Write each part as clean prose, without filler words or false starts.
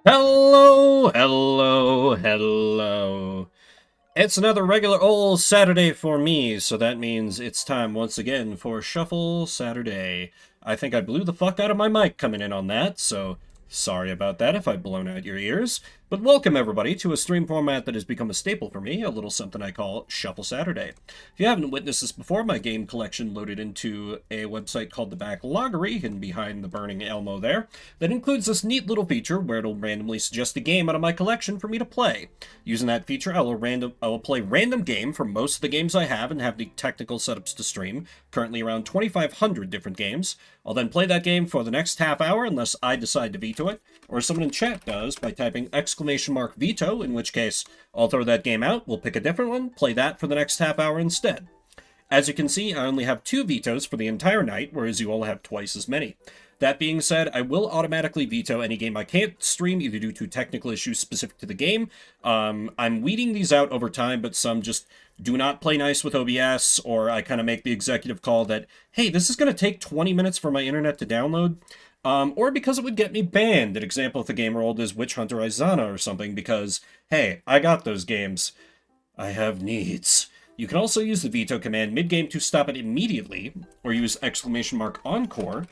Hello, hello, hello. It's another regular old Saturday for me, so that means it's time once again for Shuffle Saturday. I think I blew the fuck out of my mic coming in on that, so sorry about that if I've blown out your ears. But welcome everybody to a stream format that has become a staple for me, a little something I call Shuffle Saturday. If you haven't witnessed this before, my game collection loaded into a website called the Backloggery, hidden behind the burning Elmo there, that includes this neat little feature where it'll randomly suggest a game out of my collection for me to play. Using that feature, I will play random game from most of the games I have and have the technical setups to stream, currently around 2,500 different games. I'll then play that game for the next half hour unless I decide to veto it, or someone in chat does by typing !veto, in which case I'll throw that game out, we'll pick a different one, play that for the next half hour instead. As you can see, I only have 2 vetoes for the entire night, whereas you all have twice as many. That being said, I will automatically veto any game I can't stream, either due to technical issues specific to the game. I'm weeding these out over time, but some just do not play nice with OBS, or I kind of make the executive call that, hey, this is going to take 20 minutes for my internet to download. Or because it would get me banned. An example of the game rolled is Witch Hunter Izana or something, because, hey, I got those games. I have needs. You can also use the veto command mid-game to stop it immediately, or use !encore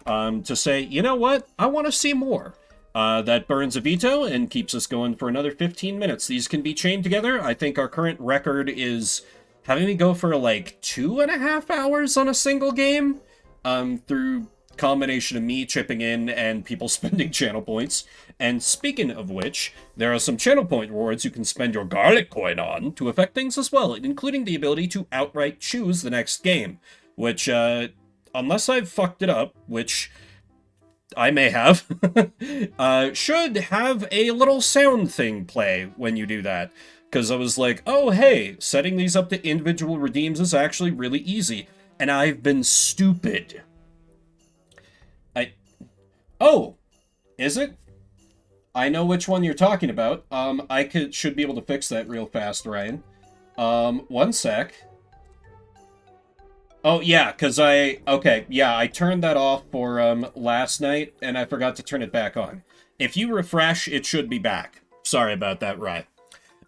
to say, you know what, I want to see more. That burns a veto and keeps us going for another 15 minutes. These can be chained together. I think our current record is having me go for like 2.5 hours on a single game, through combination of me chipping in and people spending channel points. And speaking of which, there are some channel point rewards you can spend your garlic coin on to affect things as well, including the ability to outright choose the next game, which, unless I've fucked it up, which I may have, should have a little sound thing play when you do that. Because I was like, oh hey, setting these up to individual redeems is actually really easy. And I've been stupid. Oh, is it? I know which one you're talking about. Should be able to fix that real fast, Ryan. One sec. Oh, yeah, because I turned that off for, last night, and I forgot to turn it back on. If you refresh, it should be back. Sorry about that, Ryan.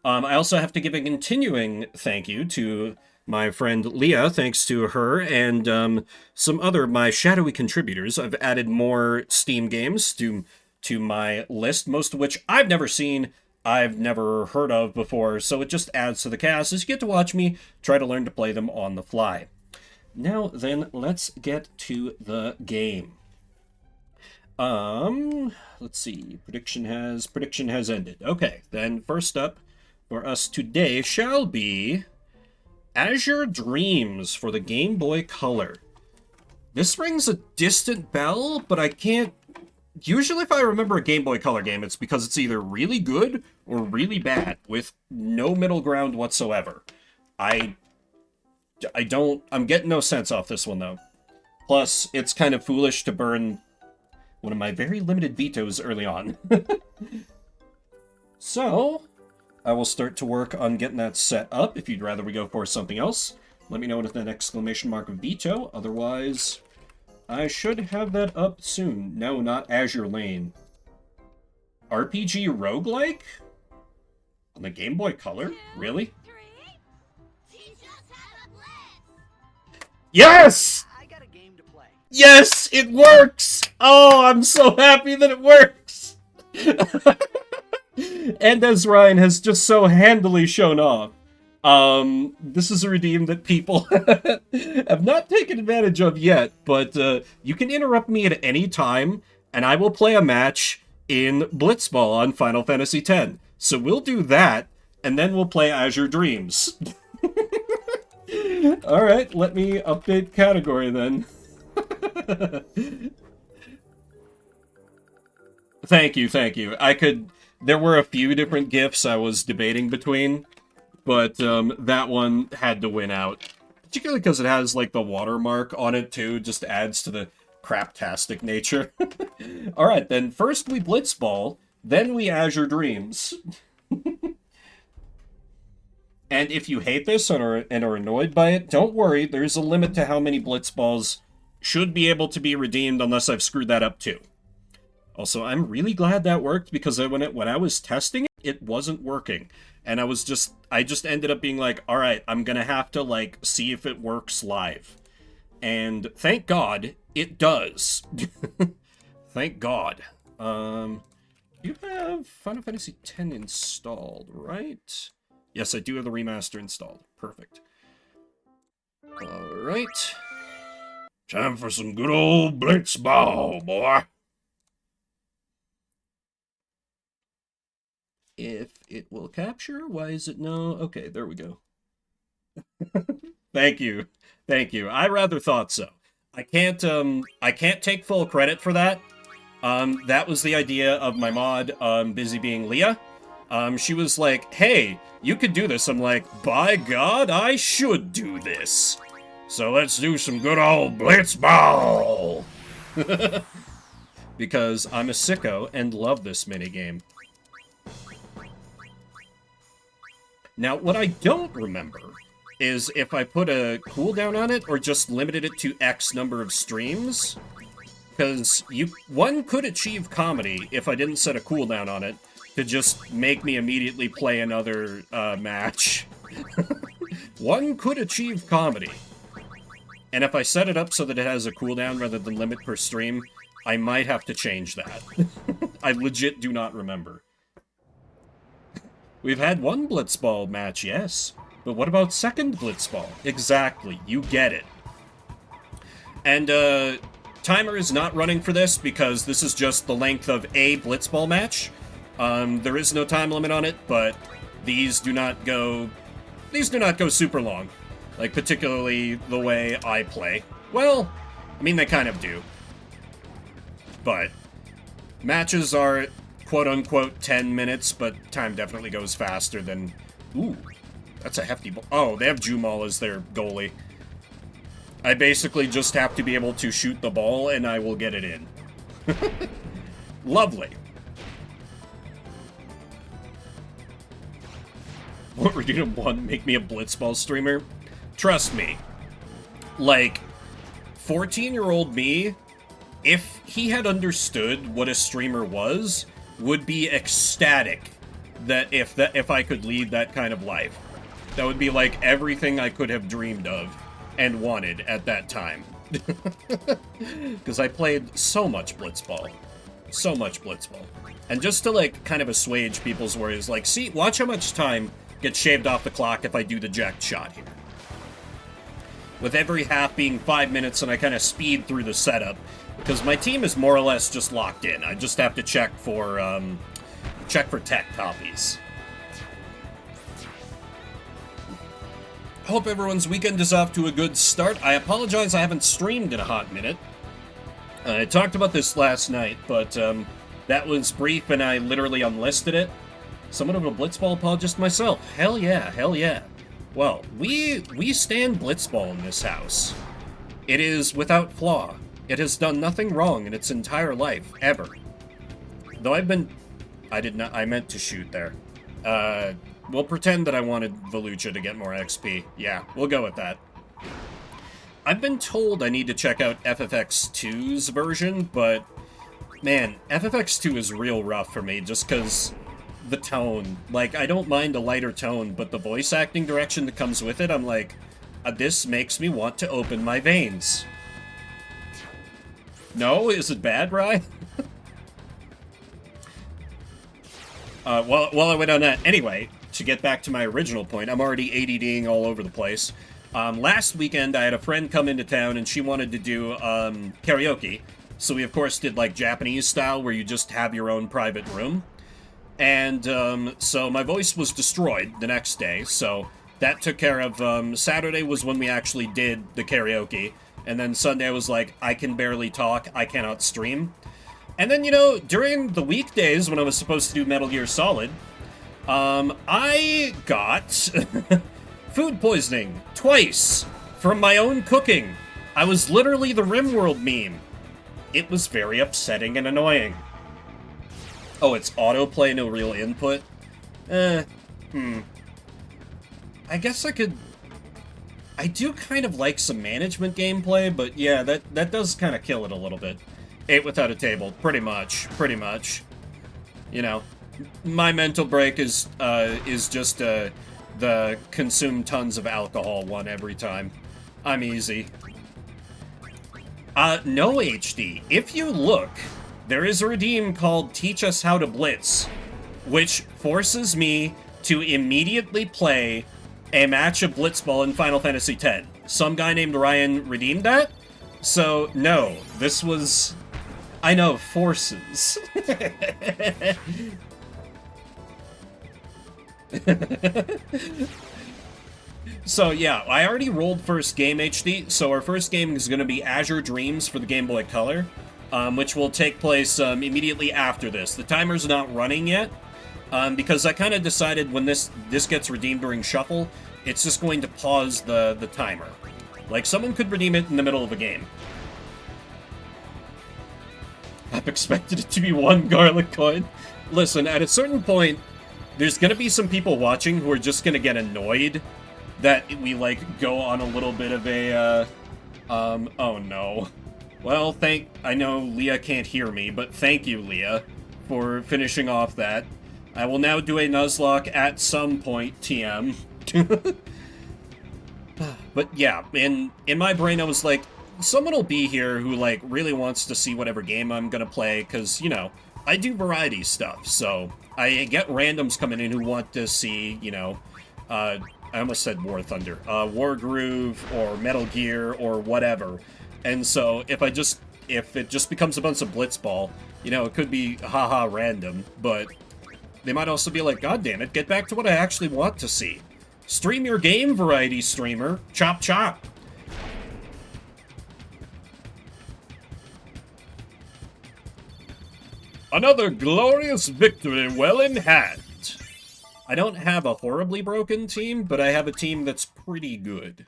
I also have to give a continuing thank you to my friend Leah, thanks to her, and some other my shadowy contributors. I've added more Steam games to my list, most of which I've never seen, I've never heard of before, so it just adds to the cast as you get to watch me try to learn to play them on the fly. Now then, let's get to the game. Let's see. Prediction has ended. Okay, then first up for us today shall be Azure Dreams for the Game Boy Color. This rings a distant bell, but I can't... Usually if I remember a Game Boy Color game, it's because it's either really good or really bad, with no middle ground whatsoever. I'm getting no sense off this one, though. Plus, it's kind of foolish to burn one of my very limited vetoes early on. So, I will start to work on getting that set up. If you'd rather we go for something else, let me know with an exclamation mark of veto. Otherwise, I should have that up soon. No, not Azure Lane. RPG roguelike? On the Game Boy Color? Really? Yes! I got a game to play. Yes, it works! Oh, I'm so happy that it works! And as Ryan has just so handily shown off, this is a redeem that people have not taken advantage of yet, but you can interrupt me at any time, and I will play a match in Blitzball on Final Fantasy X. So we'll do that, and then we'll play Azure Dreams. Alright, let me update category then. Thank you. There were a few different GIFs I was debating between, but that one had to win out. Particularly because it has, like, the watermark on it, too, just adds to the craptastic nature. Alright, then first we Blitzball, then we Azure Dreams. And if you hate this and are annoyed by it, don't worry, there's a limit to how many Blitzballs should be able to be redeemed unless I've screwed that up too. Also, I'm really glad that worked because when I was testing it, it wasn't working. And I just ended up being like, all right, I'm gonna have to like see if it works live. And thank God it does. Thank God. You have Final Fantasy X installed, right? Yes, I do have the remaster installed. Perfect. Alright. Time for some good old blitzball, boy. If it will capture, why is it no? Okay, there we go. Thank you. Thank you. I rather thought so. I can't take full credit for that. That was the idea of my mod, Busy Being Leah. She was like, hey, you could do this. I'm like, by God, I should do this. So let's do some good old blitzball. Because I'm a sicko and love this minigame. Now, what I don't remember is if I put a cooldown on it or just limited it to X number of streams. Because one could achieve comedy if I didn't set a cooldown on it to just make me immediately play another match. One could achieve comedy. And if I set it up so that it has a cooldown rather than limit per stream, I might have to change that. I legit do not remember. We've had one Blitzball match, yes. But what about second Blitzball? Exactly, you get it. And, timer is not running for this because this is just the length of a Blitzball match. There is no time limit on it, but these do not go super long. Like, particularly the way I play. Well, I mean, they kind of do. But matches are quote-unquote 10 minutes, but time definitely goes faster than... Ooh, that's a hefty ball. Oh, they have Jumal as their goalie. I basically just have to be able to shoot the ball, and I will get it in. Lovely. What, Regina 1, make me a Blitzball streamer? Trust me. Like, 14-year-old me, if he had understood what a streamer was, would be ecstatic that if I could lead that kind of life. That would be like everything I could have dreamed of and wanted at that time. Because I played so much Blitzball. So much Blitzball. And just to, like, kind of assuage people's worries, like, see, watch how much time gets shaved off the clock if I do the jacked shot here. With every half being 5 minutes and I kind of speed through the setup, because my team is more or less just locked in. I just have to check for tech copies. Hope everyone's weekend is off to a good start. I apologize I haven't streamed in a hot minute. I talked about this last night, but that was brief and I literally unlisted it. Somewhat of a Blitzball apologist myself. Hell yeah, hell yeah. Well, we stand Blitzball in this house. It is without flaw. It has done nothing wrong in its entire life, ever. Though I meant to shoot there. We'll pretend that I wanted Volucha to get more XP. Yeah, we'll go with that. I've been told I need to check out FFX2's version, but man, FFX2 is real rough for me just because the tone. Like, I don't mind a lighter tone, but the voice acting direction that comes with it, I'm like, this makes me want to open my veins. No? Is it bad, Rye? While I went on that, anyway, to get back to my original point, I'm already ADDing all over the place. Last weekend, I had a friend come into town, and she wanted to do karaoke. So we, of course, did, like, Japanese style, where you just have your own private room. And so my voice was destroyed the next day, so that took care of... Saturday was when we actually did the karaoke. And then Sunday I was like, I can barely talk, I cannot stream. And then, you know, during the weekdays when I was supposed to do Metal Gear Solid, I got food poisoning twice from my own cooking. I was literally the RimWorld meme. It was very upsetting and annoying. Oh, it's autoplay, no real input? I guess I could... I do kind of like some management gameplay, but yeah, that does kind of kill it a little bit. ate without a table, pretty much. You know, my mental break is just the consume tons of alcohol one every time. I'm easy. No HD. If you look, there is a redeem called Teach Us How to Blitz, which forces me to immediately play a match of Blitzball in Final Fantasy X. Some guy named Ryan redeemed that, so no, this was... I know, forces. So yeah, I already rolled first game HD, so our first game is going to be Azure Dreams for the Game Boy Color, which will take place immediately after this. The timer's not running yet, because I kind of decided when this gets redeemed during Shuffle, it's just going to pause the timer. Like, someone could redeem it in the middle of a game. I've expected it to be one garlic coin. Listen, at a certain point, there's going to be some people watching who are just going to get annoyed that we, like, go on a little bit of a, oh no. Well, I know Leah can't hear me, but thank you, Leah, for finishing off that. I will now do a Nuzlocke at some point, TM. But yeah, in my brain I was like, someone will be here who, like, really wants to see whatever game I'm gonna play, because, you know, I do variety stuff, so I get randoms coming in who want to see, you know, I almost said War Thunder, War Groove, or Metal Gear, or whatever. And so, if it just becomes a bunch of Blitzball, you know, it could be haha random, but they might also be like, God damn it, get back to what I actually want to see. Stream your game, variety streamer. Chop chop. Another glorious victory well in hand. I don't have a horribly broken team, but I have a team that's pretty good.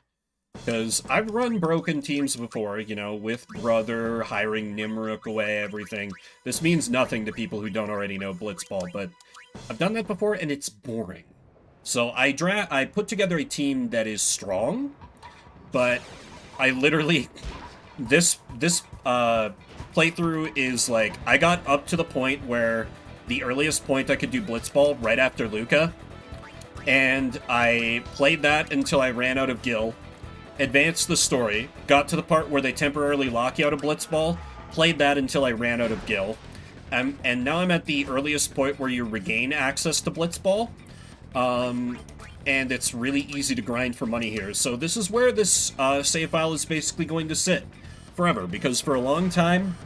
Because I've run broken teams before, you know, with Brother, hiring Nimruk away, everything. This means nothing to people who don't already know Blitzball, but I've done that before and it's boring. So I put together a team that is strong, but I literally... This playthrough is like, I got up to the point where the earliest point I could do Blitzball right after Luca, and I played that until I ran out of Gil, advanced the story, got to the part where they temporarily lock you out of Blitzball, played that until I ran out of Gil, and now I'm at the earliest point where you regain access to Blitzball, and it's really easy to grind for money here. So this is where this save file is basically going to sit forever, because for a long time,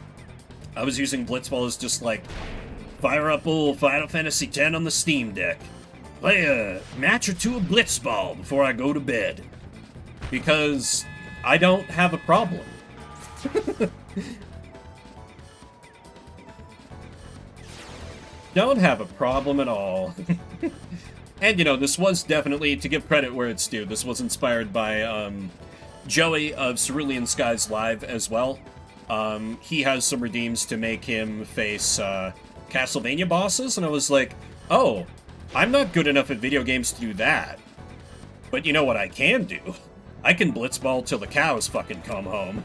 I was using Blitzball as just like, fire up old Final Fantasy X on the Steam Deck, play a match or two of Blitzball before I go to bed, because I don't have a problem. Don't have a problem at all. And, you know, this was definitely, to give credit where it's due, this was inspired by Joey of Cerulean Skies Live as well. He has some redeems to make him face Castlevania bosses, and I was like, oh, I'm not good enough at video games to do that. But you know what I can do? I can Blitzball till the cows fucking come home.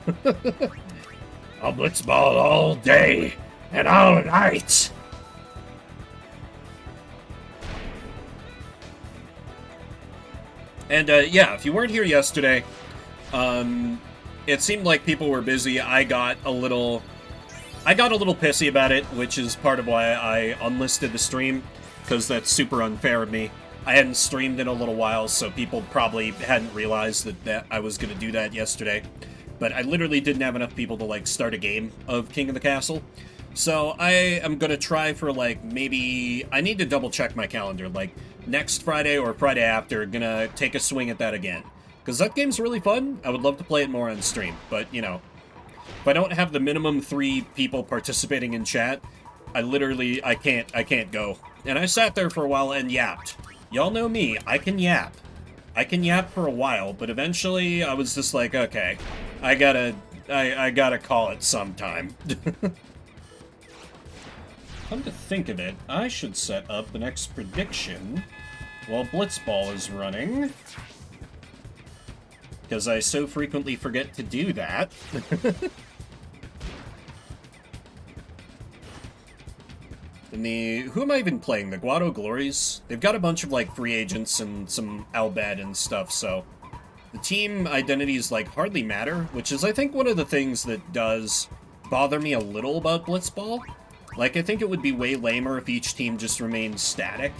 I'll Blitzball all day and all night. And, yeah, if you weren't here yesterday, it seemed like people were busy. I got a little pissy about it, which is part of why I unlisted the stream, because that's super unfair of me. I hadn't streamed in a little while, so people probably hadn't realized that I was going to do that yesterday. But I literally didn't have enough people to, like, start a game of King of the Castle. So I am going to try for, like, maybe... I need to double-check my calendar. Like, next Friday or Friday after, gonna take a swing at that again. Because that game's really fun. I would love to play it more on stream. But, you know, if I don't have the minimum 3 people participating in chat, I can't go. And I sat there for a while and yapped. Y'all know me, I can yap. I can yap for a while, but eventually I was just like, okay, I gotta call it sometime. Come to think of it, I should set up the next prediction while Blitzball is running. Because I so frequently forget to do that. In the... Who am I even playing? The Guado Glories? They've got a bunch of, like, free agents and some Albed and stuff, so... The team identities, like, hardly matter, which is, I think, one of the things that does bother me a little about Blitzball. Like, I think it would be way lamer if each team just remained static.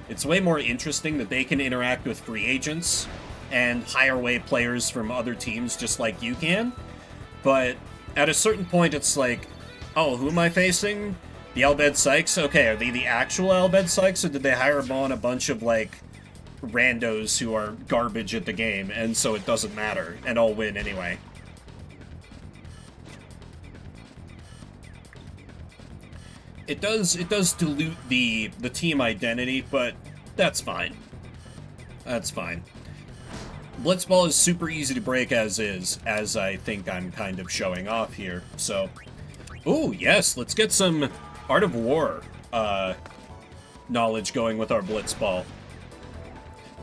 It's way more interesting that they can interact with free agents and hire away players from other teams just like you can. But at a certain point, it's like, oh, who am I facing? The Albed Sykes? Okay, are they the actual Albed Sykes, or did they hire on a bunch of, like, randos who are garbage at the game, and so it doesn't matter, and I'll win anyway? It does dilute the team identity, but that's fine. That's fine. Blitzball is super easy to break as is, as I think I'm kind of showing off here, so... Ooh, yes, let's get some Art of War knowledge going with our Blitzball.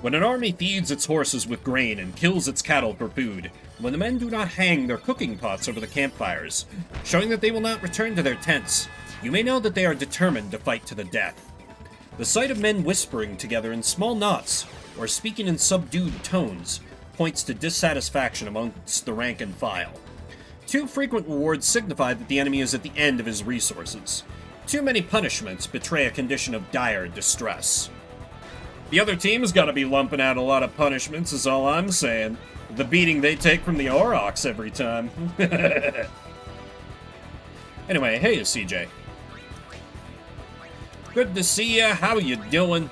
When an army feeds its horses with grain and kills its cattle for food, when the men do not hang their cooking pots over the campfires, showing that they will not return to their tents, you may know that they are determined to fight to the death. The sight of men whispering together in small knots, or speaking in subdued tones, points to dissatisfaction amongst the rank and file. Too frequent rewards signify that the enemy is at the end of his resources. Too many punishments betray a condition of dire distress. The other team's gotta be lumping out a lot of punishments, is all I'm saying. The beating they take from the Aurochs every time. Anyway, hey, CJ. Good to see ya. How you doing?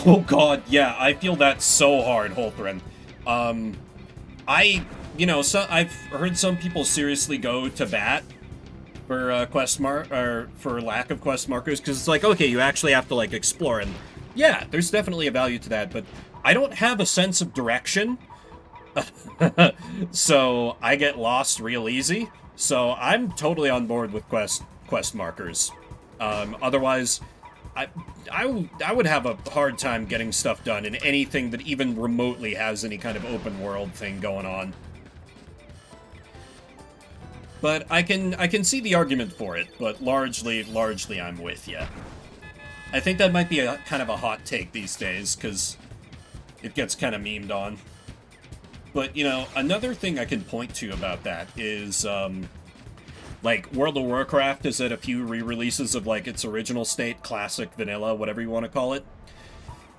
Oh god, yeah, I feel that so hard, Holthrin. I've heard some people seriously go to bat for for lack of quest markers, because it's like, okay, you actually have to, like, explore, and yeah, there's definitely a value to that, but I don't have a sense of direction, so I get lost real easy, so I'm totally on board with quest markers. Otherwise, I would have a hard time getting stuff done in anything that even remotely has any kind of open world thing going on. But I can see the argument for it, but largely I'm with you. I think that might be a kind of a hot take these days, because it gets kind of memed on. But, you know, another thing I can point to about that is, like, World of Warcraft has had a few re-releases of, like, its original state, classic, vanilla, whatever you want to call it.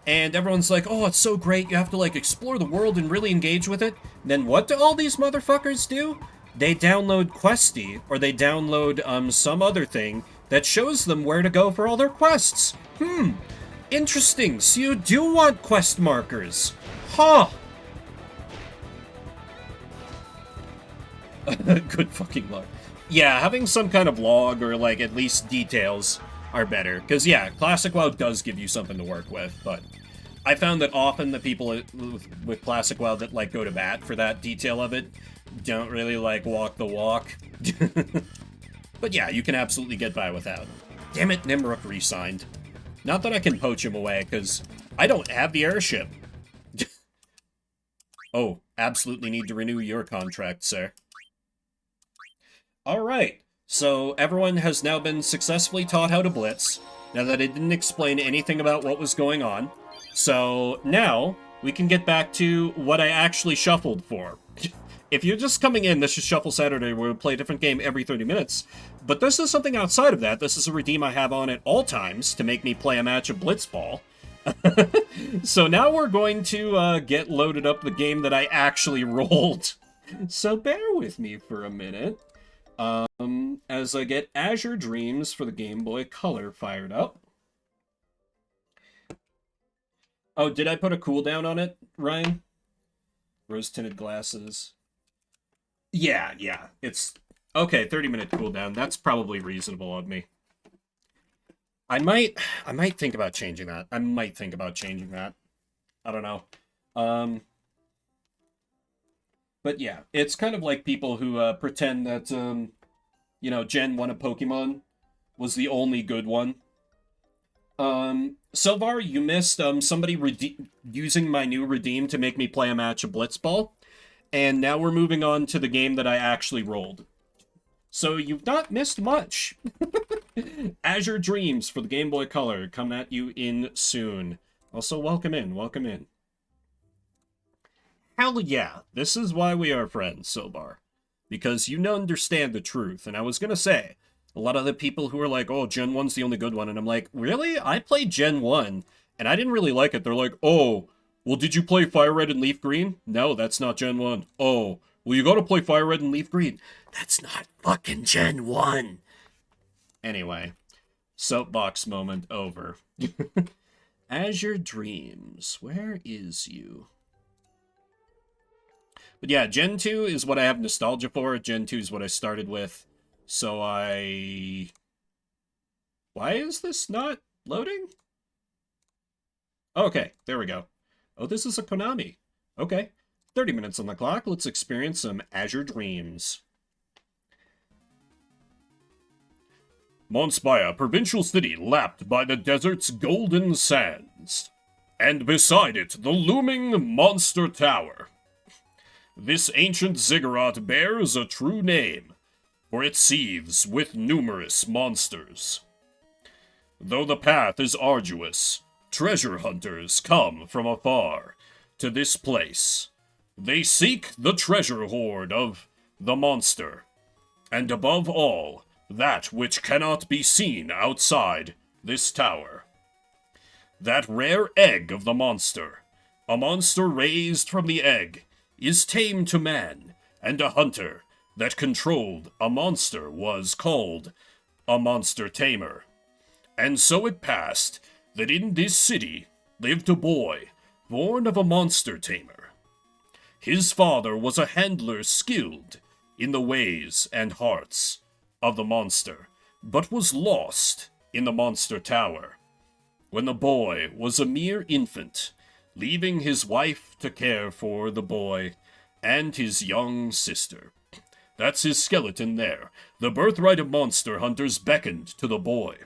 And everyone's like, oh, it's so great, you have to, like, explore the world and really engage with it. Then what do all these motherfuckers do? They download Questy, or they download, some other thing that shows them where to go for all their quests. Interesting, so you do want quest markers. Huh. Good fucking luck. Yeah, having some kind of log, or, like, at least details are better. Because, yeah, Classic WoW does give you something to work with, but I found that often the people with Classic WoW that, like, go to bat for that detail of it don't really, like, walk the walk. But yeah, you can absolutely get by without. Damn it, Nimrook re-signed. Not that I can poach him away, because I don't have the airship. Oh, absolutely need to renew your contract, sir. Alright, so everyone has now been successfully taught how to blitz, now that I didn't explain anything about what was going on. So now, we can get back to what I actually shuffled for. If you're just coming in, this is Shuffle Saturday, where we play a different game every 30 minutes. But this is something outside of that. This is a redeem I have on at all times to make me play a match of Blitzball. So now we're going to get loaded up the game that I actually rolled. So bear with me for a minute. As I get Azure Dreams for the Game Boy Color fired up. Oh, did I put a cooldown on it, Ryan? Rose-tinted glasses. Yeah, it's... Okay, 30-minute cooldown. That's probably reasonable of me. I might think about changing that. I don't know. But yeah, it's kind of like people who pretend that, you know, Gen 1 of Pokemon was the only good one. Silvar, you missed somebody using my new redeem to make me play a match of Blitzball. And now we're moving on to the game that I actually rolled. So you've not missed much. Azure Dreams for the Game Boy Color coming at you in soon. Also, welcome in, welcome in. Hell yeah, this is why we are friends, Sobar. Because you understand the truth. And I was gonna say, a lot of the people who are like, oh, Gen 1's the only good one, and I'm like, really? I played Gen 1, and I didn't really like it. They're like, oh, well, did you play Fire Red and Leaf Green? No, that's not Gen 1. Oh, well, you gotta play Fire Red and Leaf Green. That's not fucking Gen 1. Anyway, soapbox moment over. Azure Dreams, where is you? But yeah, Gen 2 is what I have nostalgia for. Gen 2 is what I started with. So Why is this not loading? Okay, there we go. Oh, this is a Konami. Okay, 30 minutes on the clock. Let's experience some Azure Dreams. Monspire, provincial city lapped by the desert's golden sands. And beside it, the looming Monster Tower. This ancient ziggurat bears a true name, for it seethes with numerous monsters. Though the path is arduous, treasure hunters come from afar to this place. They seek the treasure hoard of the monster, and above all, that which cannot be seen outside this tower. That rare egg of the monster, a monster raised from the egg, is tame to man, and a hunter that controlled a monster was called a monster tamer. And so it passed that in this city lived a boy born of a monster tamer. His father was a handler skilled in the ways and hearts of the monster, but was lost in the monster tower when the boy was a mere infant, leaving his wife to care for the boy and his young sister. That's his skeleton there. The birthright of monster hunters beckoned to the boy,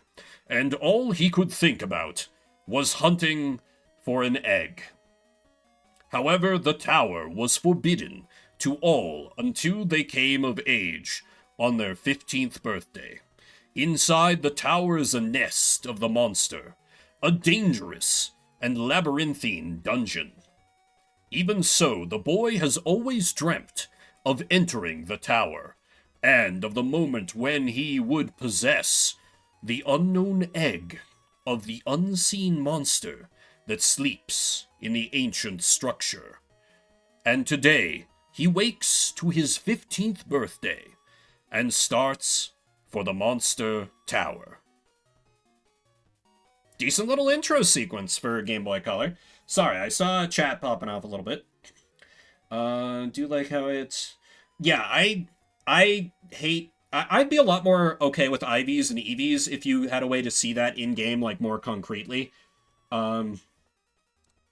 and all he could think about was hunting for an egg. However, the tower was forbidden to all until they came of age on their 15th birthday. Inside the tower is a nest of the monster, a dangerous and labyrinthine dungeon. Even so, the boy has always dreamt of entering the tower, and of the moment when he would possess the unknown egg of the unseen monster that sleeps in the ancient structure. And today, he wakes to his 15th birthday and starts for the Monster Tower. Decent little intro sequence for Game Boy Color. Sorry, I saw chat popping off a little bit. Do you like how it's... Yeah, I hate... I'd be a lot more okay with IVs and EVs if you had a way to see that in-game, like, more concretely. Oh,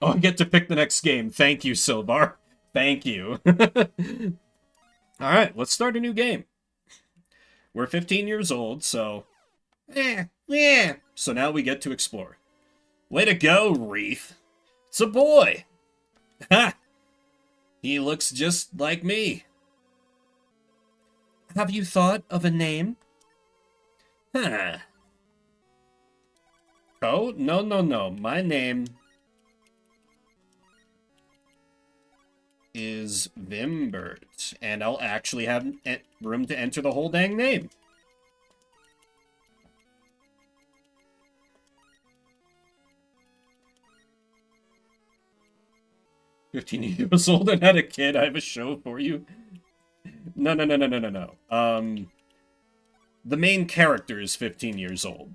I get to pick the next game. Thank you, Silvar. Thank you. Alright, let's start a new game. We're 15 years old, so... Yeah. So now we get to explore. Way to go, Wreath. It's a boy. Ha! He looks just like me. Have you thought of a name? Huh. Oh, no. My name is Vimbert, and I'll actually have room to enter the whole dang name. $15 old and had a kid. I have a show for you. No. The main character is 15 years old.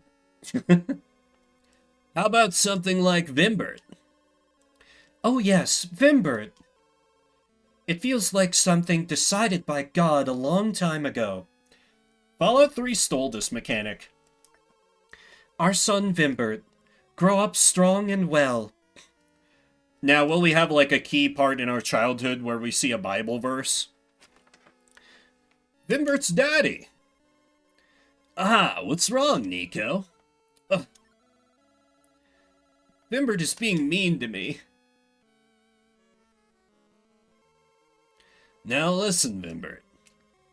How about something like Vimbert? Oh yes, Vimbert. It feels like something decided by God a long time ago. Fallout 3 stole this mechanic. Our son Vimbert, grow up strong and well. Now, will we have like a key part in our childhood where we see a Bible verse? Vimbert's daddy. Ah, what's wrong, Nico? Vimbert is being mean to me. Now listen, Vimbert.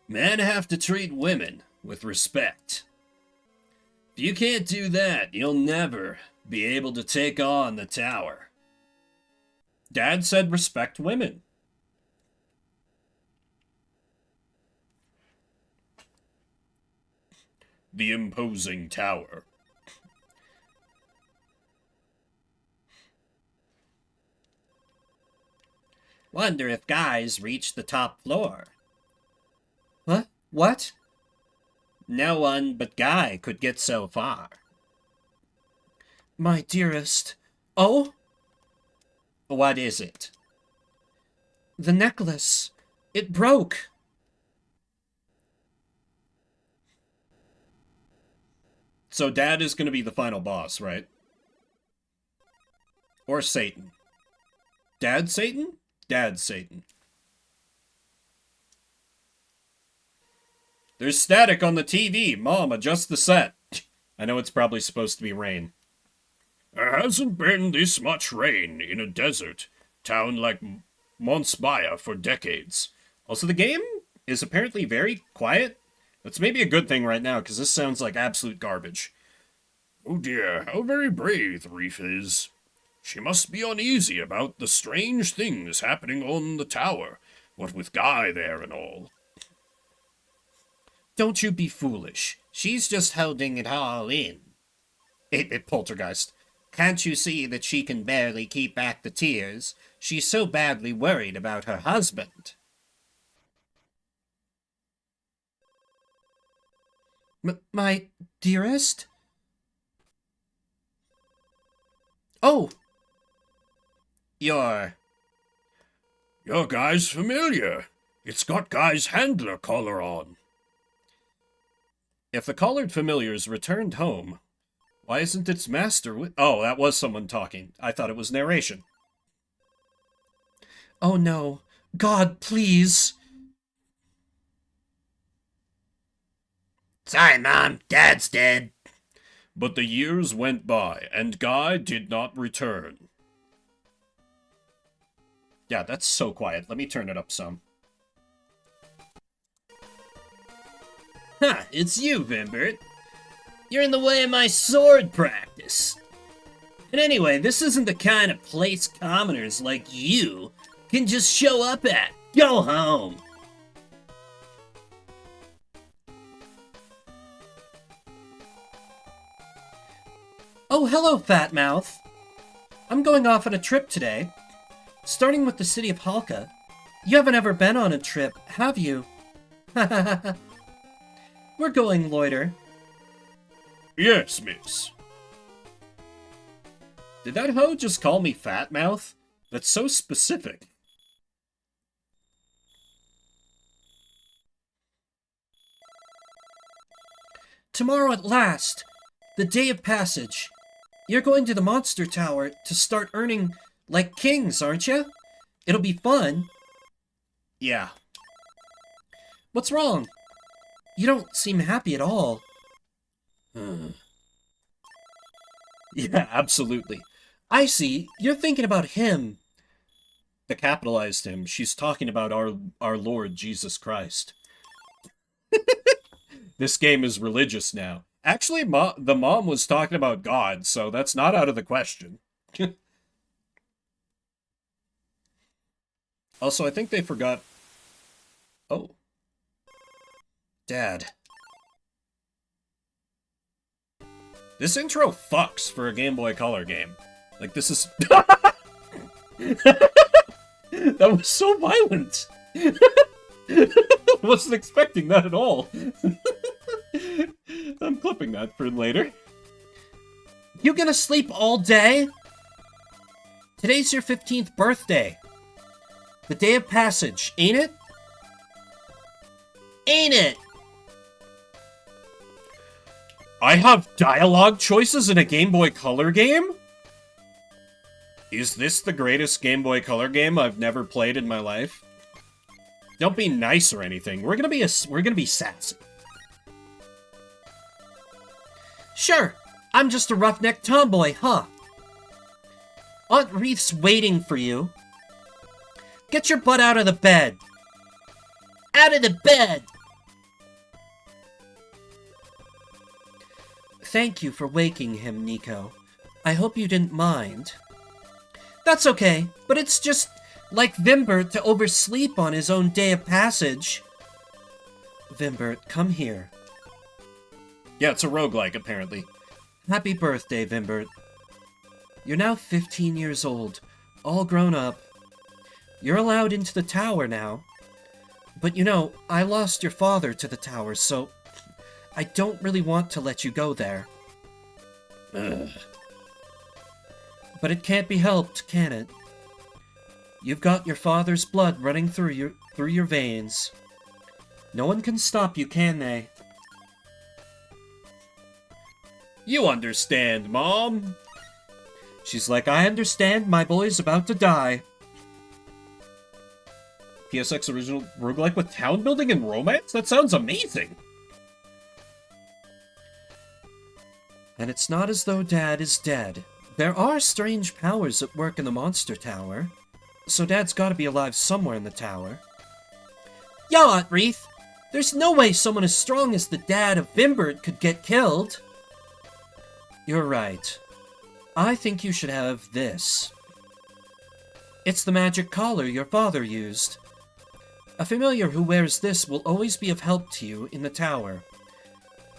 Men have to treat women with respect. If you can't do that, you'll never be able to take on the tower. Dad said respect women. The imposing tower. Wonder if guys reach the top floor. What? What? No one but Guy could get so far. My dearest. Oh? What is it? The necklace. It broke. So Dad is going to be the final boss, right? Or Satan. Dad Satan? Dad Satan. There's static on the TV. Mom, adjust the set. I know it's probably supposed to be rain. There hasn't been this much rain in a desert town like Monspire for decades. Also, the game is apparently very quiet. That's maybe a good thing right now, because this sounds like absolute garbage. Oh dear, how very brave Reef is. She must be uneasy about the strange things happening on the tower, what with Guy there and all. Don't you be foolish. She's just holding it all in. It poltergeist. Can't you see that she can barely keep back the tears? She's so badly worried about her husband. My dearest? Oh! Your Guy's familiar. It's got Guy's handler collar on. If the collared familiar's returned home, why isn't its master with... Oh, that was someone talking. I thought it was narration. Oh no. God, please. Sorry, Mom. Dad's dead. But the years went by, and Guy did not return. Yeah, that's so quiet. Let me turn it up some. Ha! It's you, Vimbert. You're in the way of my sword practice. And anyway, this isn't the kind of place commoners like you can just show up at. Go home. Oh, hello, Fat Mouth. I'm going off on a trip today. Starting with the city of Halka. You haven't ever been on a trip, have you? We're going loiter. Yes, miss. Did that hoe just call me Fat Mouth? That's so specific. Tomorrow at last, the day of passage. You're going to the Monster Tower to start earning like kings, aren't you? It'll be fun. Yeah. What's wrong? You don't seem happy at all. Yeah, absolutely. I see. You're thinking about him. The capitalized him. She's talking about our Lord Jesus Christ. This game is religious now. Actually, the mom was talking about God, so that's not out of the question. Also, I think they forgot... Oh. Dad. This intro fucks for a Game Boy Color game. Like, this is... That was so violent! I wasn't expecting that at all. I'm clipping that for later. You gonna sleep all day? Today's your 15th birthday. The day of passage, ain't it? Ain't it? I have dialogue choices in a Game Boy Color game? Is this the greatest Game Boy Color game I've never played in my life? Don't be nice or anything. We're gonna be sassy. Sure, I'm just a roughneck tomboy, huh? Aunt Reef's waiting for you. Get your butt out of the bed. Out of the bed! Thank you for waking him, Nico. I hope you didn't mind. That's okay, but it's just like Vimbert to oversleep on his own day of passage. Vimbert, come here. Yeah, it's a roguelike, apparently. Happy birthday, Vimbert. You're now 15 years old, all grown up. You're allowed into the tower now. But you know, I lost your father to the tower, so I don't really want to let you go there. Ugh. But it can't be helped, can it? You've got your father's blood running through your veins. No one can stop you, can they? You understand, Mom. She's like, I understand, my boy's about to die. PSX original roguelike with town building and romance? That sounds amazing! And it's not as though Dad is dead. There are strange powers at work in the monster tower. So Dad's gotta be alive somewhere in the tower. Yo, Aunt Wreath! There's no way someone as strong as the dad of Vimbert could get killed! You're right. I think you should have this. It's the magic collar your father used. A familiar who wears this will always be of help to you in the tower.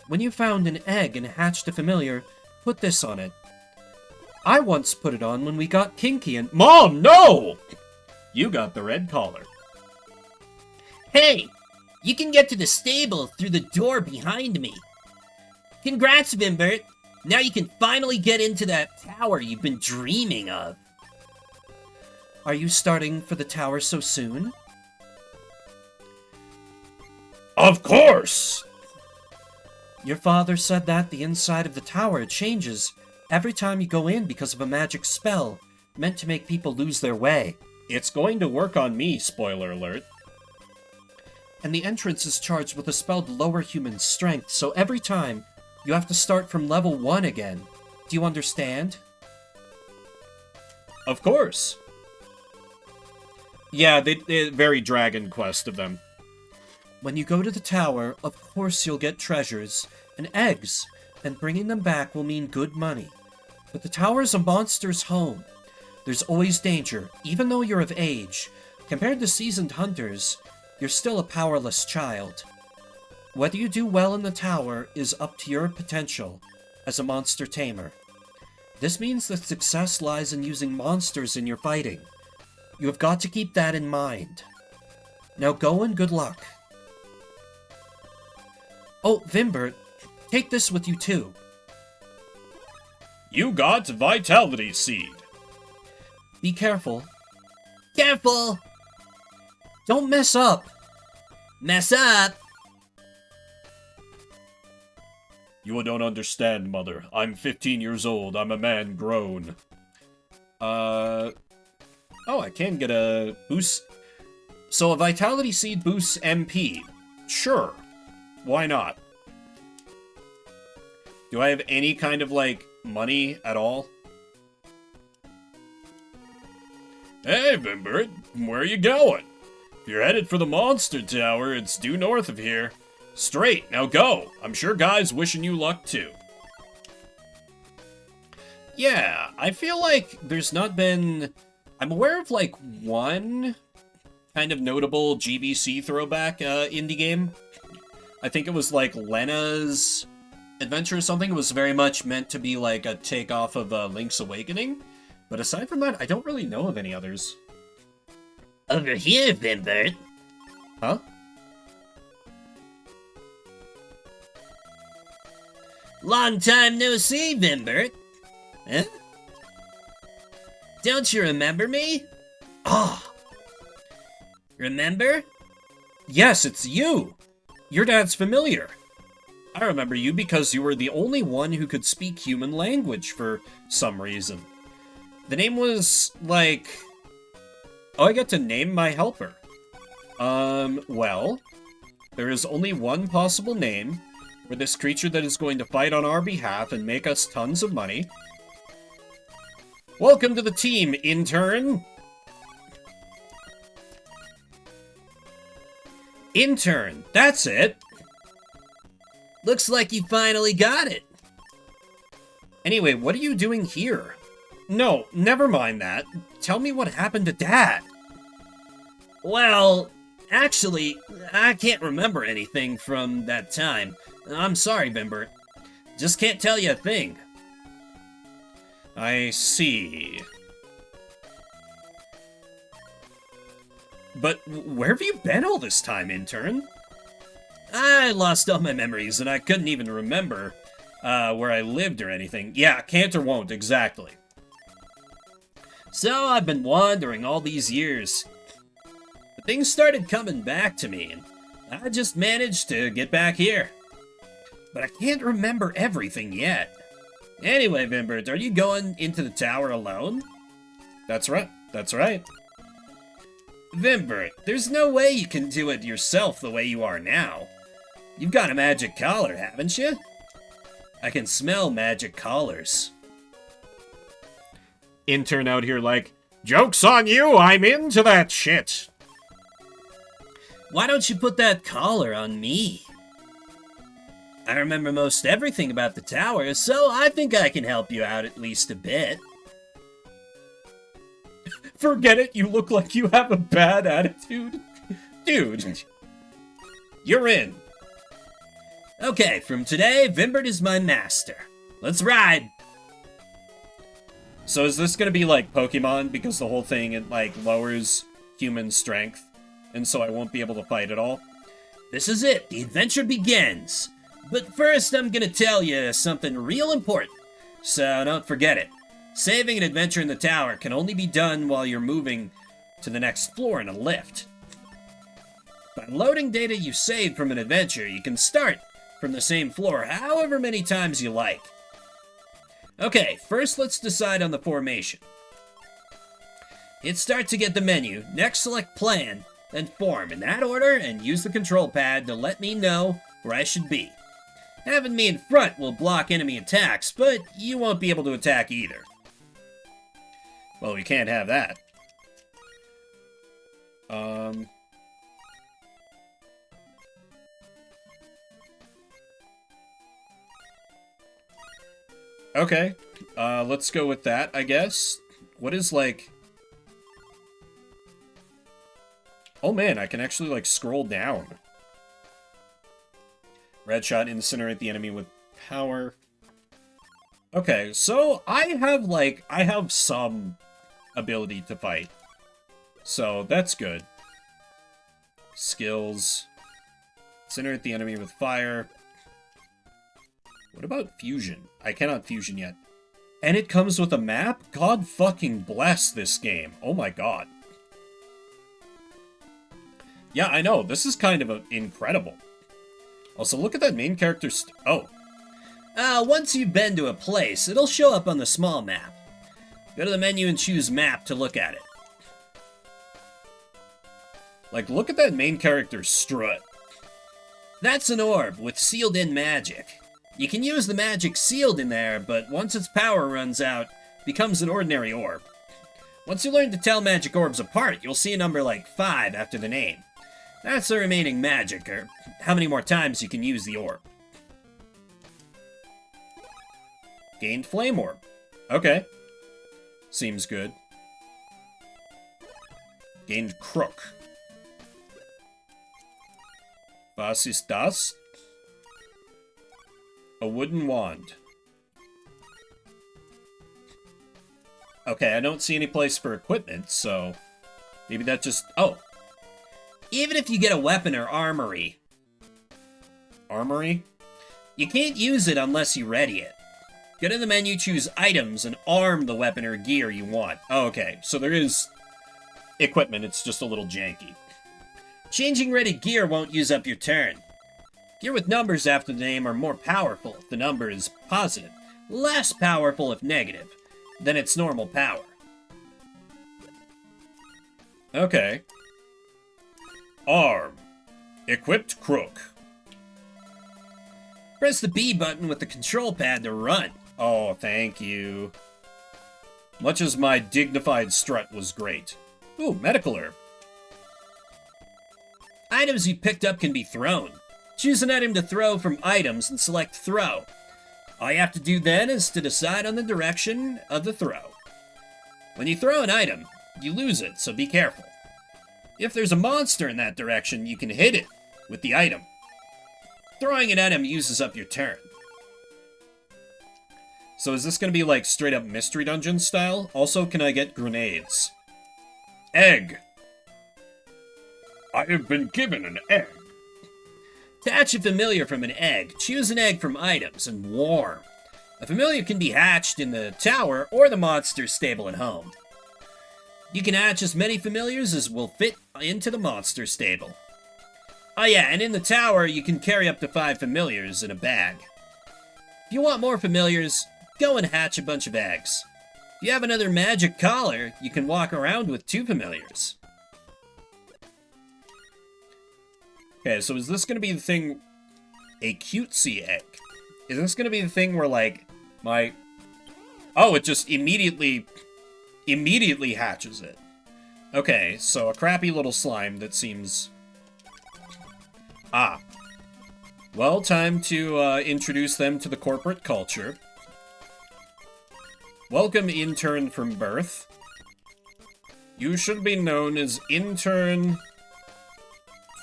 When you found an egg and hatched a familiar, put this on it. I once put it on when we got kinky and— Mom, no! You got the red collar. Hey! You can get to the stable through the door behind me. Congrats, Vimbert! Now you can finally get into that tower you've been dreaming of. Are you starting for the tower so soon? Of course! Your father said that the inside of the tower changes every time you go in because of a magic spell meant to make people lose their way. It's going to work on me, spoiler alert. And the entrance is charged with a spell to lower human strength, so every time you have to start from level 1 again. Do you understand? Of course. Yeah, they very Dragon Quest of them. When you go to the tower, of course you'll get treasures and eggs, and bringing them back will mean good money. But the tower's a monster's home. There's always danger, even though you're of age. Compared to seasoned hunters, you're still a powerless child. Whether you do well in the tower is up to your potential as a monster tamer. This means that success lies in using monsters in your fighting. You have got to keep that in mind. Now go and good luck. Oh, Vimbert, take this with you too. You got Vitality Seed. Be careful. Careful! Don't mess up. Mess up! You don't understand, Mother. I'm 15 years old. I'm a man grown. Oh, I can get a boost. So a Vitality Seed boosts MP. Sure. Why not? Do I have any kind of, like, money at all? Hey, Vimbert. Where are you going? If you're headed for the Monster Tower, it's due north of here. Straight, now go. I'm sure guys wishing you luck too. Yeah, I feel like there's not been... I'm aware of, like, one kind of notable GBC throwback indie game. I think it was, like, Lena's Adventure or something. It was very much meant to be, like, a takeoff of Link's Awakening. But aside from that, I don't really know of any others. Over here, Vimbert. Huh? Long time no see, Vimbert. Huh? Don't you remember me? Ah! Remember? Yes, it's you! Your dad's familiar. I remember you because you were the only one who could speak human language for some reason. The name was, like... Oh, I get to name my helper. Well... There is only one possible name for this creature that is going to fight on our behalf and make us tons of money. Welcome to the team, intern! Intern, that's it! Looks like you finally got it. Anyway, what are you doing here? No, never mind that. Tell me what happened to Dad. Well, actually, I can't remember anything from that time. I'm sorry, Bimbert. Just can't tell you a thing. I see. But where have you been all this time, intern? I lost all my memories and I couldn't even remember where I lived or anything. Yeah, can't or won't, exactly. So I've been wandering all these years. But things started coming back to me, and I just managed to get back here. But I can't remember everything yet. Anyway, Bimbert, are you going into the tower alone? That's right, that's right. Bimbert, there's no way you can do it yourself the way you are now. You've got a magic collar, haven't you? I can smell magic collars. Intern out here like, joke's on you, I'm into that shit. Why don't you put that collar on me? I remember most everything about the tower, so I think I can help you out at least a bit. Forget it, you look like you have a bad attitude. Dude, you're in. Okay, from today, Vimbert is my master. Let's ride! So is this gonna be like Pokemon, because the whole thing, it like lowers human strength, and so I won't be able to fight at all? This is it, the adventure begins! But first, I'm gonna tell you something real important, so don't forget it. Saving an adventure in the tower can only be done while you're moving to the next floor in a lift. By loading data you saved from an adventure, you can start from the same floor however many times you like. Okay, first let's decide on the formation. Hit start to get the menu, next select plan, then form in that order and use the control pad to let me know where I should be. Having me in front will block enemy attacks, but you won't be able to attack either. Well, we can't have that. Okay, let's go with that, I guess. What is, like... Oh man, I can actually, like, scroll down. Red shot, incinerate the enemy with power. Okay, so I have some ability to fight. So, that's good. Skills. Incinerate the enemy with fire. What about fusion? I cannot fusion yet. And it comes with a map? God fucking bless this game. Oh my god. Yeah, I know. This is kind of incredible. Also, look at that main character Once you've been to a place, it'll show up on the small map. Go to the menu and choose map to look at it. Like, look at that main character strut. That's an orb with sealed-in magic. You can use the magic sealed in there, but once its power runs out, it becomes an ordinary orb. Once you learn to tell magic orbs apart, you'll see a number like 5 after the name. That's the remaining magic, or how many more times you can use the orb. Gained flame orb. Okay. Seems good. Gained crook. Was ist das? A wooden wand. Okay, I don't see any place for equipment, so... Maybe that just... Oh! Even if you get a weapon or armory, Armory? you can't use it unless you ready it. Go to the menu, choose items, and arm the weapon or gear you want. Oh, okay, so there is equipment, it's just a little janky. Changing ready gear won't use up your turn. Gear with numbers after the name are more powerful if the number is positive, less powerful if negative, than its normal power. Okay. Arm. Equipped crook. Press the B button with the control pad to run. Oh, thank you. Much as my dignified strut was great. Ooh, medical herb. Items you picked up can be thrown. Choose an item to throw from items and select throw. All you have to do then is to decide on the direction of the throw. When you throw an item, you lose it, so be careful. If there's a monster in that direction, you can hit it with the item. Throwing an item uses up your turn. So is this going to be like straight up Mystery Dungeon style? Also, can I get grenades? Egg. I have been given an egg. To hatch a familiar from an egg, choose an egg from items and warm. A familiar can be hatched in the tower or the monster's stable at home. You can hatch as many familiars as will fit into the monster stable. Oh yeah, and in the tower, you can carry up to 5 familiars in a bag. If you want more familiars, go and hatch a bunch of eggs. If you have another magic collar, you can walk around with 2 familiars. Okay, so is this going to be the thing, a cutesy egg? Is this going to be the thing where, like, oh, it just immediately hatches it. Okay, so a crappy little slime that seems... Ah. Well, time to introduce them to the corporate culture. Welcome, intern from birth. You should be known as Intern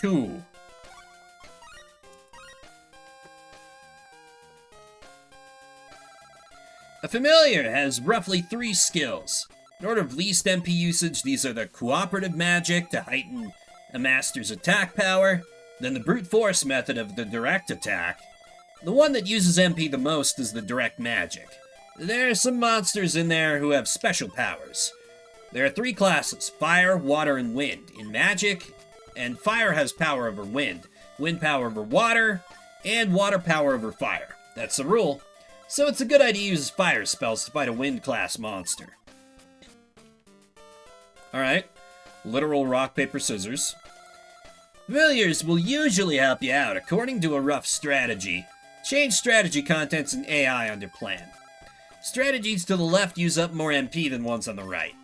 2. A familiar has roughly 3 skills. In order of least MP usage, these are the cooperative magic to heighten a master's attack power, then the brute force method of the direct attack. The one that uses MP the most is the direct magic. There are some monsters in there who have special powers. There are 3 classes, fire, water, and wind. In magic, and fire has power over wind, wind power over water, and water power over fire. That's the rule. So it's a good idea to use fire spells to fight a wind class monster. Alright, literal rock, paper, scissors. Familiars will usually help you out according to a rough strategy. Change strategy contents and AI on your plan. Strategies to the left use up more MP than ones on the right.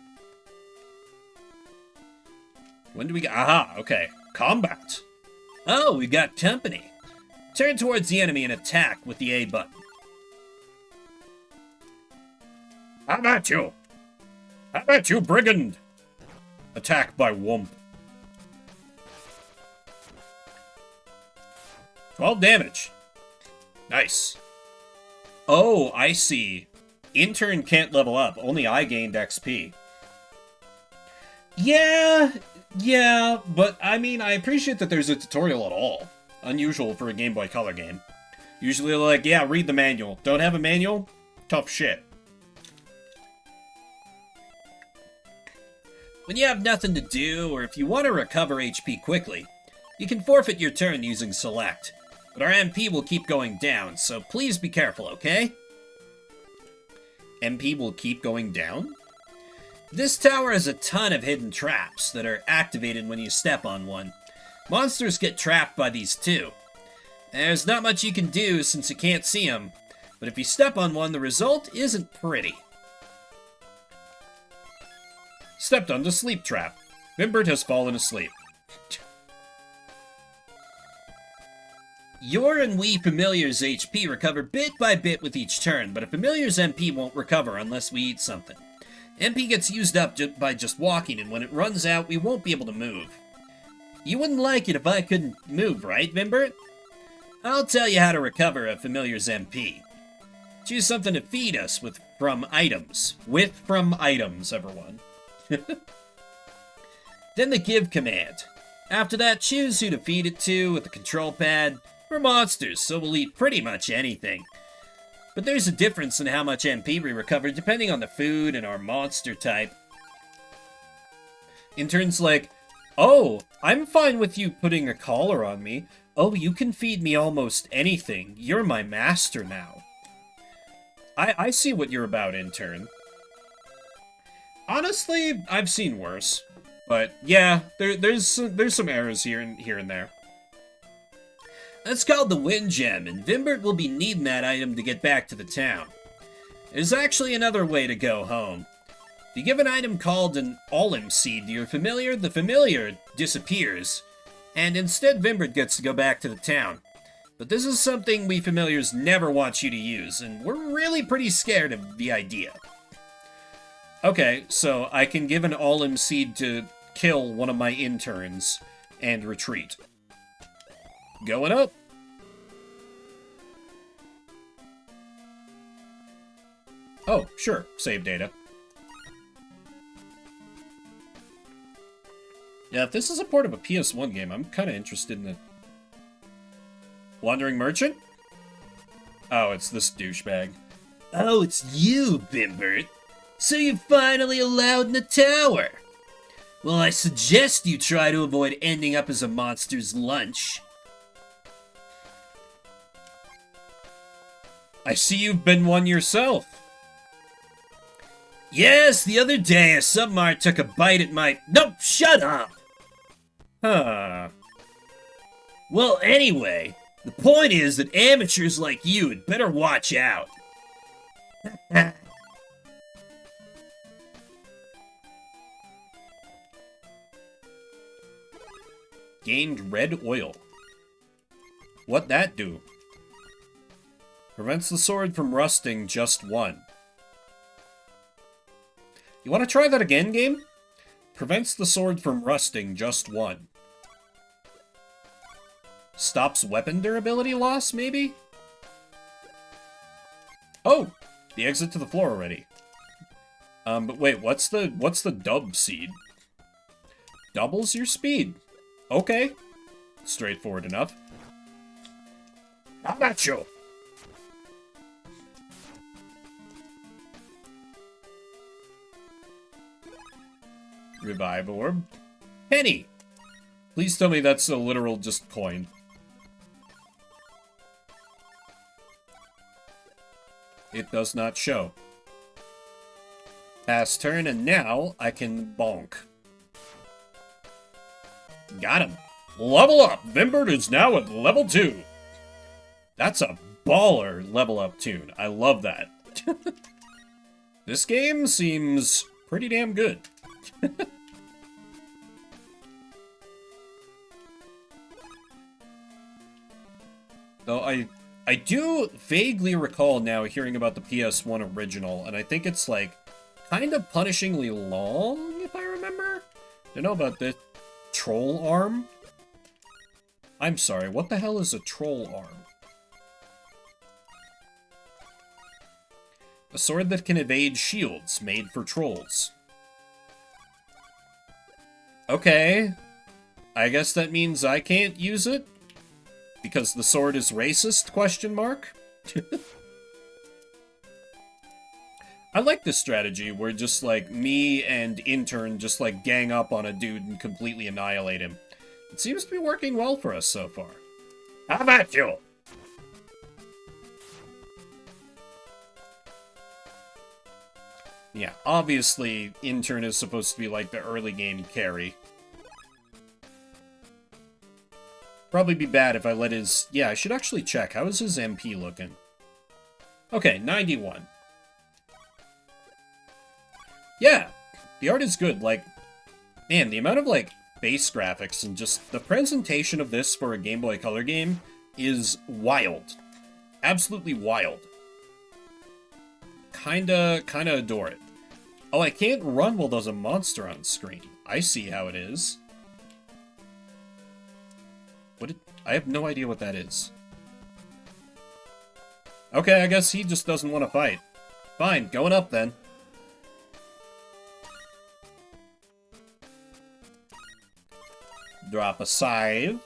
When do we get... Aha, okay. Combat. Oh, we got company. Turn towards the enemy and attack with the A button. How about you? How about you, brigand? Attack by Wump. 12 damage. Nice. Oh, I see. Intern can't level up. Only I gained XP. Yeah, but I mean, I appreciate that there's a tutorial at all. Unusual for a Game Boy Color game. Usually like, yeah, read the manual. Don't have a manual? Tough shit. When you have nothing to do, or if you want to recover HP quickly, you can forfeit your turn using Select. But our MP will keep going down, so please be careful, okay? MP will keep going down? This tower has a ton of hidden traps that are activated when you step on one. Monsters get trapped by these too. There's not much you can do since you can't see them, but if you step on one, the result isn't pretty. Stepped on the sleep trap. Vimbert has fallen asleep. Your and Wii familiar's HP recover bit by bit with each turn, but a familiar's MP won't recover unless we eat something. MP gets used up by just walking, and when it runs out, we won't be able to move. You wouldn't like it if I couldn't move, right, Vimbert? I'll tell you how to recover a familiar's MP. Choose something to feed us from items. From items, everyone. Then the give command. After that, choose who to feed it to with the control pad. We're monsters, so we'll eat pretty much anything. But there's a difference in how much MP we recover depending on the food and our monster type. Intern's like, oh, I'm fine with you putting a collar on me. Oh, you can feed me almost anything. You're my master now. I see what you're about, intern. Honestly, I've seen worse. But yeah, there's some errors here and there. That's called the Wind Gem, and Vimbert will be needing that item to get back to the town. There's actually another way to go home. If you give an item called an Olim Seed to your familiar, the familiar disappears, and instead Vimbert gets to go back to the town. But this is something we familiars never want you to use, and we're really pretty scared of the idea. Okay, so I can give an Olim seed to kill one of my interns and retreat. Going up. Oh, sure. Save data. Yeah, if this is a port of a PS1 game, I'm kind of interested in it. Wandering Merchant? Oh, it's this douchebag. Oh, it's you, Bimbert. So you're finally allowed in the tower. Well, I suggest you try to avoid ending up as a monster's lunch. I see you've been one yourself. Yes, the other day a submar took a bite at my... Nope, shut up! Huh. Well, anyway, the point is that amateurs like you had better watch out. Gained red oil. What'd that do? Prevents the sword from rusting just one. You want to try that again, game? Prevents the sword from rusting just one. Stops weapon durability loss, maybe? Oh! The exit to the floor already. But wait, what's the dub seed? Doubles your speed. Okay. Straightforward enough. How about you? Revive orb. Penny! Please tell me that's a literal just coin. It does not show. Pass turn, and now I can bonk. Got him. Level up! Vimbert is now at level 2. That's a baller level up tune. I love that. This game seems pretty damn good. Though I do vaguely recall now hearing about the PS1 original, and I think it's like kind of punishingly long, if I remember. Don't know about this troll arm. I'm sorry, what the hell is a troll arm? A sword that can evade shields, made for trolls. Okay. I guess that means I can't use it? Because the sword is racist, question mark? I like this strategy where just like me and intern just like gang up on a dude and completely annihilate him. It seems to be working well for us so far. How about you? Yeah, obviously intern is supposed to be like the early game carry. Probably be bad if I let his... Yeah, I should actually check. How is his MP looking? Okay, 91. Yeah, the art is good. Like, man, the amount of, like, base graphics and just the presentation of this for a Game Boy Color game is wild. Absolutely wild. Kinda adore it. Oh, I can't run while there's a monster on screen. I see how it is. I have no idea what that is. Okay, I guess he just doesn't want to fight. Fine, going up then. Drop a scythe.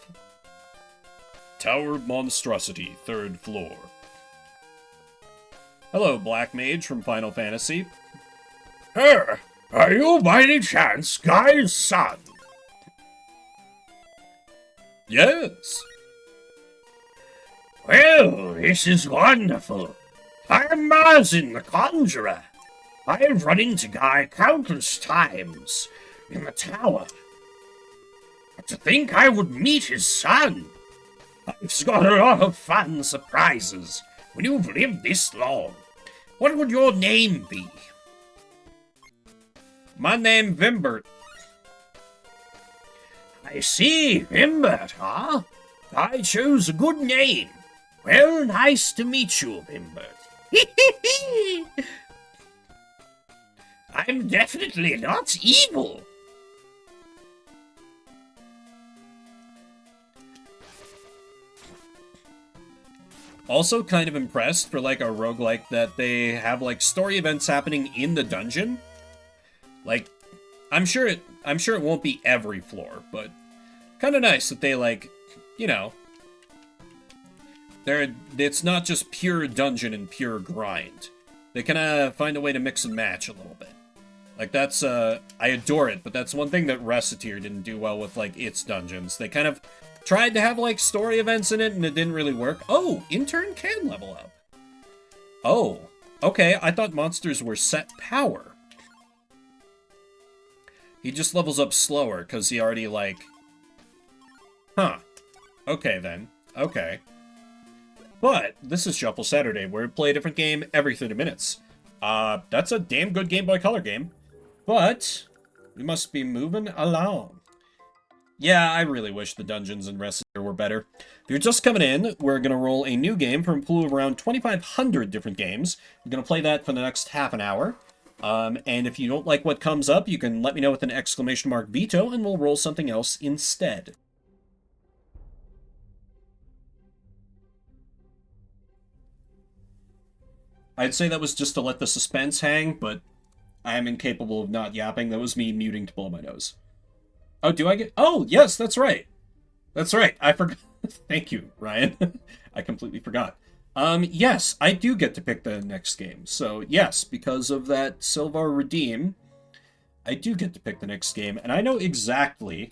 Tower Monstrosity, 3rd floor. Hello, Black Mage from Final Fantasy. Hey, are you by any chance Guy's son? Yes. Well, this is wonderful. I am Marzin the Conjurer. I have run into Guy countless times in the tower. But to think I would meet his son. I've got a lot of fun surprises when you've lived this long. What would your name be? My name Vimbert. I see, Vimbert, huh? I chose a good name. Well, nice to meet you, Bimbert. I'm definitely not evil. Also kind of impressed for like a roguelike that they have like story events happening in the dungeon. Like, I'm sure it won't be every floor, but kind of nice that they like, you know, it's not just pure dungeon and pure grind. They kind of find a way to mix and match a little bit. Like that's I adore it, but that's one thing that Reciteer didn't do well with like its dungeons. They kind of tried to have like story events in it and it didn't really work. Oh, intern can level up. Oh, okay, I thought monsters were set power. He just levels up slower because he already like... Huh. Okay then. Okay. But this is Shuffle Saturday, where we play a different game every 30 minutes. That's a damn good Game Boy Color game. But we must be moving along. Yeah, I really wish the dungeons in Reciteer were better. If you're just coming in, we're going to roll a new game from a pool of around 2,500 different games. We're going to play that for the next half an hour. And if you don't like what comes up, you can let me know with an exclamation mark veto, and we'll roll something else instead. I'd say that was just to let the suspense hang, but I am incapable of not yapping. That was me muting to blow my nose. Oh, do I get... Oh, yes, that's right. That's right. I forgot. Thank you, Ryan. I completely forgot. Yes, I do get to pick the next game. So, yes, because of that Silvar Redeem, I do get to pick the next game, and I know exactly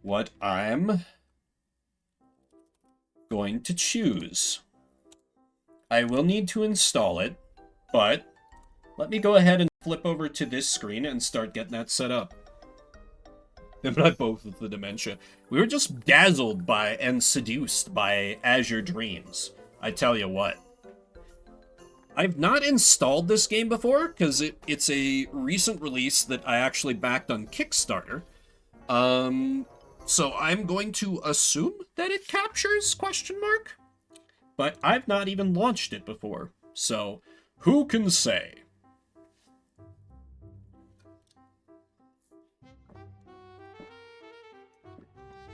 what I'm going to choose. I will need to install it, but let me go ahead and flip over to this screen and start getting that set up. Him and I both with the dementia. We were just dazzled by and seduced by Azure Dreams. I tell you what. I've not installed this game before, because it's a recent release that I actually backed on Kickstarter. So I'm going to assume that it captures, ? But I've not even launched it before, so who can say?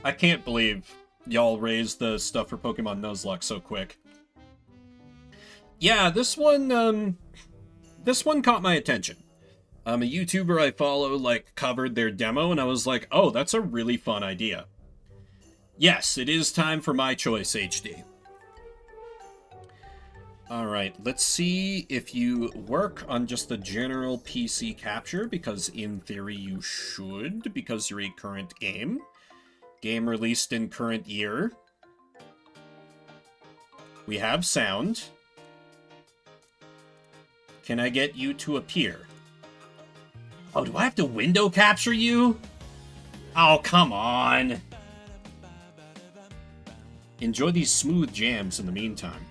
I can't believe y'all raised the stuff for Pokemon Nuzlocke so quick. Yeah, this one caught my attention. A YouTuber I follow, like, covered their demo, and I was like, oh, that's a really fun idea. Yes, it is time for My Choice HD. Alright, let's see if you work on just the general PC capture, because in theory you should, because you're a current game. Game released in current year. We have sound. Can I get you to appear? Oh, do I have to window capture you? Oh, come on. Enjoy these smooth jams in the meantime.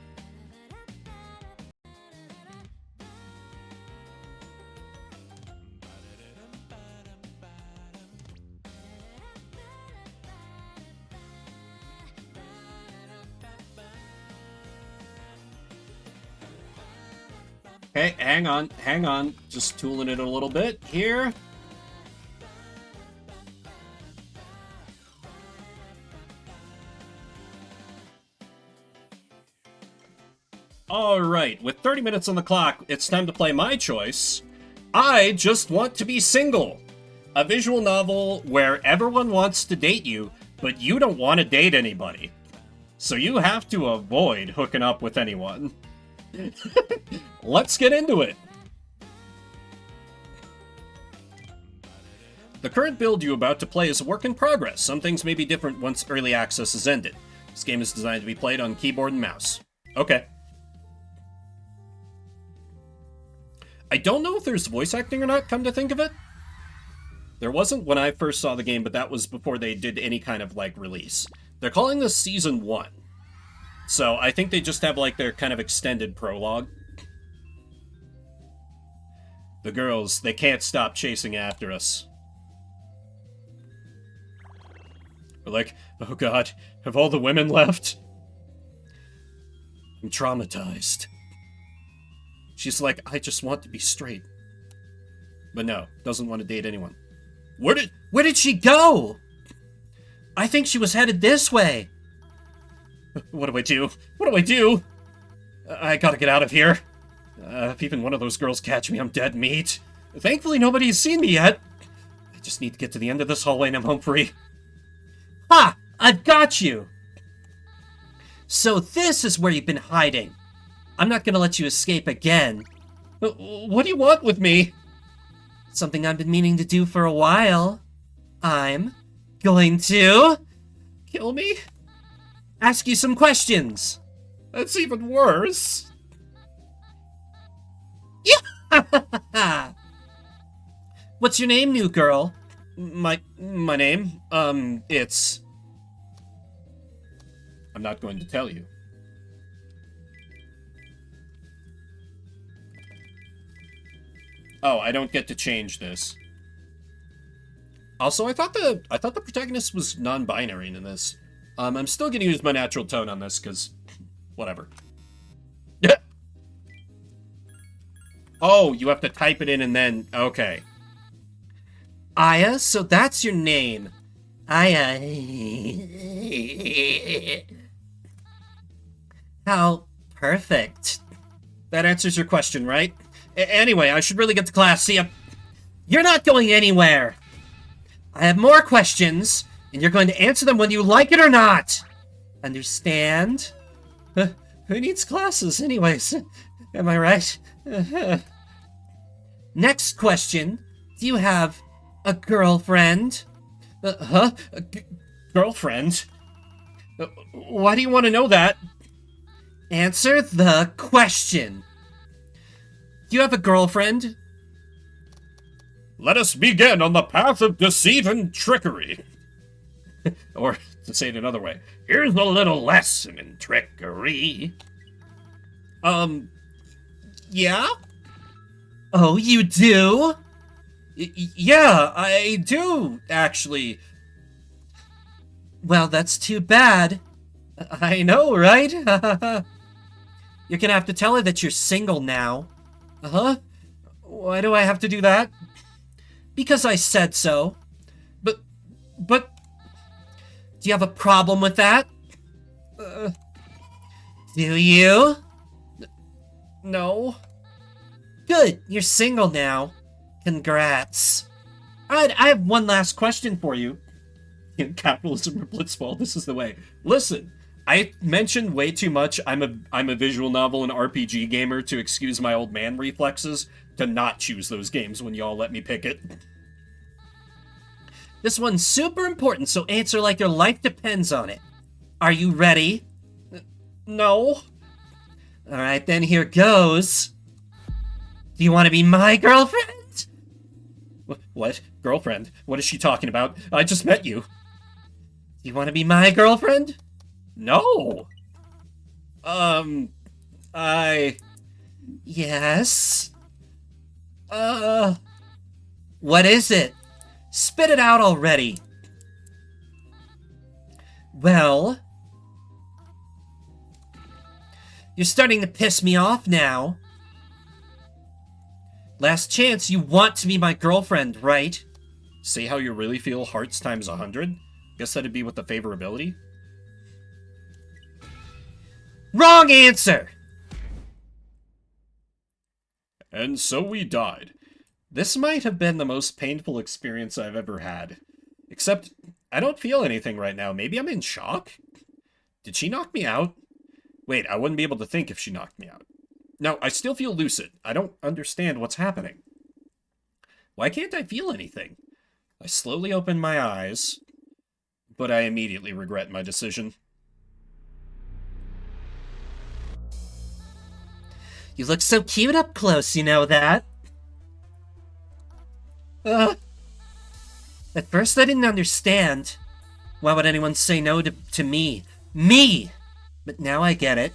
Okay, hang on. Just tooling it a little bit here. Alright, with 30 minutes on the clock, it's time to play My Choice. I Just Want to Be Single. A visual novel where everyone wants to date you, but you don't want to date anybody. So you have to avoid hooking up with anyone. Let's get into it. The current build you're about to play is a work in progress. Some things may be different once early access has ended. This game is designed to be played on keyboard and mouse. Okay. I don't know if there's voice acting or not, come to think of it. There wasn't when I first saw the game, but that was before they did any kind of, like, release. They're calling this Season 1. So I think they just have, like, their kind of extended prologue. The girls, they can't stop chasing after us. We're like, oh god, have all the women left? I'm traumatized. She's like, I just want to be straight. But no, doesn't want to date anyone. Where did she go? I think she was headed this way. What do I do? What do I do? I gotta get out of here. If even one of those girls catch me, I'm dead meat. Thankfully, nobody's seen me yet. I just need to get to the end of this hallway and I'm home free. Ha! I've got you! So this is where you've been hiding. I'm not gonna let you escape again. What do you want with me? Something I've been meaning to do for a while. I'm going to Kill me? ask you some questions. That's even worse. What's your name, new girl? My name? It's... I'm not going to tell you. Oh, I don't get to change this. Also, I thought the protagonist was non-binary in this. I'm still gonna use my natural tone on this, because... whatever. Oh, you have to type it in and then... okay. Aya, so that's your name. Aya. How perfect. That answers your question, right? Anyway, I should really get to class. See ya. You're not going anywhere. I have more questions, and you're going to answer them whether you like it or not. Understand? Who needs classes anyways? Am I right? Next question. Do you have a girlfriend? Girlfriend? Why do you want to know that? Answer the question. Do you have a girlfriend? Let us begin on the path of deceit and trickery. Or, to say it another way, here's a little lesson in trickery. Yeah? Oh, you do? Yeah, I do, actually. Well, that's too bad. I know, right? You're gonna have to tell her that you're single now. Uh-huh? Why do I have to do that? Because I said so. But... Do you have a problem with that? Uh, Do you? no. Good, you're single now. Congrats. Alright, I have one last question for you. In capitalism or blitzball, this is the way. Listen, I mentioned way too much I'm a visual novel and RPG gamer to excuse my old man reflexes to not choose those games when y'all let me pick it. This one's super important, so answer like your life depends on it. Are you ready? No. Alright, then here goes. Do you want to be my girlfriend? What? Girlfriend? What is she talking about? I just met you. Do you want to be my girlfriend? No. Yes. What is it? Spit it out already. Well, you're starting to piss me off now. Last chance, you want to be my girlfriend, right? Say how you really feel, hearts times 100? Guess that'd be with the favorability? Wrong answer! And so we died. This might have been the most painful experience I've ever had. Except, I don't feel anything right now. Maybe I'm in shock? Did she knock me out? Wait, I wouldn't be able to think if she knocked me out. No, I still feel lucid. I don't understand what's happening. Why can't I feel anything? I slowly open my eyes, but I immediately regret my decision. You look so cute up close, you know that? At first I didn't understand. Why would anyone say no to me? Me! But now I get it.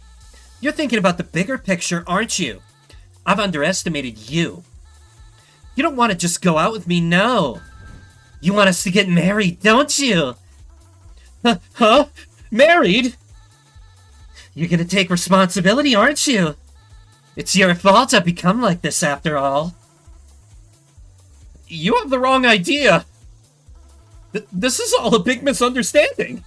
You're thinking about the bigger picture, aren't you? I've underestimated you. You don't want to just go out with me, no. You want us to get married, don't you? Huh? Married? You're gonna take responsibility, aren't you? It's your fault I've become like this after all. You have the wrong idea. This is all a big misunderstanding.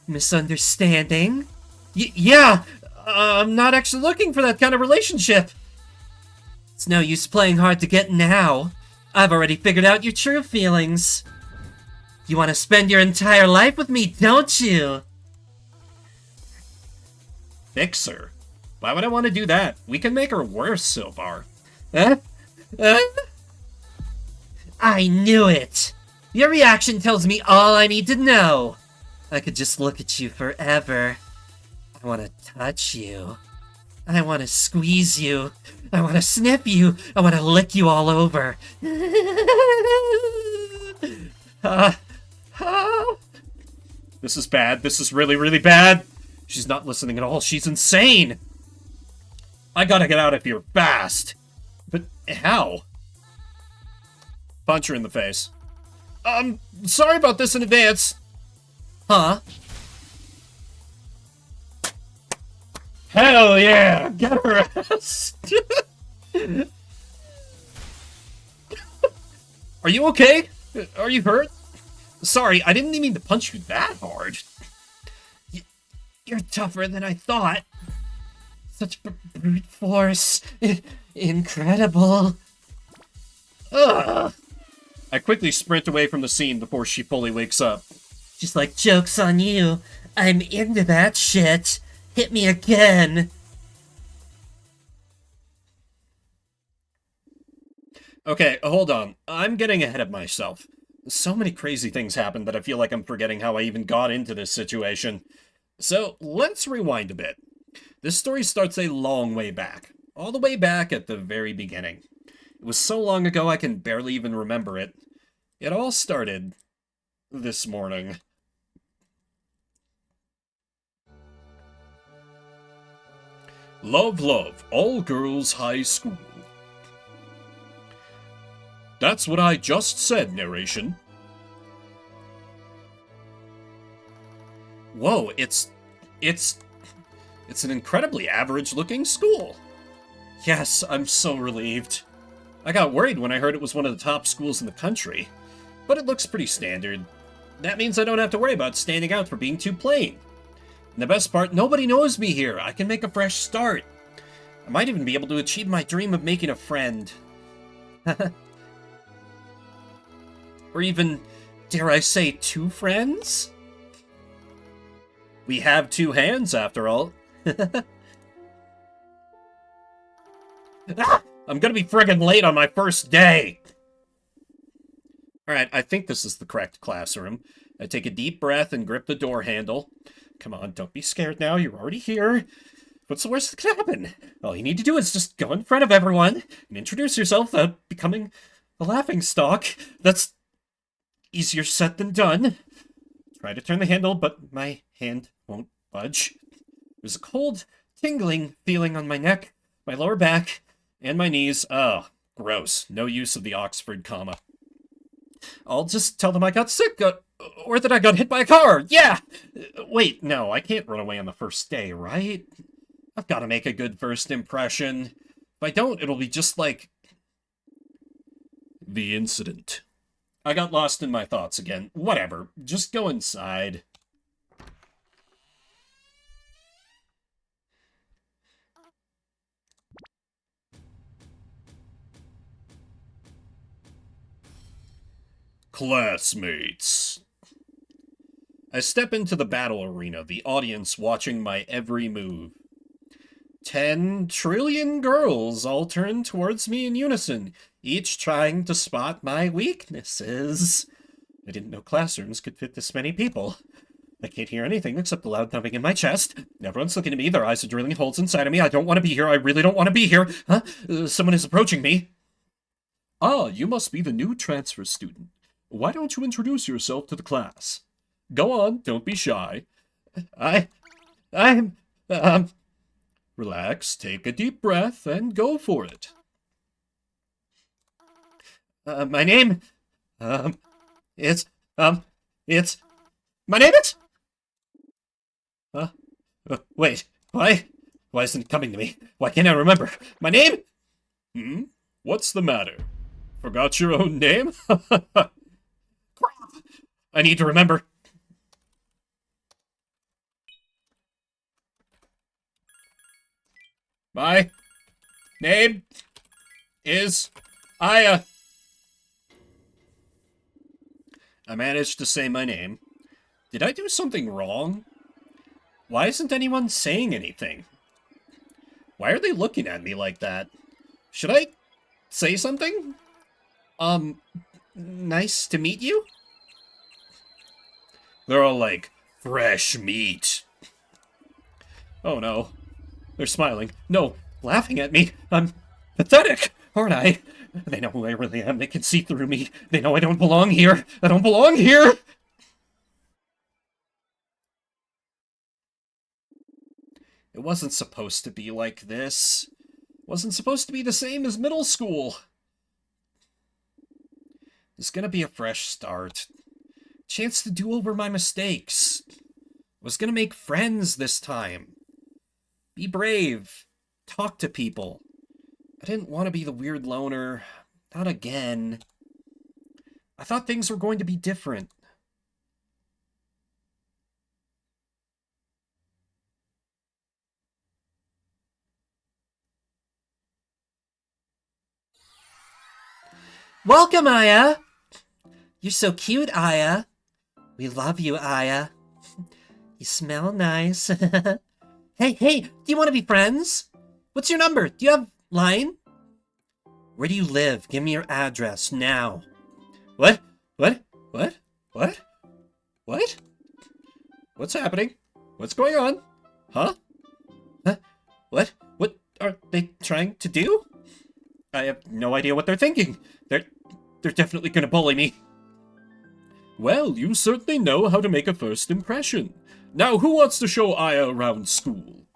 Misunderstanding? Yeah, I'm not actually looking for that kind of relationship. It's no use playing hard to get now. I've already figured out your true feelings. You want to spend your entire life with me, don't you? Fix her? Why would I want to do that? We can make her worse so far. I knew it! Your reaction tells me all I need to know. I could just look at you forever. I want to touch you. I want to squeeze you. I want to sniff you. I want to lick you all over. This is bad. This is really, really bad. She's not listening at all. She's insane. I gotta get out of here fast. But how? Punch her in the face. Sorry about this in advance. Huh? Hell yeah! Get her ass! Are you okay? Are you hurt? Sorry, I didn't mean to punch you that hard. You're tougher than I thought. Such brute force. Incredible. Ugh. I quickly sprint away from the scene before she fully wakes up. Just like joke's on you. I'm into that shit. Hit me again. Okay, hold on. I'm getting ahead of myself. So many crazy things happened that I feel like I'm forgetting how I even got into this situation. So, let's rewind a bit. This story starts a long way back. All the way back at the very beginning. It was so long ago I can barely even remember it. It all started this morning. Love, love, all girls high school. That's what I just said, narration. Whoa, it's an incredibly average-looking school. Yes, I'm so relieved. I got worried when I heard it was one of the top schools in the country, but it looks pretty standard. That means I don't have to worry about standing out for being too plain. And the best part, nobody knows me here. I can make a fresh start. I might even be able to achieve my dream of making a friend. Or even, dare I say, 2 friends? We have 2 hands, after all. Ah! I'm gonna be friggin' late on my first day! Alright, I think this is the correct classroom. I take a deep breath and grip the door handle. Come on, don't be scared now, you're already here. What's the worst that could happen? All you need to do is just go in front of everyone and introduce yourself without becoming a laughingstock. That's easier said than done. Try to turn the handle, but my hand won't budge. There's a cold, tingling feeling on my neck, my lower back, and my knees. Oh, gross. No use of the Oxford comma. I'll just tell them I got sick, or that I got hit by a car. Yeah! Wait, no, I can't run away on the first day, right? I've got to make a good first impression. If I don't, it'll be just like the incident. I got lost in my thoughts again. Whatever. Just go inside. Classmates. I step into the battle arena, the audience watching my every move. 10 trillion girls all turn towards me in unison, each trying to spot my weaknesses. I didn't know classrooms could fit this many people. I can't hear anything except the loud thumping in my chest. Everyone's looking at me, their eyes are drilling holes inside of me. I don't want to be here, I really don't want to be here. Huh? Someone is approaching me. Ah, you must be the new transfer student. Why don't you introduce yourself to the class? Go on, don't be shy. I'm, Relax, take a deep breath, and go for it. My name, my name is... wait, Why? Why isn't it coming to me? Why can't I remember? My name? What's the matter? Forgot your own name? Crap! I need to remember. My name is Aya. I managed to say my name. Did I do something wrong? Why isn't anyone saying anything? Why are they looking at me like that? Should I say something? Nice to meet you? They're all like, fresh meat. Oh no. They're smiling. No, laughing at me. I'm pathetic, aren't I? They know who I really am. They can see through me. They know I don't belong here. I don't belong here! It wasn't supposed to be like this. It wasn't supposed to be the same as middle school. It's gonna be a fresh start. Chance to do over my mistakes. Was gonna make friends this time. Be brave. Talk to people. I didn't want to be the weird loner. Not again. I thought things were going to be different. Welcome, Aya! You're so cute, Aya. We love you, Aya. You smell nice. Hey, do you want to be friends? What's your number? Do you have line? Where do you live? Give me your address, now. What? What's happening? What's going on? Huh? What? What are they trying to do? I have no idea what they're thinking. They're definitely gonna bully me. Well, you certainly know how to make a first impression. Now, who wants to show Aya around school?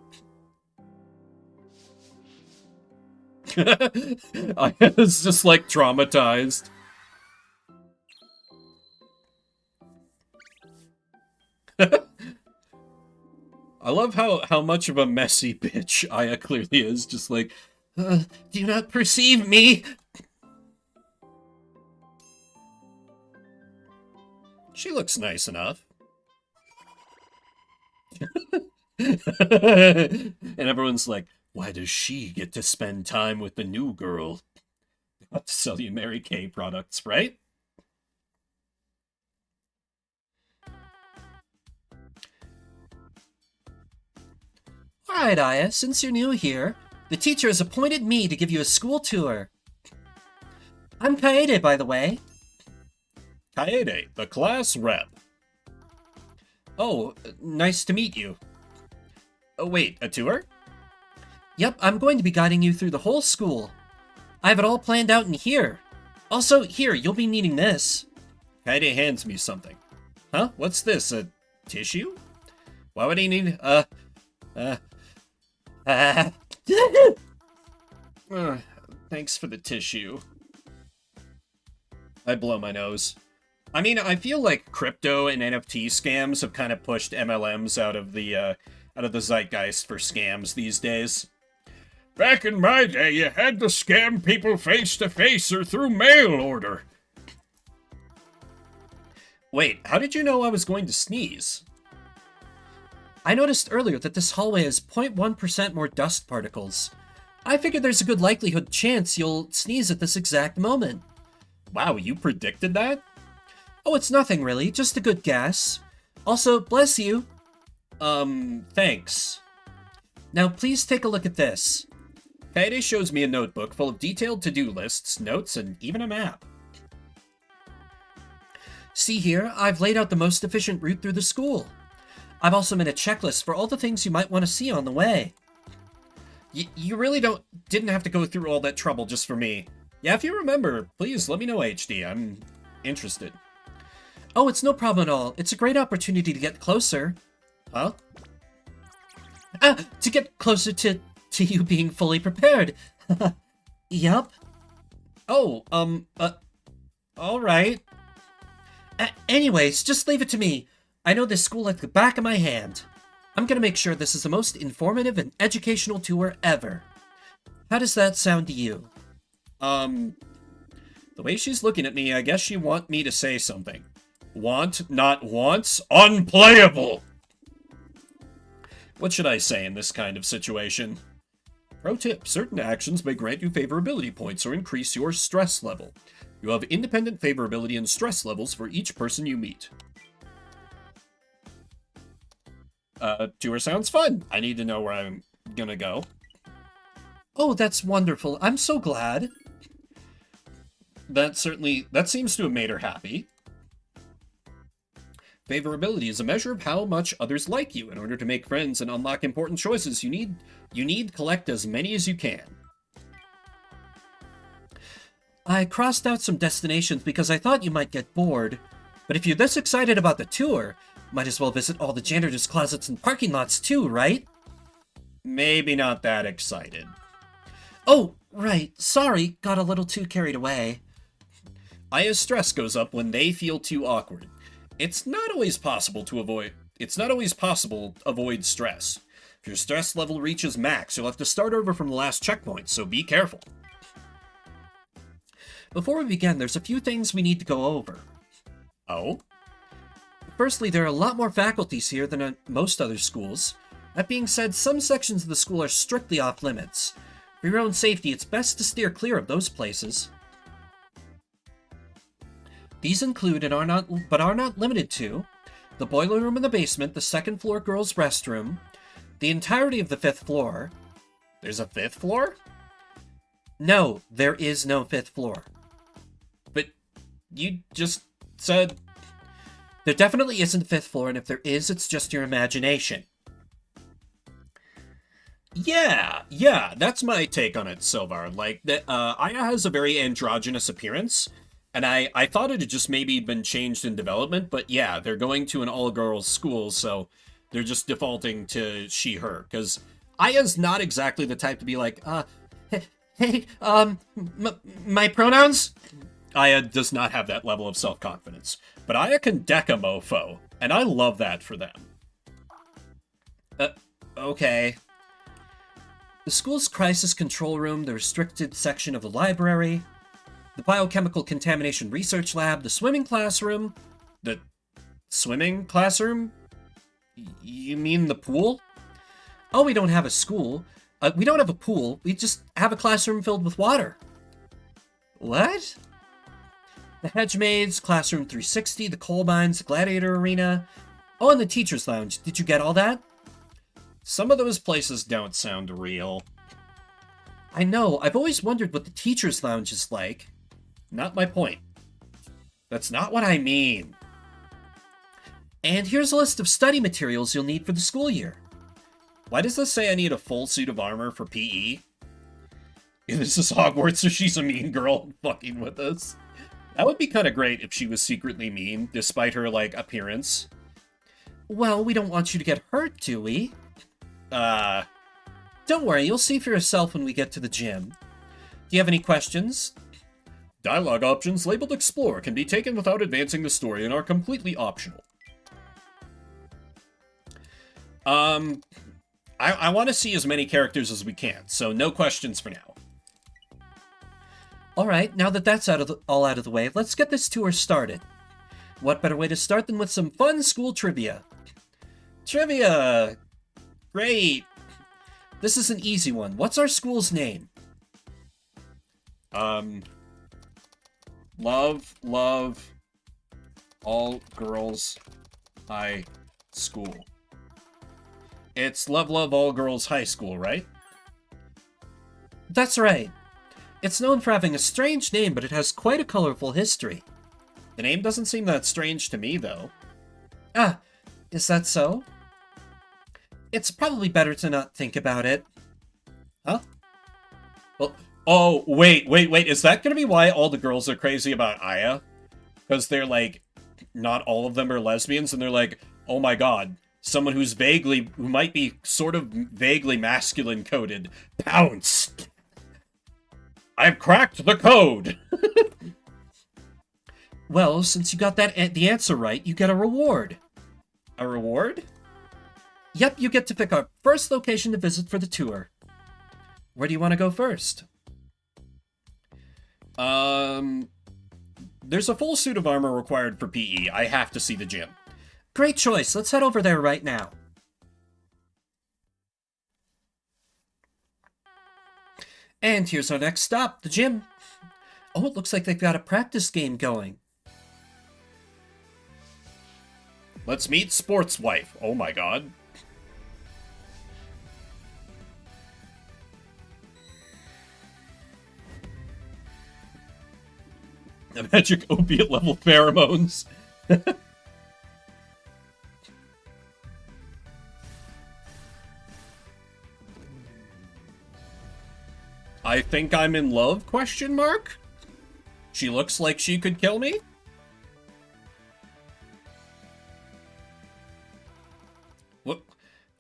Aya's just like traumatized. I love how much of a messy bitch Aya clearly is. Just like, do you not perceive me? She looks nice enough. And everyone's like, why does she get to spend time with the new girl? Not to sell you Mary Kay products, right? Alright, Aya, since you're new here, the teacher has appointed me to give you a school tour. I'm Kaede, by the way. Kaede, the class rep. Oh, nice to meet you. Oh, wait, a tour? Yep, I'm going to be guiding you through the whole school. I have it all planned out in here. Also, here, you'll be needing this. Kaede hands me something. Huh? What's this? A tissue? Why would he need, thanks for the tissue. I blow my nose. I mean, I feel like crypto and NFT scams have kind of pushed MLMs out of the zeitgeist for scams these days. Back in my day, you had to scam people face to face or through mail order. Wait, how did you know I was going to sneeze? I noticed earlier that this hallway has 0.1% more dust particles. I figured there's a good likelihood chance you'll sneeze at this exact moment. Wow, you predicted that? Oh, it's nothing really, just a good guess. Also, bless you. Thanks. Now please take a look at this. Kaede shows me a notebook full of detailed to-do lists, notes, and even a map. See here, I've laid out the most efficient route through the school. I've also made a checklist for all the things you might want to see on the way. You really didn't have to go through all that trouble just for me. Yeah, if you remember, please let me know, HD. I'm interested. Oh, it's no problem at all. It's a great opportunity to get closer. Huh? To get closer to you being fully prepared. Yup. Oh, alright. Anyways, just leave it to me. I know this school like the back of my hand. I'm gonna make sure this is the most informative and educational tour ever. How does that sound to you? The way she's looking at me, I guess she want me to say something. Want, not wants, unplayable! What should I say in this kind of situation? Pro tip, certain actions may grant you favorability points or increase your stress level. You have independent favorability and stress levels for each person you meet. Tour sounds fun. I need to know where I'm gonna go. Oh, that's wonderful. I'm so glad. That seems to have made her happy. Favorability is a measure of how much others like you. In order to make friends and unlock important choices, you need to collect as many as you can. I crossed out some destinations because I thought you might get bored. But if you're this excited about the tour, might as well visit all the janitor's closets and parking lots too, right? Maybe not that excited. Oh, right. Sorry, got a little too carried away. Aya's stress goes up when they feel too awkward. It's not always possible to avoid stress. If your stress level reaches max, you'll have to start over from the last checkpoint, so be careful. Before we begin, there's a few things we need to go over. Oh? Firstly, there are a lot more faculties here than at most other schools. That being said, some sections of the school are strictly off limits. For your own safety, it's best to steer clear of those places. These include and are not limited to the boiler room in the basement, the second floor girls' restroom, the entirety of the 5th floor. There's a 5th floor? No, there is no 5th floor. But you just said... There definitely isn't a 5th floor, and if there is, it's just your imagination. Yeah, that's my take on it, Silvar. Like, Aya has a very androgynous appearance, and I thought it had just maybe been changed in development, but yeah, they're going to an all-girls school, so they're just defaulting to she, her, because Aya's not exactly the type to be like, hey, my pronouns? Aya does not have that level of self-confidence, but Aya can deck a mofo, and I love that for them. Okay. The school's crisis control room, the restricted section of the library, the biochemical contamination research lab, the swimming classroom. The swimming classroom? You mean the pool? Oh, we don't have a school. We don't have a pool. We just have a classroom filled with water. What? The hedge maids, classroom 360, the coal mines, the gladiator arena. Oh, and the teacher's lounge. Did you get all that? Some of those places don't sound real. I know. I've always wondered what the teacher's lounge is like. Not my point. That's not what I mean. And here's a list of study materials you'll need for the school year. Why does this say I need a full suit of armor for PE? This is Hogwarts, so she's a mean girl fucking with us. That would be kind of great if she was secretly mean, despite her, like, appearance. Well, we don't want you to get hurt, do we? Don't worry, you'll see for yourself when we get to the gym. Do you have any questions? Dialogue options labeled Explore can be taken without advancing the story and are completely optional. I want to see as many characters as we can, so no questions for now. Alright, now that that's all out of the way, let's get this tour started. What better way to start than with some fun school trivia? Trivia! Great! This is an easy one. What's our school's name? Love, all girls, high school. It's Love, all girls, high school, right? That's right. It's known for having a strange name, but it has quite a colorful history. The name doesn't seem that strange to me, though. Ah, is that so? It's probably better to not think about it. Huh? Well, oh, wait, is that gonna be why all the girls are crazy about Aya? Because they're like, not all of them are lesbians, and they're like, oh my god, someone who might be sort of vaguely masculine coded, pounce! I've cracked the code! Well, since you got the answer right, you get a reward. A reward? Yep, you get to pick our first location to visit for the tour. Where do you want to go first? There's a full suit of armor required for PE. I have to see the gym. Great choice. Let's head over there right now. And here's our next stop, the gym. Oh, it looks like they've got a practice game going. Let's meet Sports Wife. Oh my god. The magic opiate level pheromones. I think I'm in love, question mark? She looks like she could kill me?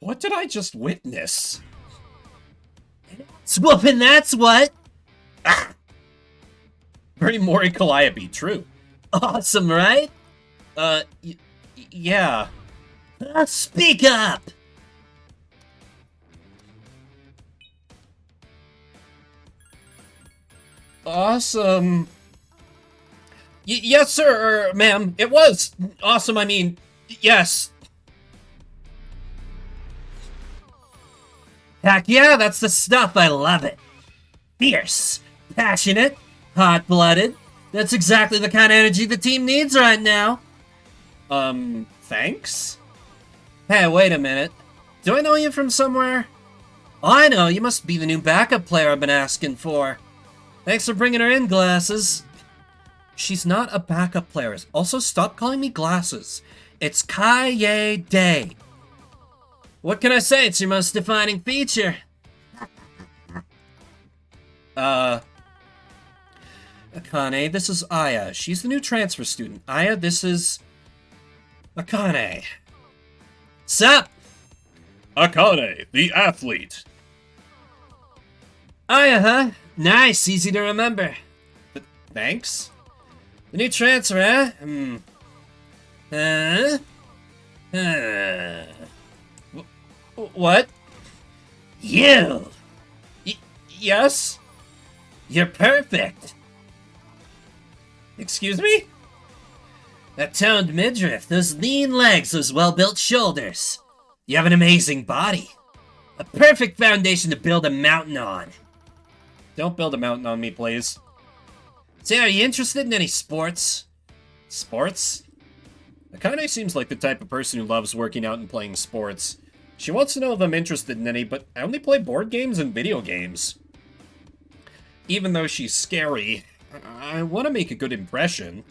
What did I just witness? Swoopin', that's what! Ah! Very Mori Calliope, true. Awesome, right? Yeah. Speak up! Awesome. Yes, sir, ma'am. It was awesome. I mean, yes. Heck yeah, that's the stuff. I love it. Fierce, passionate, hot-blooded. That's exactly the kind of energy the team needs right now. Thanks? Hey, wait a minute. Do I know you from somewhere? Oh, I know. You must be the new backup player I've been asking for. Thanks for bringing her in, Glasses. She's not a backup player. Also, stop calling me Glasses. It's Kaye Day. What can I say? It's your most defining feature. Akane, this is Aya. She's the new transfer student. Aya, this is... Akane. Sup? Akane, the athlete. Aya, huh? Nice, easy to remember. Thanks? The new transfer, huh? What? You! Yes? You're perfect! Excuse me? That toned midriff, those lean legs, those well-built shoulders. You have an amazing body. A perfect foundation to build a mountain on. Don't build a mountain on me, please. Say, are you interested in any sports? Sports? Akane seems like the type of person who loves working out and playing sports. She wants to know if I'm interested in any, but I only play board games and video games. Even though she's scary, I want to make a good impression.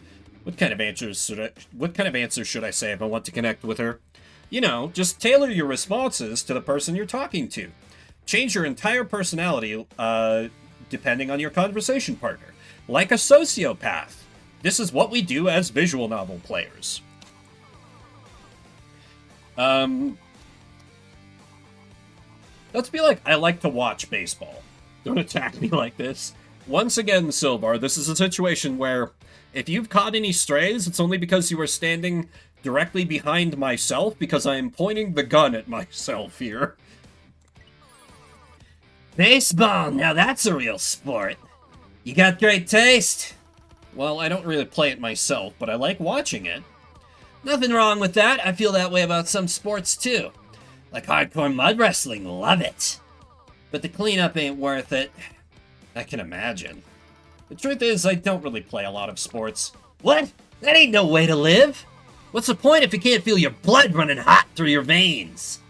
What kind of answers should I say if I want to connect with her? You know, just tailor your responses to the person you're talking to. Change your entire personality, depending on your conversation partner. Like a sociopath. This is what we do as visual novel players. Let's be like, I like to watch baseball. Don't attack me like this. Once again, Silvar, this is a situation where if you've caught any strays, it's only because you are standing directly behind myself because I am pointing the gun at myself here. Baseball, now that's a real sport. You got great taste. Well, I don't really play it myself, but I like watching it. Nothing wrong with that. I feel that way about some sports too. Like hardcore mud wrestling, love it. But the cleanup ain't worth it. I can imagine. The truth is, I don't really play a lot of sports. What? That ain't no way to live. What's the point if you can't feel your blood running hot through your veins?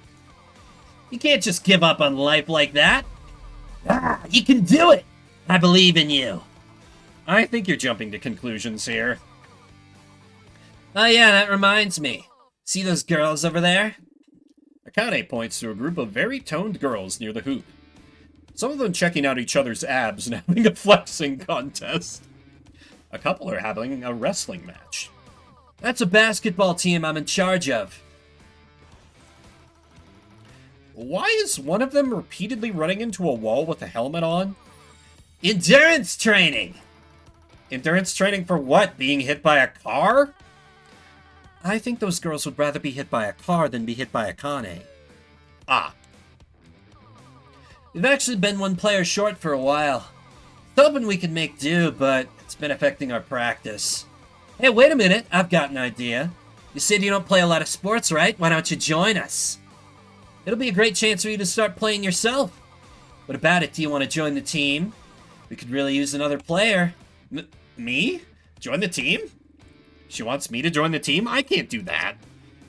You can't just give up on life like that. Ah, you can do it. I believe in you. I think you're jumping to conclusions here. Oh yeah, that reminds me. See those girls over there? Akane points to a group of very toned girls near the hoop. Some of them checking out each other's abs and having a flexing contest. A couple are having a wrestling match. That's a basketball team I'm in charge of. Why is one of them repeatedly running into a wall with a helmet on? Endurance training! Endurance training for what? Being hit by a car? I think those girls would rather be hit by a car than be hit by Akane. Ah. We've actually been one player short for a while. Hoping we can make do, but it's been affecting our practice. Hey, wait a minute. I've got an idea. You said you don't play a lot of sports, right? Why don't you join us? It'll be a great chance for you to start playing yourself. What about it? Do you want to join the team? We could really use another player. Me? Join the team? She wants me to join the team? I can't do that.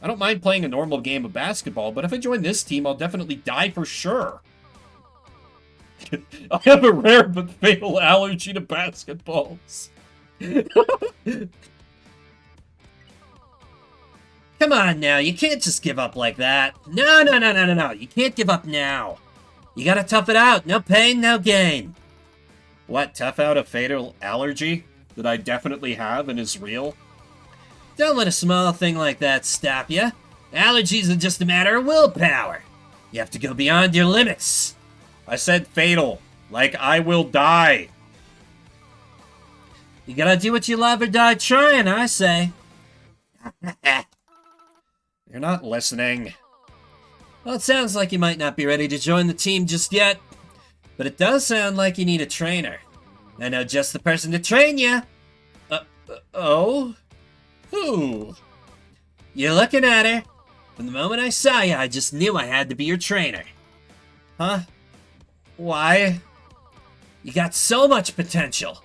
I don't mind playing a normal game of basketball, but if I join this team, I'll definitely die for sure. I have a rare but fatal allergy to basketballs. Come on now, you can't just give up like that. No. You can't give up now. You gotta tough it out. No pain, no gain. What, tough out a fatal allergy that I definitely have and is real? Don't let a small thing like that stop you. Allergies are just a matter of willpower. You have to go beyond your limits. I said fatal. Like I will die. You gotta do what you love or die trying, I say. You're not listening. Well, it sounds like you might not be ready to join the team just yet. But it does sound like you need a trainer. I know just the person to train you. Oh? Who? You're looking at her. From the moment I saw you, I just knew I had to be your trainer. Huh? Why? You got so much potential.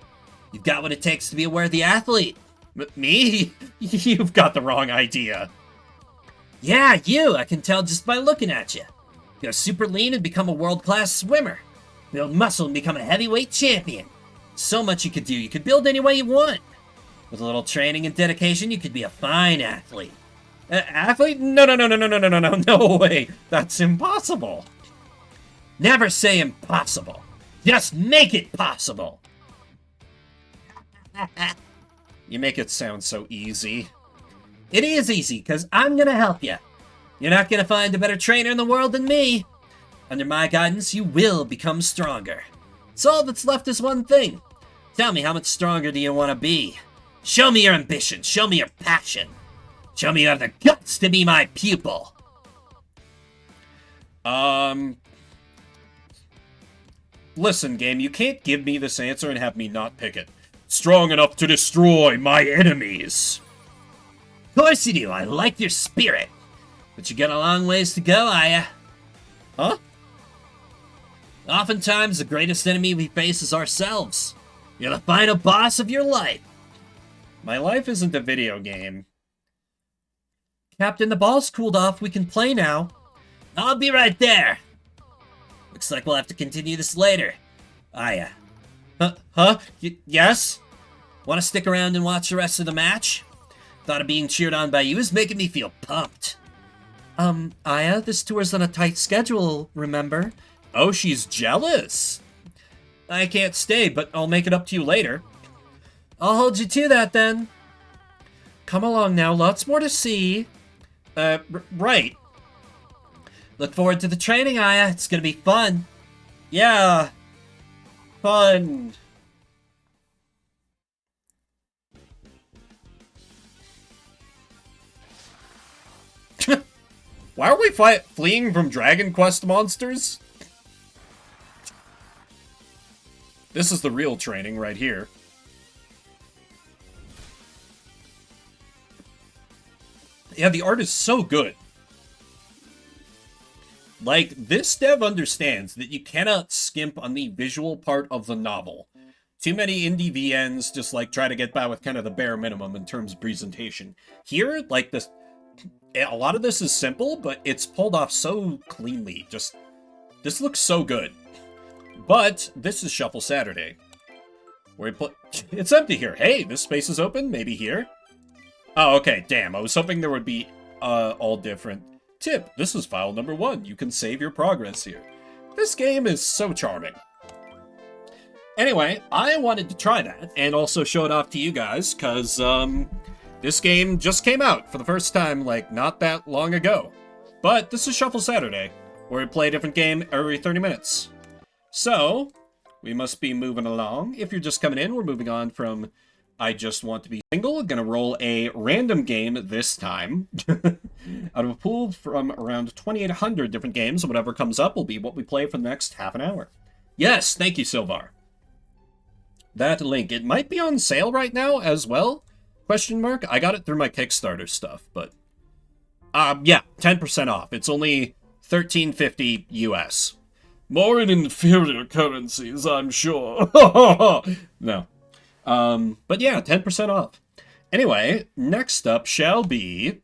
You've got what it takes to be a worthy athlete. Me? You've got the wrong idea. Yeah, you. I can tell just by looking at you. Go super lean and become a world-class swimmer. Build muscle and become a heavyweight champion. So much you could do. You could build any way you want. With a little training and dedication, you could be a fine athlete. Athlete? No way. That's impossible. Never say impossible. Just make it possible. You make it sound so easy. It is easy, because I'm going to help you. You're not going to find a better trainer in the world than me. Under my guidance, you will become stronger. So all that's left is one thing. Tell me, how much stronger do you want to be? Show me your ambition. Show me your passion. Show me you have the guts to be my pupil. Listen, game, you can't give me this answer and have me not pick it. Strong enough to destroy my enemies. Of course you do. I like your spirit. But you got a long ways to go, Aya. Huh? Oftentimes, the greatest enemy we face is ourselves. You're the final boss of your life. My life isn't a video game. Captain, the ball's cooled off. We can play now. I'll be right there. Looks like we'll have to continue this later. Aya. Huh? Yes? Want to stick around and watch the rest of the match? Thought of being cheered on by you is making me feel pumped. Aya, this tour's on a tight schedule, remember? Oh, she's jealous. I can't stay, but I'll make it up to you later. I'll hold you to that, then. Come along now, lots more to see. Right. Look forward to the training, Aya. It's gonna be fun. Yeah. Fun. Why are we fleeing from Dragon Quest monsters? This is the real training right here. Yeah, the art is so good. Like, this dev understands that you cannot skimp on the visual part of the novel. Too many indie VNs just, like, try to get by with kind of the bare minimum in terms of presentation. Here, like, this... a lot of this is simple, but it's pulled off so cleanly. Just, this looks so good. But this is Shuffle Saturday. Where it's empty here. Hey, this space is open. Maybe here. Oh, okay. Damn. I was hoping there would be all different. Tip. This is file number 1. You can save your progress here. This game is so charming. Anyway, I wanted to try that and also show it off to you guys because this game just came out for the first time, like, not that long ago. But this is Shuffle Saturday, where we play a different game every 30 minutes. So, we must be moving along. If you're just coming in, we're moving on from I just want to be single. Gonna roll a random game this time. Out of a pool from around 2,800 different games, and whatever comes up will be what we play for the next half an hour. Yes, thank you, Silvar. That link, it might be on sale right now as well? Question mark? I got it through my Kickstarter stuff, but... yeah, 10% off. It's only $13.50 US. More in inferior currencies, I'm sure. No. But yeah, 10% off. Anyway, next up shall be...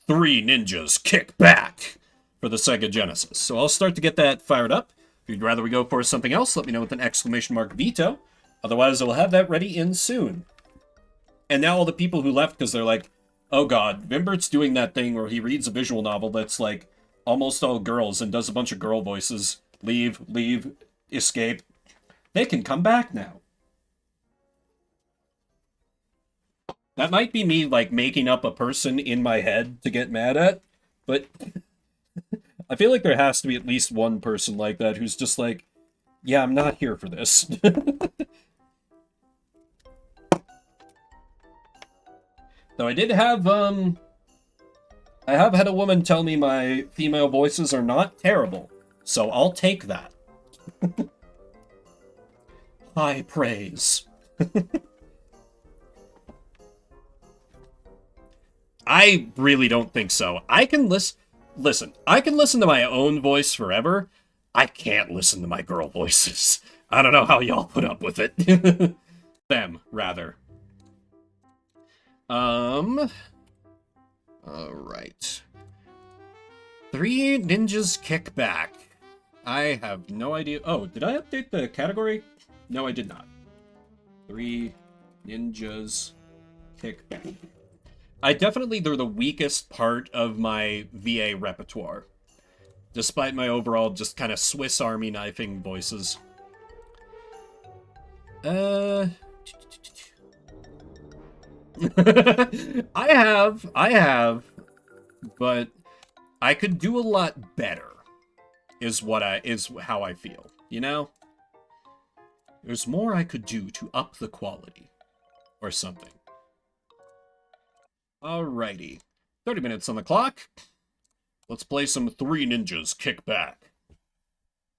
Three Ninjas Kick Back for the Sega Genesis. So I'll start to get that fired up. If you'd rather we go for something else, let me know with an exclamation mark veto. Otherwise, I'll have that ready in soon. And now all the people who left because they're like, oh god, Vimbert's doing that thing where he reads a visual novel that's like almost all girls and does a bunch of girl voices. Leave, escape. They can come back now. That might be me, like, making up a person in my head to get mad at, but I feel like there has to be at least one person like that who's just like, yeah, I'm not here for this. Though I did have, I have had a woman tell me my female voices are not terrible, so I'll take that. High praise. I really don't think so. I can listen, I can listen to my own voice forever. I can't listen to my girl voices. I don't know how y'all put up with it. Them, rather. Alright. Three Ninjas Kick Back. I have no idea. Oh, did I update the category? No, I did not. Three Ninjas Kick Back. They're the weakest part of my VA repertoire. Despite my overall just kind of Swiss Army knifing voices. I have, but I could do a lot better, is how I feel, you know? There's more I could do to up the quality, or something. Alrighty. 30 minutes on the clock. Let's play some Three Ninjas Kick Back.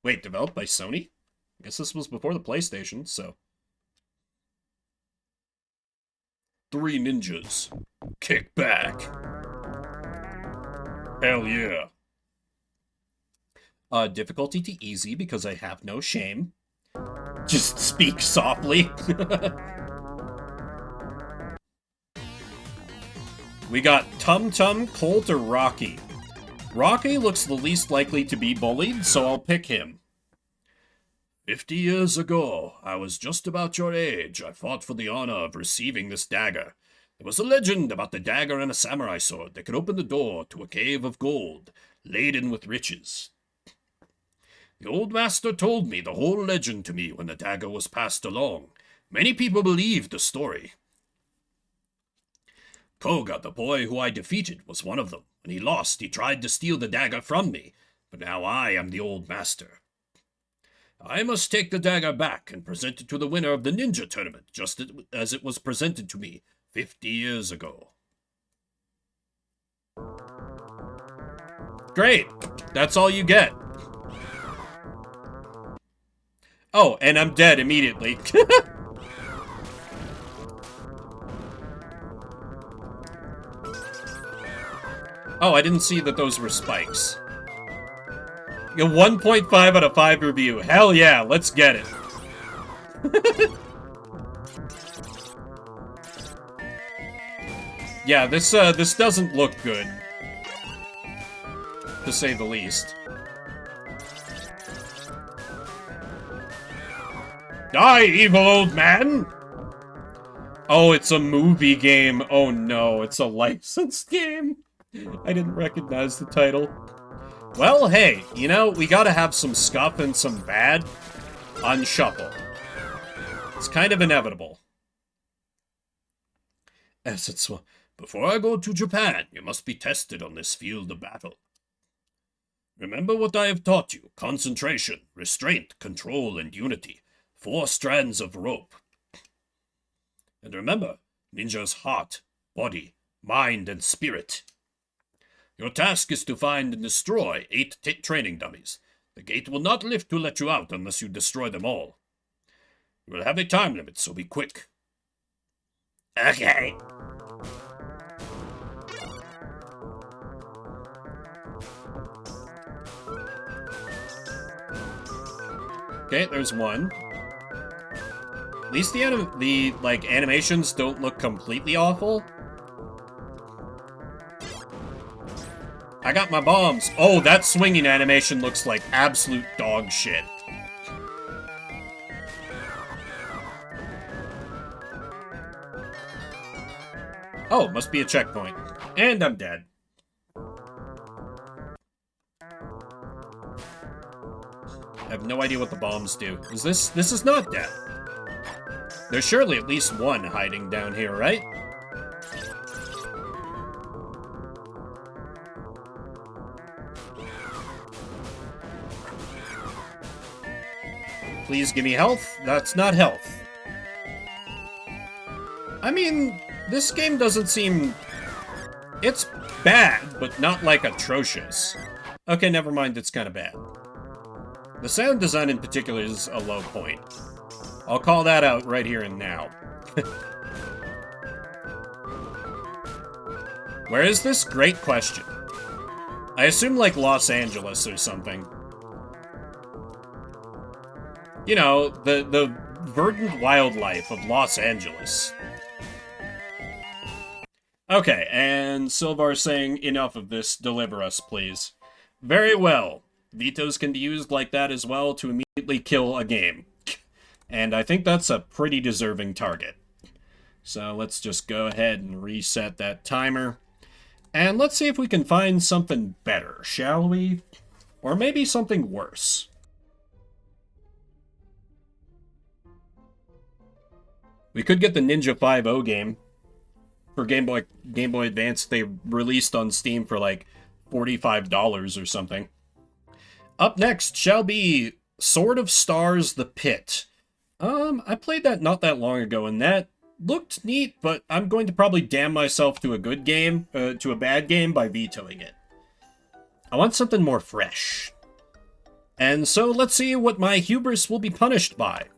Wait, developed by Sony? I guess this was before the PlayStation, so... Three Ninjas Kick Back. Hell yeah. Difficulty to easy because I have no shame. Just speak softly. We got Tum Tum, Colt, or Rocky. Rocky looks the least likely to be bullied, so I'll pick him. 50 years ago, I was just about your age. I fought for the honor of receiving this dagger. There was a legend about the dagger and a samurai sword that could open the door to a cave of gold, laden with riches. The old master told me the whole legend to me when the dagger was passed along. Many people believed the story. Koga, the boy who I defeated, was one of them. When he lost, he tried to steal the dagger from me, but now I am the old master. I must take the dagger back and present it to the winner of the ninja tournament, just as it was presented to me 50 years ago. Great! That's all you get. Oh, and I'm dead immediately. Oh, I didn't see that those were spikes. A 1.5 out of 5 review. Hell yeah, let's get it. Yeah, this doesn't look good. To say the least. Die, evil old man! Oh, it's a movie game. Oh no, it's a licensed game. I didn't recognize the title. Well, hey, you know, we gotta have some scuff and some bad on Shuffle. It's kind of inevitable. As it's... Before I go to Japan, you must be tested on this field of battle. Remember what I have taught you. Concentration, restraint, control, and unity. 4 strands of rope. And remember, ninja's heart, body, mind, and spirit. Your task is to find and destroy 8 training dummies. The gate will not lift to let you out unless you destroy them all. You will have a time limit, so be quick. Okay. Okay, there's one. At least the animations don't look completely awful. I got my bombs. Oh, that swinging animation looks like absolute dog shit. Oh, must be a checkpoint. And I'm dead. I have no idea what the bombs do. This is not death. There's surely at least one hiding down here, right? Please give me health. That's not health. I mean, this game doesn't seem... It's bad, but not, like, atrocious. Okay, never mind, it's kind of bad. The sound design in particular is a low point. I'll call that out right here and now. Where is this? Great question. I assume, like, Los Angeles or something. You know, the verdant wildlife of Los Angeles. Okay, and Sylvar saying, enough of this, deliver us, please. Very well. Vetoes can be used like that as well to immediately kill a game. And I think that's a pretty deserving target. So let's just go ahead and reset that timer. And let's see if we can find something better, shall we? Or maybe something worse. We could get the Ninja 5.0 game for Game Boy Advance. They released on Steam for like $45 or something. Up next shall be Sword of Stars: The Pit. I played that not that long ago, and that looked neat, but I'm going to probably damn myself to a good game, to a bad game by vetoing it. I want something more fresh. And so let's see what my hubris will be punished by.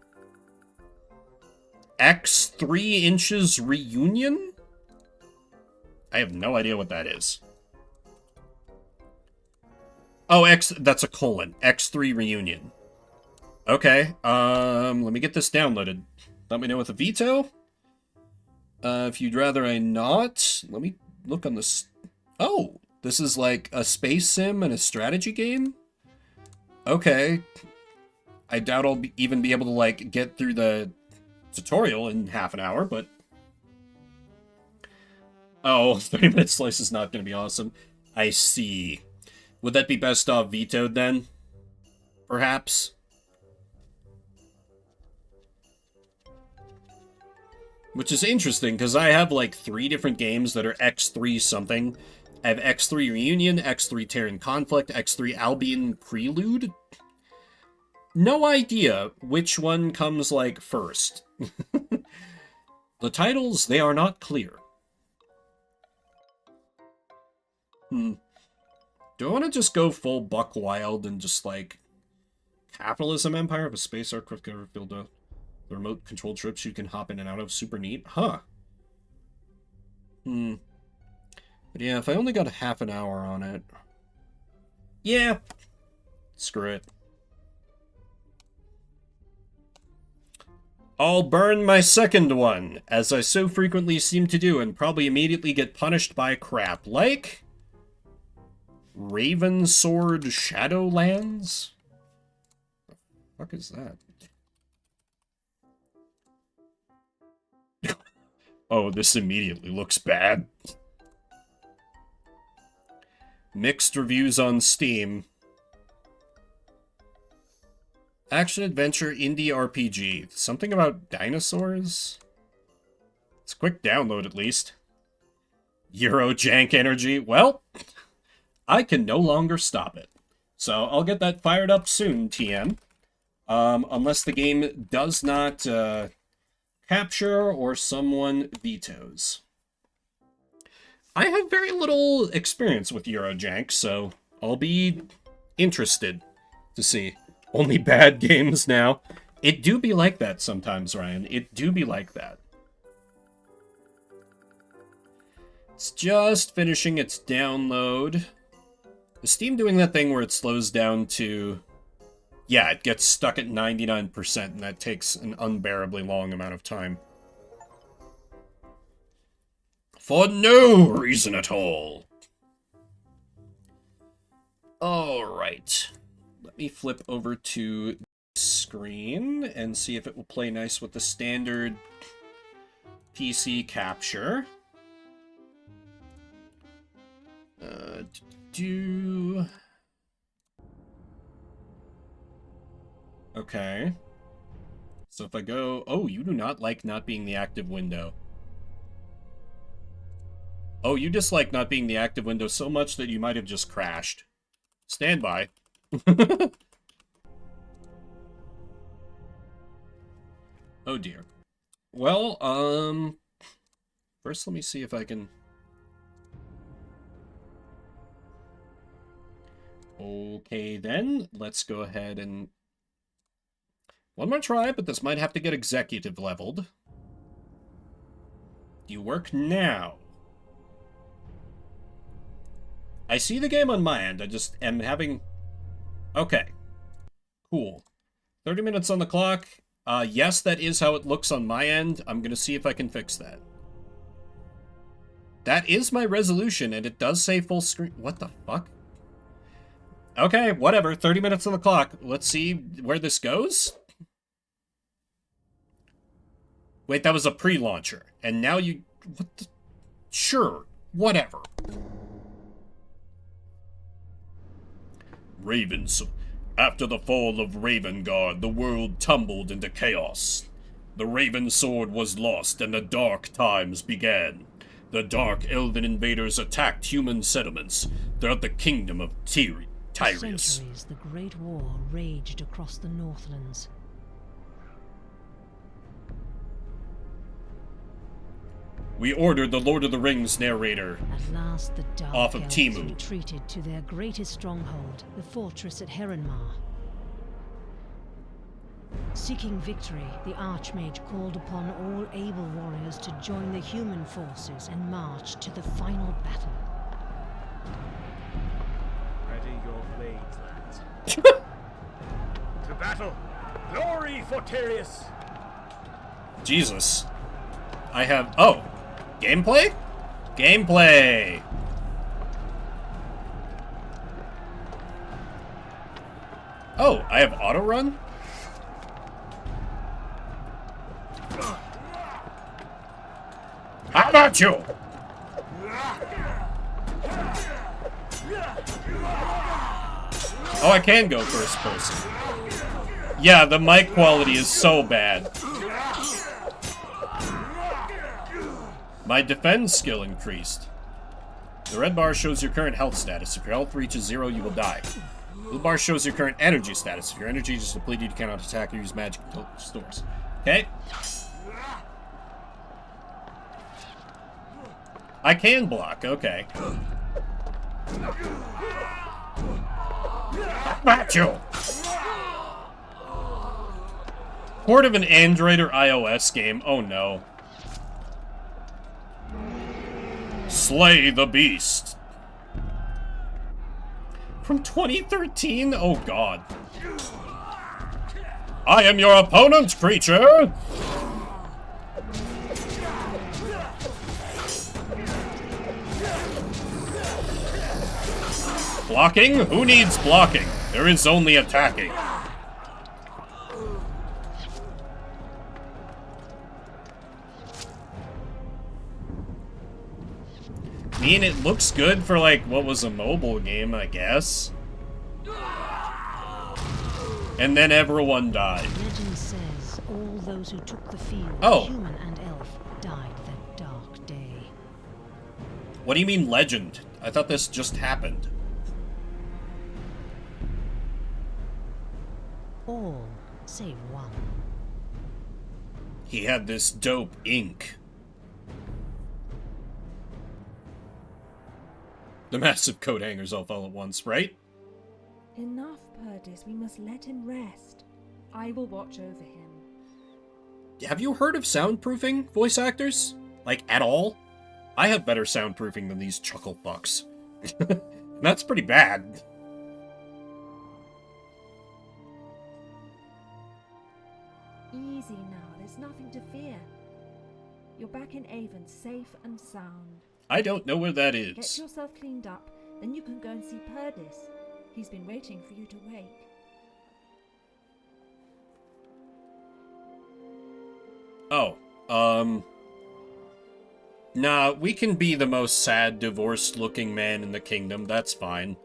X 3 inches reunion? I have no idea what that is. Oh, that's a colon. X3 reunion. Okay, let me get this downloaded. Let me know with a veto. If you'd rather I not, let me look on this. Oh, this is like a space sim and a strategy game? Okay. I doubt I'll even be able to, like, get through the tutorial in half an hour, but... Oh, 30-minute slice is not going to be awesome. I see. Would that be best off vetoed, then? Perhaps? Which is interesting, because I have, like, 3 different games that are X3 something. I have X3 Reunion, X3 Terran Conflict, X3 Albion Prelude. No idea which one comes, like, first. The titles, they are not clear. Do I want to just go full buck wild and just, like, capitalism empire of a space aircraft cover field the remote control trips you can hop in and out of? Super neat. Huh. But yeah, if I only got a half an hour on it. Yeah. Screw it. I'll burn my second one, as I so frequently seem to do, and probably immediately get punished by crap, like Raven Sword Shadowlands? The fuck is that? Oh, this immediately looks bad. Mixed reviews on Steam. Action-adventure indie RPG. Something about dinosaurs? It's a quick download, at least. Eurojank energy. Well, I can no longer stop it. So I'll get that fired up soon, TM. Unless the game does not capture or someone vetoes. I have very little experience with Eurojank, so I'll be interested to see. Only bad games now. It do be like that sometimes, Ryan. It do be like that. It's just finishing its download. Is Steam doing that thing where it slows down to... Yeah, it gets stuck at 99%, and that takes an unbearably long amount of time. For no reason at all. Alright. Let me flip over to the screen and see if it will play nice with the standard PC capture. Okay. So if I go... Oh, you do not like not being the active window. Oh, you dislike not being the active window so much that you might have just crashed. Stand by. Oh dear. Well, first let me see if I can... Okay then, let's go ahead and... One more try, but this might have to get executive leveled. You work now. I see the game on my end, I just am having... Okay. Cool. 30 minutes on the clock. Yes, that is how it looks on my end. I'm gonna see if I can fix that. That is my resolution, and it does say full screen. What the fuck? Okay, whatever. 30 minutes on the clock. Let's see where this goes. Wait, that was a pre-launcher. And now you... What the... Sure. Whatever. Ravens. After the fall of Ravengard, the world tumbled into chaos. The Raven Sword was lost and the dark times began. The dark elven invaders attacked human settlements throughout the kingdom of Tyrius. For centuries, the Great War raged across the Northlands. We ordered the Lord of the Rings narrator At last, the Dark off of Elves Timu. retreated to their greatest stronghold, the fortress at Heronmar. Seeking victory, the Archmage called upon all able warriors to join the human forces and march to the final battle. Ready your blades, lads. To battle! Glory for Tyrius! Jesus. I have... Oh! Gameplay? Gameplay! Oh, I have auto run? How about you? Oh, I can go first person. Yeah, the mic quality is so bad. My defense skill increased. The red bar shows your current health status. If your health reaches 0, you will die. The blue bar shows your current energy status. If your energy is depleted, you cannot attack or use magic stores. Okay? I can block, okay. At you! Port of an Android or iOS game, oh no. Slay the Beast. From 2013? Oh god. I am your opponent, creature! Blocking? Who needs blocking? There is only attacking. I mean, it looks good for, like, what was a mobile game, I guess. And then everyone died. Legend says all those who took the field, human and elf, died that dark day. What do you mean, legend? I thought this just happened. All save one. He had this dope ink. The massive coat hangers all fell at once, right? Enough, Perdis. We must let him rest. I will watch over him. Have you heard of soundproofing, voice actors? Like, at all? I have better soundproofing than these chuckle fucks. That's pretty bad. Easy now. There's nothing to fear. You're back in Avon, safe and sound. I don't know where that Get is. yourself cleaned up, then you can go and see Perdis. He's been waiting for you to wake. Oh, nah, we can be the most sad, divorced-looking man in the kingdom. That's fine.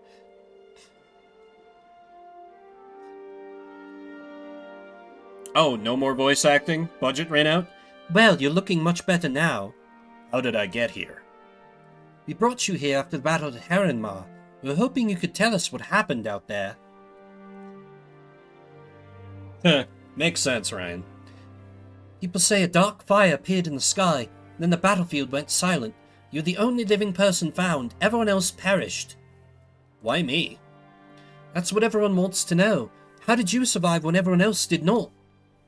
Oh, no more voice acting? Budget ran out? Well, you're looking much better now. How did I get here? We brought you here after the battle at Heronmar. We were hoping you could tell us what happened out there. Heh, makes sense, Ryan. People say a dark fire appeared in the sky, then the battlefield went silent. You're the only living person found. Everyone else perished. Why me? That's what everyone wants to know. How did you survive when everyone else did not?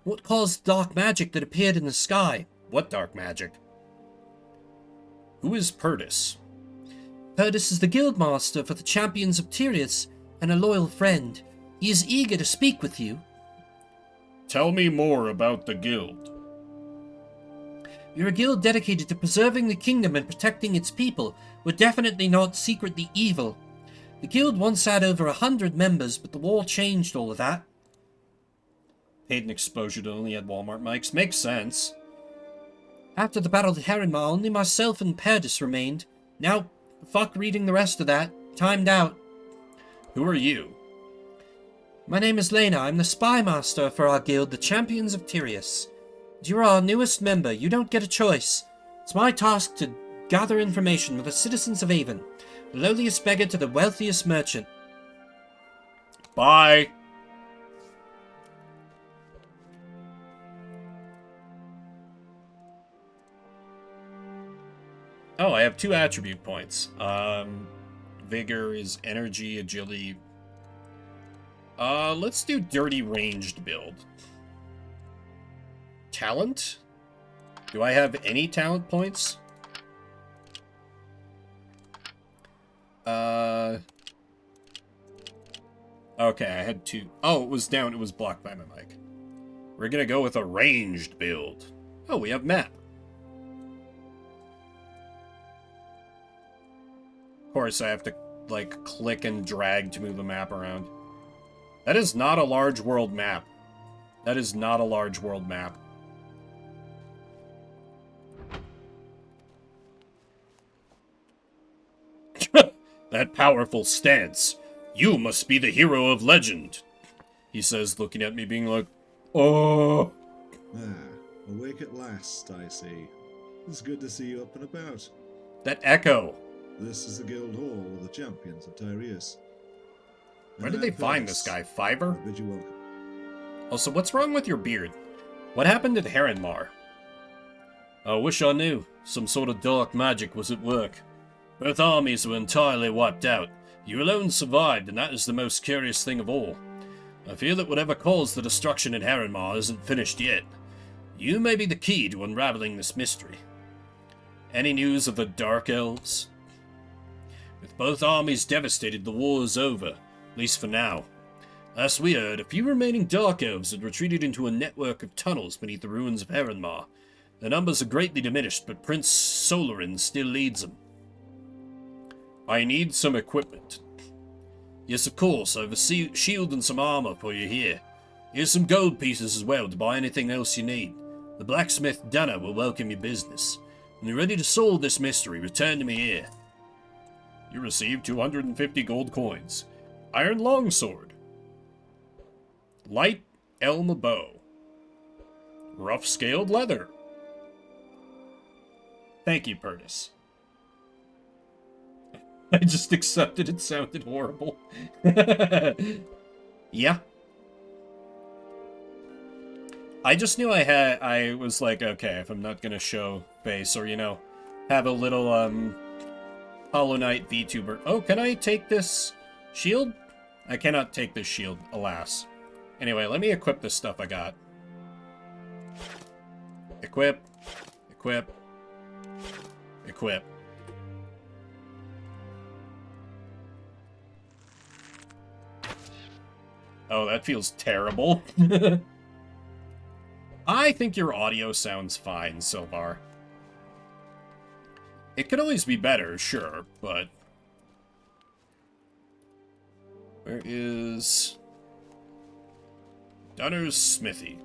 What caused the dark magic that appeared in the sky? What dark magic? Who is Perdis? Perdis is the guildmaster for the champions of Tyrius and a loyal friend. He is eager to speak with you. Tell me more about the guild. We're a guild dedicated to preserving the kingdom and protecting its people. We're definitely not secretly evil. The guild once had over 100 members, but the war changed all of that. Paid an exposure to only at Walmart mics. Makes sense. After the battle at Heronmar, only myself and Perdis remained. Now, fuck reading the rest of that. Timed out. Who are you? My name is Lena. I'm the spy master for our guild, the Champions of Tyrius. You're our newest member. You don't get a choice. It's my task to gather information with the citizens of Avon, the lowliest beggar to the wealthiest merchant. Bye. Oh, I have 2 attribute points. Vigor is energy, agility. Let's do dirty ranged build. Talent? Do I have any talent points? Okay, I had 2. Oh, it was down. It was blocked by my mic. We're gonna go with a ranged build. Oh, we have map. Of course, I have to, like, click and drag to move the map around. That is not a large world map. That is not a large world map. That powerful stance. You must be the hero of legend. He says, looking at me, being like, oh. Awake at last, I see. It's good to see you up and about. That echo. This is the guild hall of the champions of Tyrius. Where did they find this guy? Fiverr? I bid you welcome. Also, what's wrong with your beard? What happened at Heronmar? I wish I knew. Some sort of dark magic was at work. Both armies were entirely wiped out. You alone survived, and that is the most curious thing of all. I fear that whatever caused the destruction in Heronmar isn't finished yet. You may be the key to unraveling this mystery. Any news of the Dark Elves? With both armies devastated, the war is over, at least for now. Last we heard, a few remaining Dark Elves had retreated into a network of tunnels beneath the ruins of Heronmar. Their numbers are greatly diminished, but Prince Solarin still leads them. I need some equipment. Yes, of course, I have a shield and some armor for you here. Here's some gold pieces as well to buy anything else you need. The blacksmith Dunner will welcome your business. When you're ready to solve this mystery, return to me here. You receive 250 gold coins. Iron longsword. Light elm bow. Rough scaled leather. Thank you, Perdis. I just accepted it sounded horrible. Yeah. I just knew I was like, okay, if I'm not gonna show face or, you know, have a little, Hollow Knight VTuber. Oh, can I take this shield? I cannot take this shield, alas. Anyway, let me equip this stuff I got. Equip. Equip. Equip. Oh, that feels terrible. I think your audio sounds fine so far. It could always be better, sure, but... Where is... Dunner's Smithy.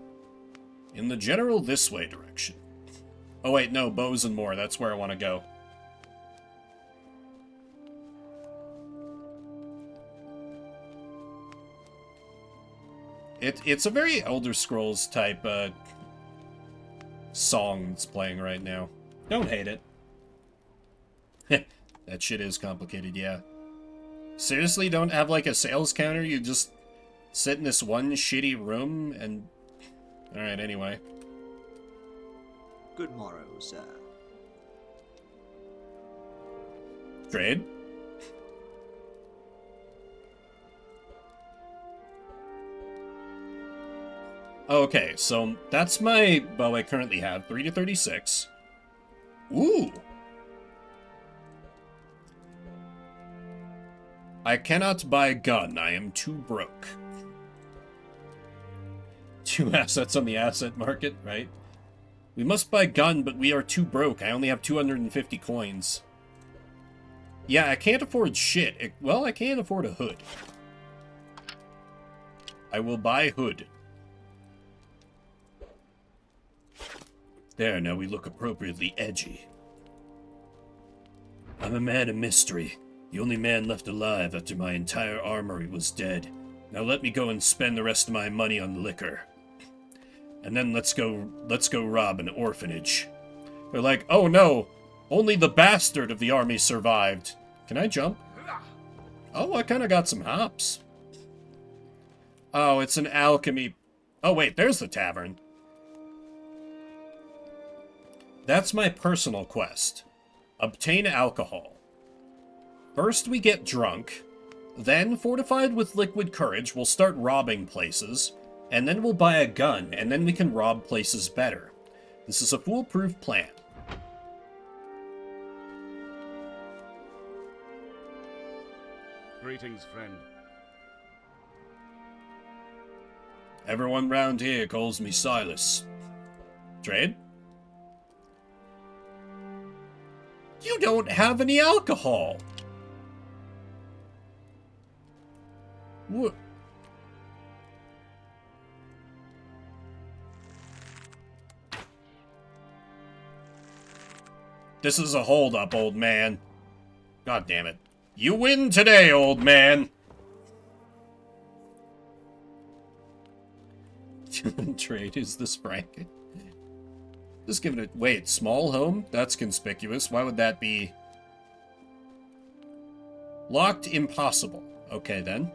In the general this way direction. Oh wait, no, Bows and More, that's where I want to go. It's a very Elder Scrolls type, song that's playing right now. Don't hate it. That shit is complicated, yeah. Seriously, don't have like a sales counter? You just sit in this one shitty room and... Alright, anyway. Good morrow, sir. Trade? Okay, so that's my bow I currently have, 3 to 36. Ooh! I cannot buy a gun, I am too broke. 2 assets on the asset market, right? We must buy a gun, but we are too broke. I only have 250 coins. Yeah, I can't afford shit. Well, I can afford a hood. I will buy hood. There, now we look appropriately edgy. I'm a man of mystery. The only man left alive after my entire armory was dead. Now let me go and spend the rest of my money on liquor. And then let's go rob an orphanage. They're like, oh no, only the bastard of the army survived. Can I jump? Oh, I kind of got some hops. Oh, it's an alchemy. Oh wait, there's the tavern. That's my personal quest. Obtain alcohol. First we get drunk, then, fortified with liquid courage, we'll start robbing places, and then we'll buy a gun, and then we can rob places better. This is a foolproof plan. Greetings, friend. Everyone round here calls me Silas. Trade? You don't have any alcohol! What? This is a hold-up, old man. God damn it. You win today, old man! Trade is this Frank. Just giving it... Wait, small home? That's conspicuous. Why would that be... Locked impossible. Okay, then.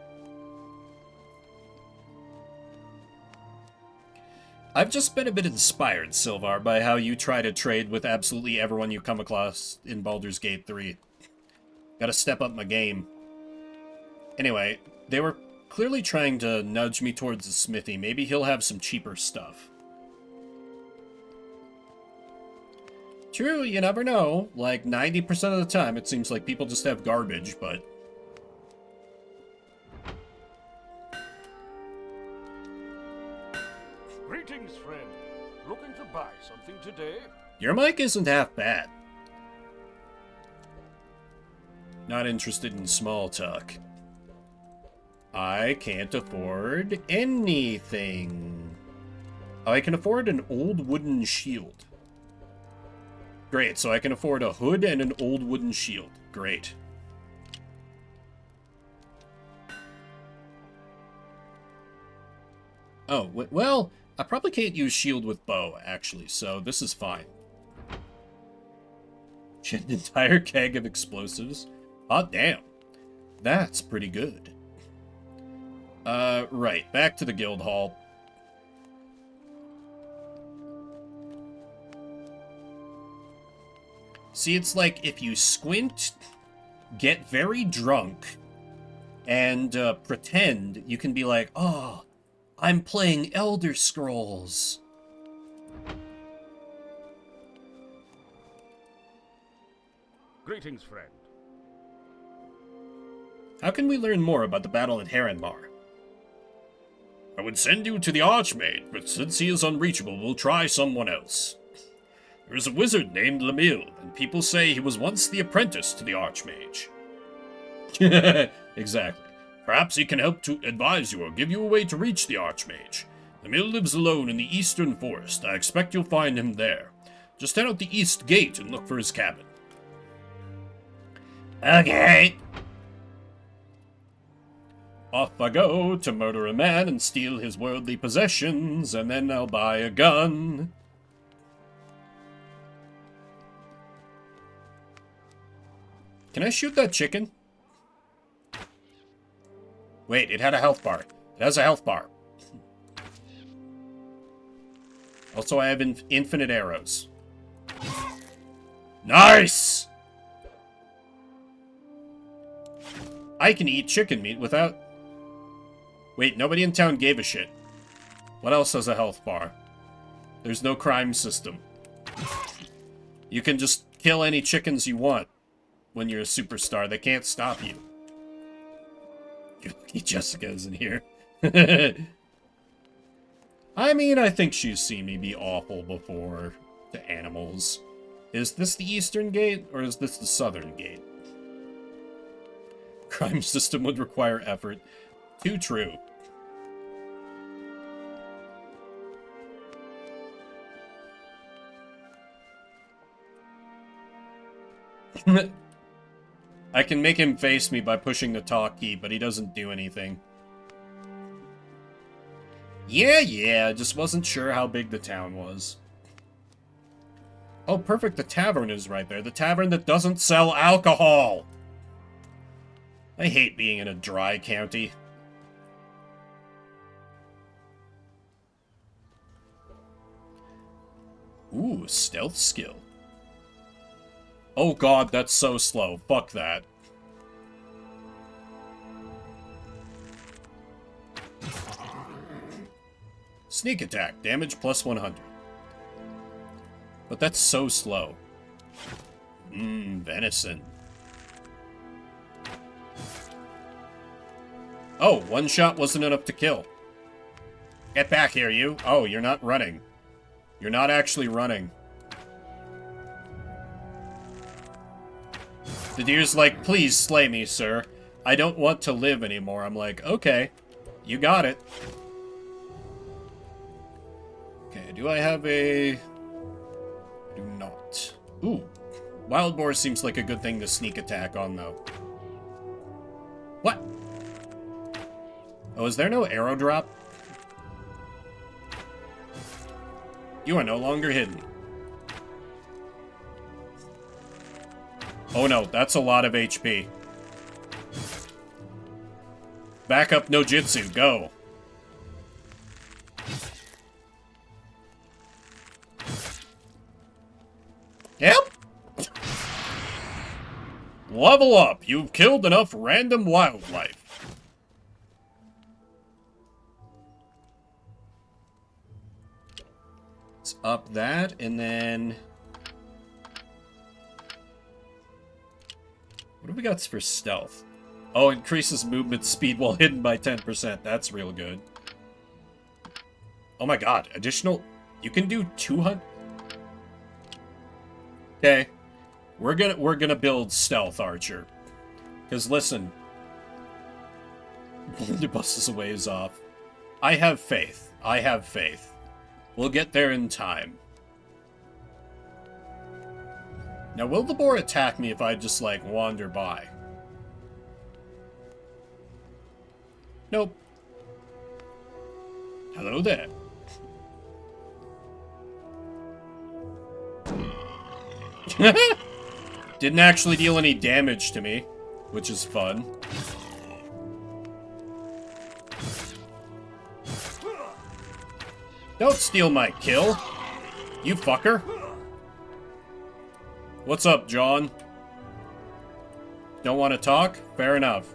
I've just been a bit inspired, Sylvar, by how you try to trade with absolutely everyone you come across in Baldur's Gate 3. Gotta step up my game. Anyway, they were clearly trying to nudge me towards the smithy. Maybe he'll have some cheaper stuff. True, you never know. Like, 90% of the time, it seems like people just have garbage, but... Greetings, friend. Looking to buy something today? Your mic isn't half bad. Not interested in small talk. I can't afford anything. Oh, I can afford an old wooden shield. Great, so I can afford a hood and an old wooden shield. Great. Oh, well, I probably can't use shield with bow, actually, so this is fine. An entire keg of explosives. Hot damn. That's pretty good. Right, back to the guild hall. See, it's like if you squint, get very drunk, and pretend, you can be like, oh, I'm playing Elder Scrolls. Greetings, friend. How can we learn more about the battle at Heronmar? I would send you to the Archmage, but since he is unreachable, we'll try someone else. There is a wizard named Lemille, and people say he was once the apprentice to the Archmage. Exactly. Perhaps he can help to advise you or give you a way to reach the Archmage. Lemille lives alone in the Eastern Forest. I expect you'll find him there. Just head out the East Gate and look for his cabin. Okay. Off I go to murder a man and steal his worldly possessions, and then I'll buy a gun. Can I shoot that chicken? Wait, it had a health bar. It has a health bar. Also, I have infinite arrows. Nice! I can eat chicken meat without... Wait, nobody in town gave a shit. What else has a health bar? There's no crime system. You can just kill any chickens you want when you're a superstar. They can't stop you. Jessica isn't here. I mean, I think she's seen me be awful before to animals. Is this the Eastern Gate, or is this the Southern Gate? Crime system would require effort. Too true. I can make him face me by pushing the talk key, but he doesn't do anything. Yeah, just wasn't sure how big the town was. Oh, perfect, the tavern is right there. The tavern that doesn't sell alcohol! I hate being in a dry county. Ooh, stealth skill. Oh god, that's so slow. Fuck that. Sneak attack, damage plus 100. But that's so slow. Venison. Oh, one shot wasn't enough to kill. Get back here, you. Oh, you're not running. You're not actually running. The deer's like, please slay me, sir. I don't want to live anymore. I'm like, okay, you got it. Okay, do I have a... I do not. Ooh, wild boar seems like a good thing to sneak attack on, though. What? Oh, is there no arrow drop? You are no longer hidden. Oh no, that's a lot of HP. Back up no jutsu, go. Yep. Level up. You've killed enough random wildlife. Let's up that, and then... What do we got for stealth? Oh, increases movement speed while hidden by 10%. That's real good. Oh my god, additional... You can do 200... Okay. We're gonna build stealth archer. Because listen... Blunderbuss is a ways off. I have faith. I have faith. We'll get there in time. Now, will the boar attack me if I just, like, wander by? Nope. Hello there. Didn't actually deal any damage to me, which is fun. Don't steal my kill, you fucker. What's up, John? Don't want to talk? Fair enough.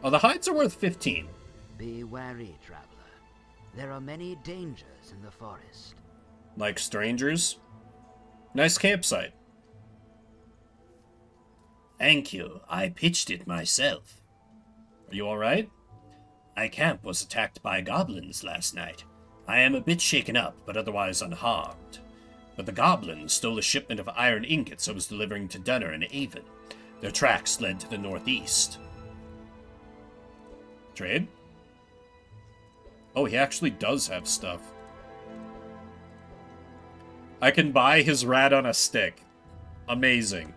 Oh, the hides are worth 15. Be wary, traveler. There are many dangers in the forest. Like strangers? Nice campsite. Thank you. I pitched it myself. Are you alright? My camp was attacked by goblins last night. I am a bit shaken up, but otherwise unharmed. But the goblins stole a shipment of iron ingots I was delivering to Dunner and Avon. Their tracks led to the northeast. Trade? Oh, he actually does have stuff. I can buy his rat on a stick. Amazing.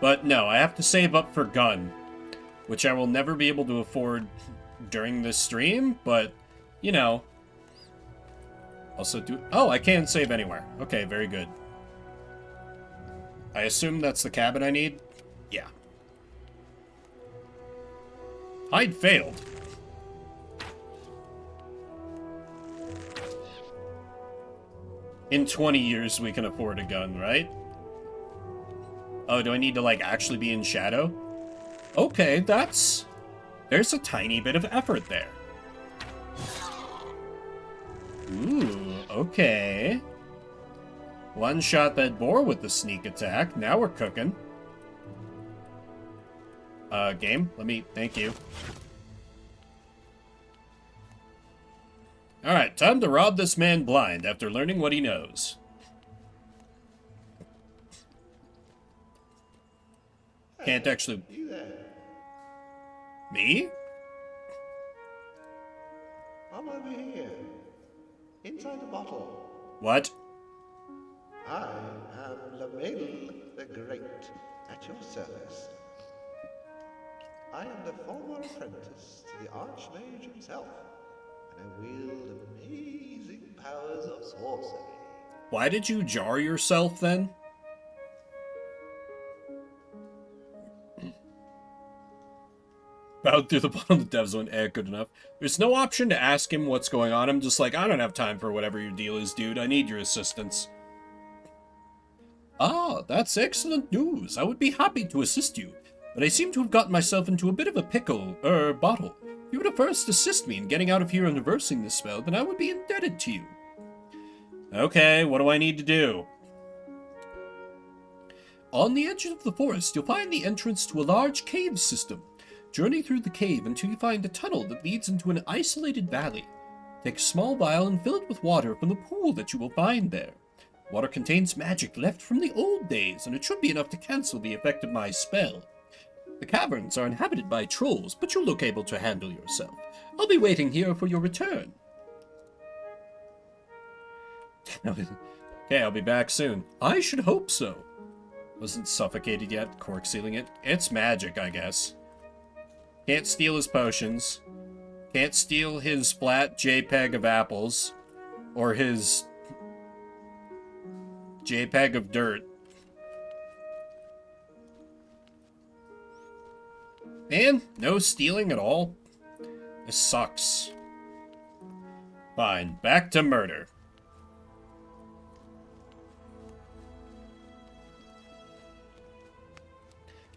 But no, I have to save up for gun, which I will never be able to afford during this stream, but, you know. Also do... Oh, I can save anywhere. Okay, very good. I assume that's the cabin I need? Yeah. Hide failed. In 20 years, we can afford a gun, right? Oh, do I need to, like, actually be in shadow? Okay, that's... There's a tiny bit of effort there. Ooh, okay. One shot that boar with the sneak attack. Now we're cooking. Game, let me... Thank you. Alright, time to rob this man blind after learning what he knows. Can't actually... You there? Me? I'm over here. Inside the bottle. What? I am Lamel the Great, at your service. I am the former apprentice to the Archmage himself, and I wield amazing powers of sorcery. Why did you jar yourself, then? Bowed through the bottom of the devs went, good enough. There's no option to ask him what's going on. I'm just like, I don't have time for whatever your deal is, dude. I need your assistance. Ah, that's excellent news. I would be happy to assist you, but I seem to have gotten myself into a bit of a bottle. If you were to first assist me in getting out of here and reversing this spell, then I would be indebted to you. Okay, what do I need to do? On the edge of the forest, you'll find the entrance to a large cave system. Journey through the cave until you find a tunnel that leads into an isolated valley. Take a small vial and fill it with water from the pool that you will find there. Water contains magic left from the old days, and it should be enough to cancel the effect of my spell. The caverns are inhabited by trolls, but you'll look able to handle yourself. I'll be waiting here for your return. Okay, I'll be back soon. I should hope so. Wasn't suffocated yet, cork sealing it. It's magic, I guess. Can't steal his potions. Can't steal his flat JPEG of apples. Or his JPEG of dirt. Man, no stealing at all? This sucks. Fine, back to murder.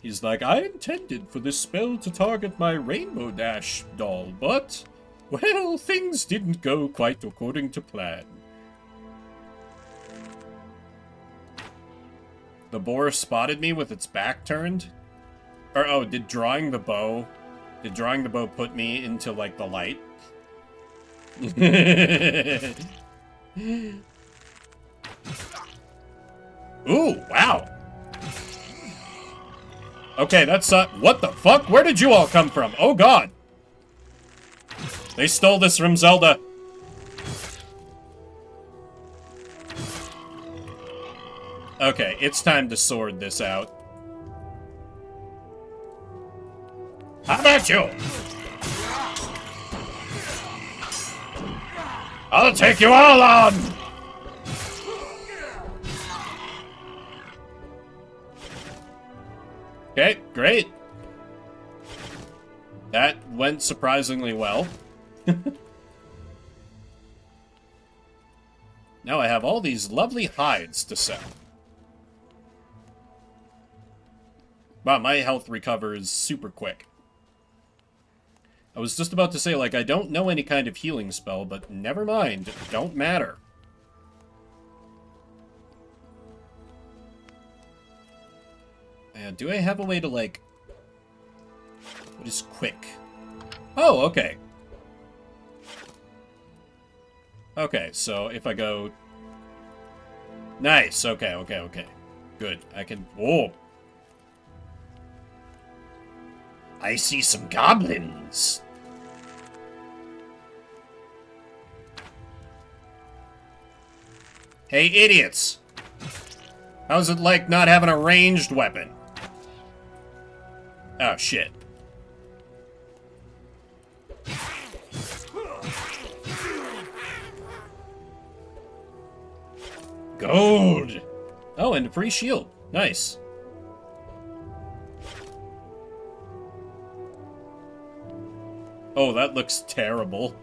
He's like, I intended for this spell to target my Rainbow Dash doll, but, well, things didn't go quite according to plan. The boar spotted me with its back turned? Or, oh, did drawing the bow put me into, like, the light? Ooh, wow. Okay, that's, what the fuck? Where did you all come from? Oh, God. They stole this from Zelda. Okay, it's time to sword this out. How about you? I'll take you all on! Okay, great. That went surprisingly well. Now I have all these lovely hides to sell. Wow, my health recovers super quick. I was just about to say, like, I don't know any kind of healing spell, but never mind. It don't matter. And do I have a way to, like... What is quick? Oh, okay. Okay, so if I go... Nice, okay. Good, I can... Whoa! I see some goblins! Hey, idiots! How's it like not having a ranged weapon? Oh, shit. Gold! Oh, and a free shield. Nice. Oh, that looks terrible.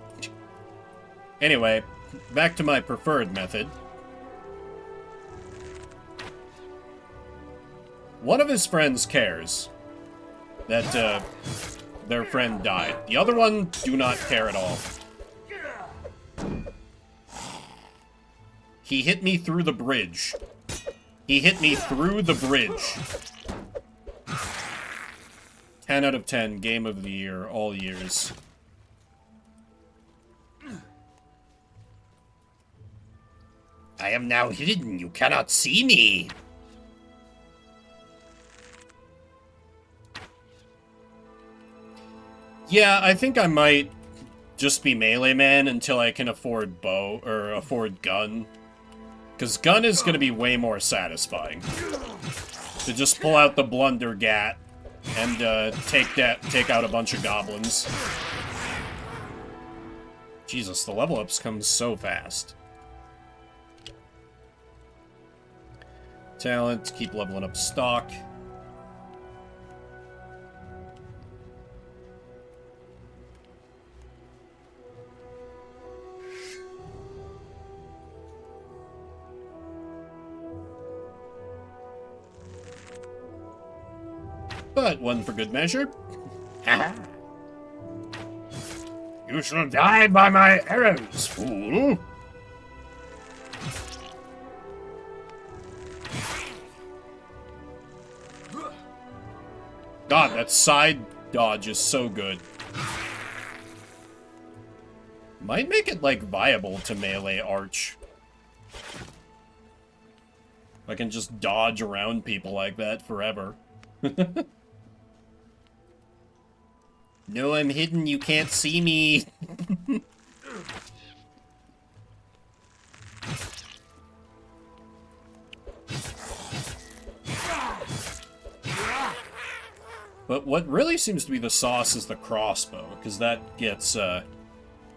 Anyway, back to my preferred method. One of his friends cares that their friend died. The other one do not care at all. He hit me through the bridge. He hit me through the bridge. 10 out of 10, game of the year, all years. I am now hidden, you cannot see me. Yeah, I think I might just be melee man until I can afford bow, or afford gun. Because gun is going to be way more satisfying. To just pull out the blunder gat and take out a bunch of goblins. Jesus, the level ups come so fast. Talent, keep leveling up stock. But one for good measure. You shall die by my arrows, fool! God, that side dodge is so good. Might make it, like, viable to melee arch. If I can just dodge around people like that forever. No, I'm hidden, you can't see me. But what really seems to be the sauce is the crossbow, because that gets, that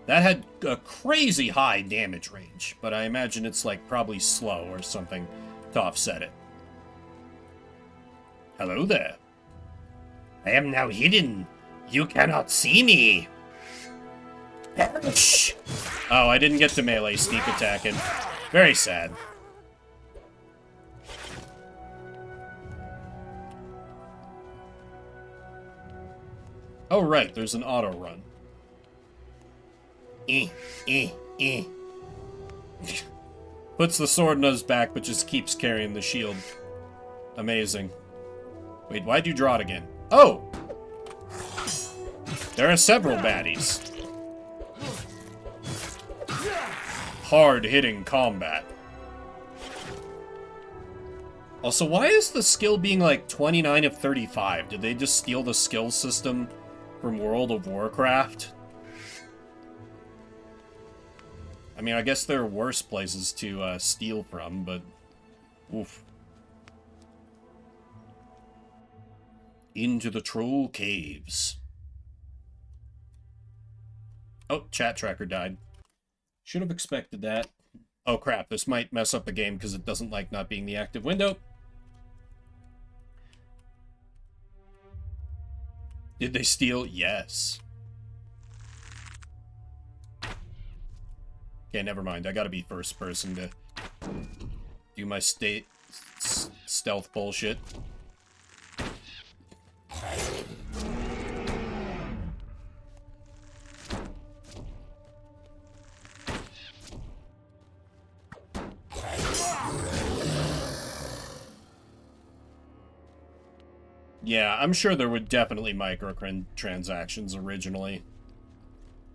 had a crazy high damage range, but I imagine it's, like, probably slow or something to offset it. Hello there. I am now hidden. You cannot see me. Perish. Oh, I didn't get to melee sneak attacking. Very sad. Oh, right, there's an auto run. Puts the sword in his back, but just keeps carrying the shield. Amazing. Wait, why'd you draw it again? Oh! There are several baddies. Hard-hitting combat. Also, why is the skill being like 29 of 35? Did they just steal the skill system from World of Warcraft? I mean, I guess there are worse places to steal from, but... Oof. Into the troll caves. Oh, chat tracker died. Should have expected that. Oh crap, this might mess up the game because it doesn't like not being the active window. Did they steal? Yes. Okay, never mind. I gotta be first person to do my stealth bullshit. Yeah, I'm sure there were definitely microtransactions originally.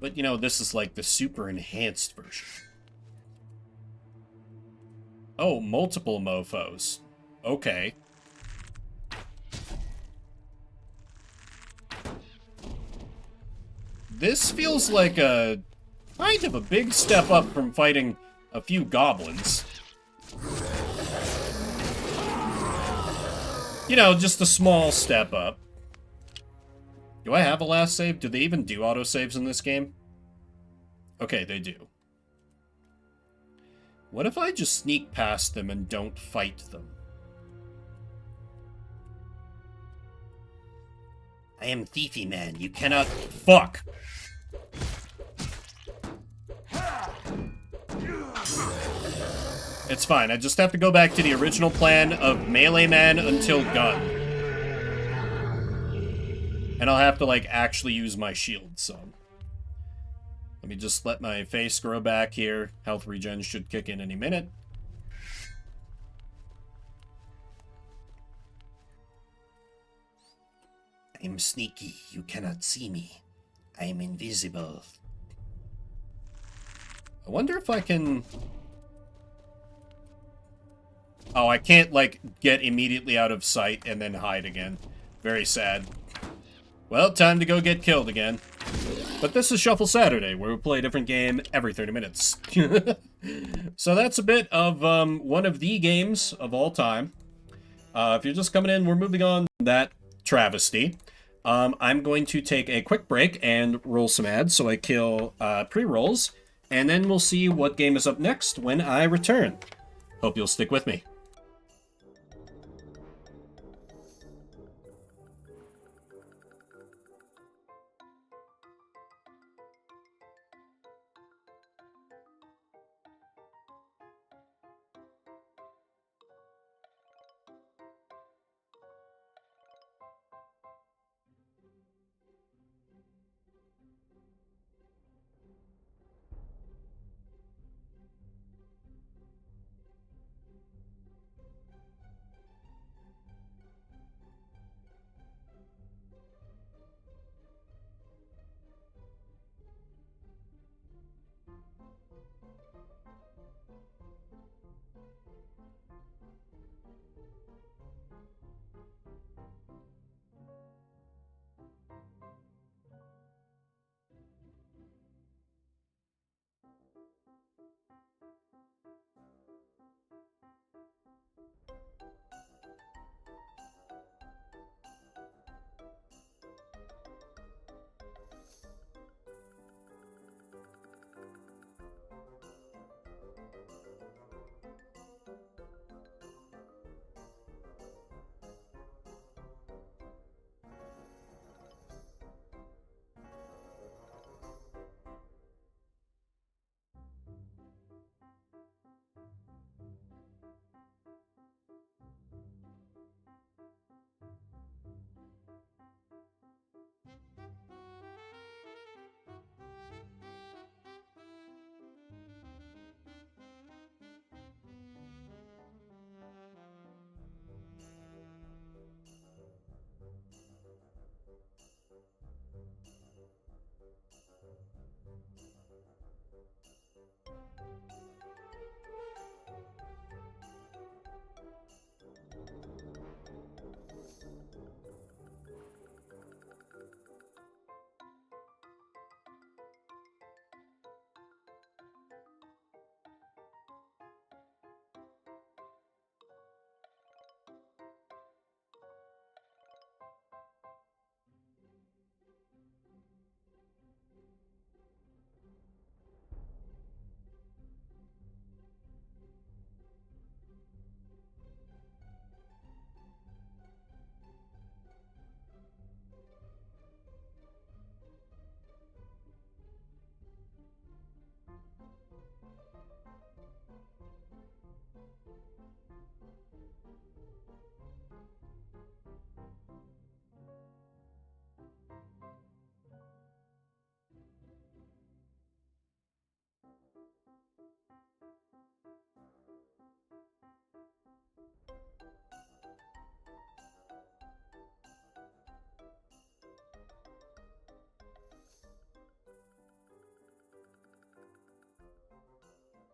But, you know, this is like the super enhanced version. Oh, multiple mofos. Okay. This feels like a kind of a big step up from fighting a few goblins. You know, just a small step up. Do I have a last save? Do they even do autosaves in this game? Okay, they do. What if I just sneak past them and don't fight them? I am Thiefy Man. You cannot... Fuck! It's fine. I just have to go back to the original plan of Melee Man until gun. And I'll have to, like, actually use my shield, so... Let me just let my face grow back here. Health regen should kick in any minute. I am sneaky. You cannot see me. I am invisible. I wonder if I can... Oh, I can't, like, get immediately out of sight and then hide again. Very sad. Well, time to go get killed again. But this is Shuffle Saturday, where we play a different game every 30 minutes. So that's a bit of one of the games of all time. If you're just coming in, we're moving on to that travesty. I'm going to take a quick break and roll some ads, so I kill pre-rolls, and then we'll see what game is up next when I return. Hope you'll stick with me.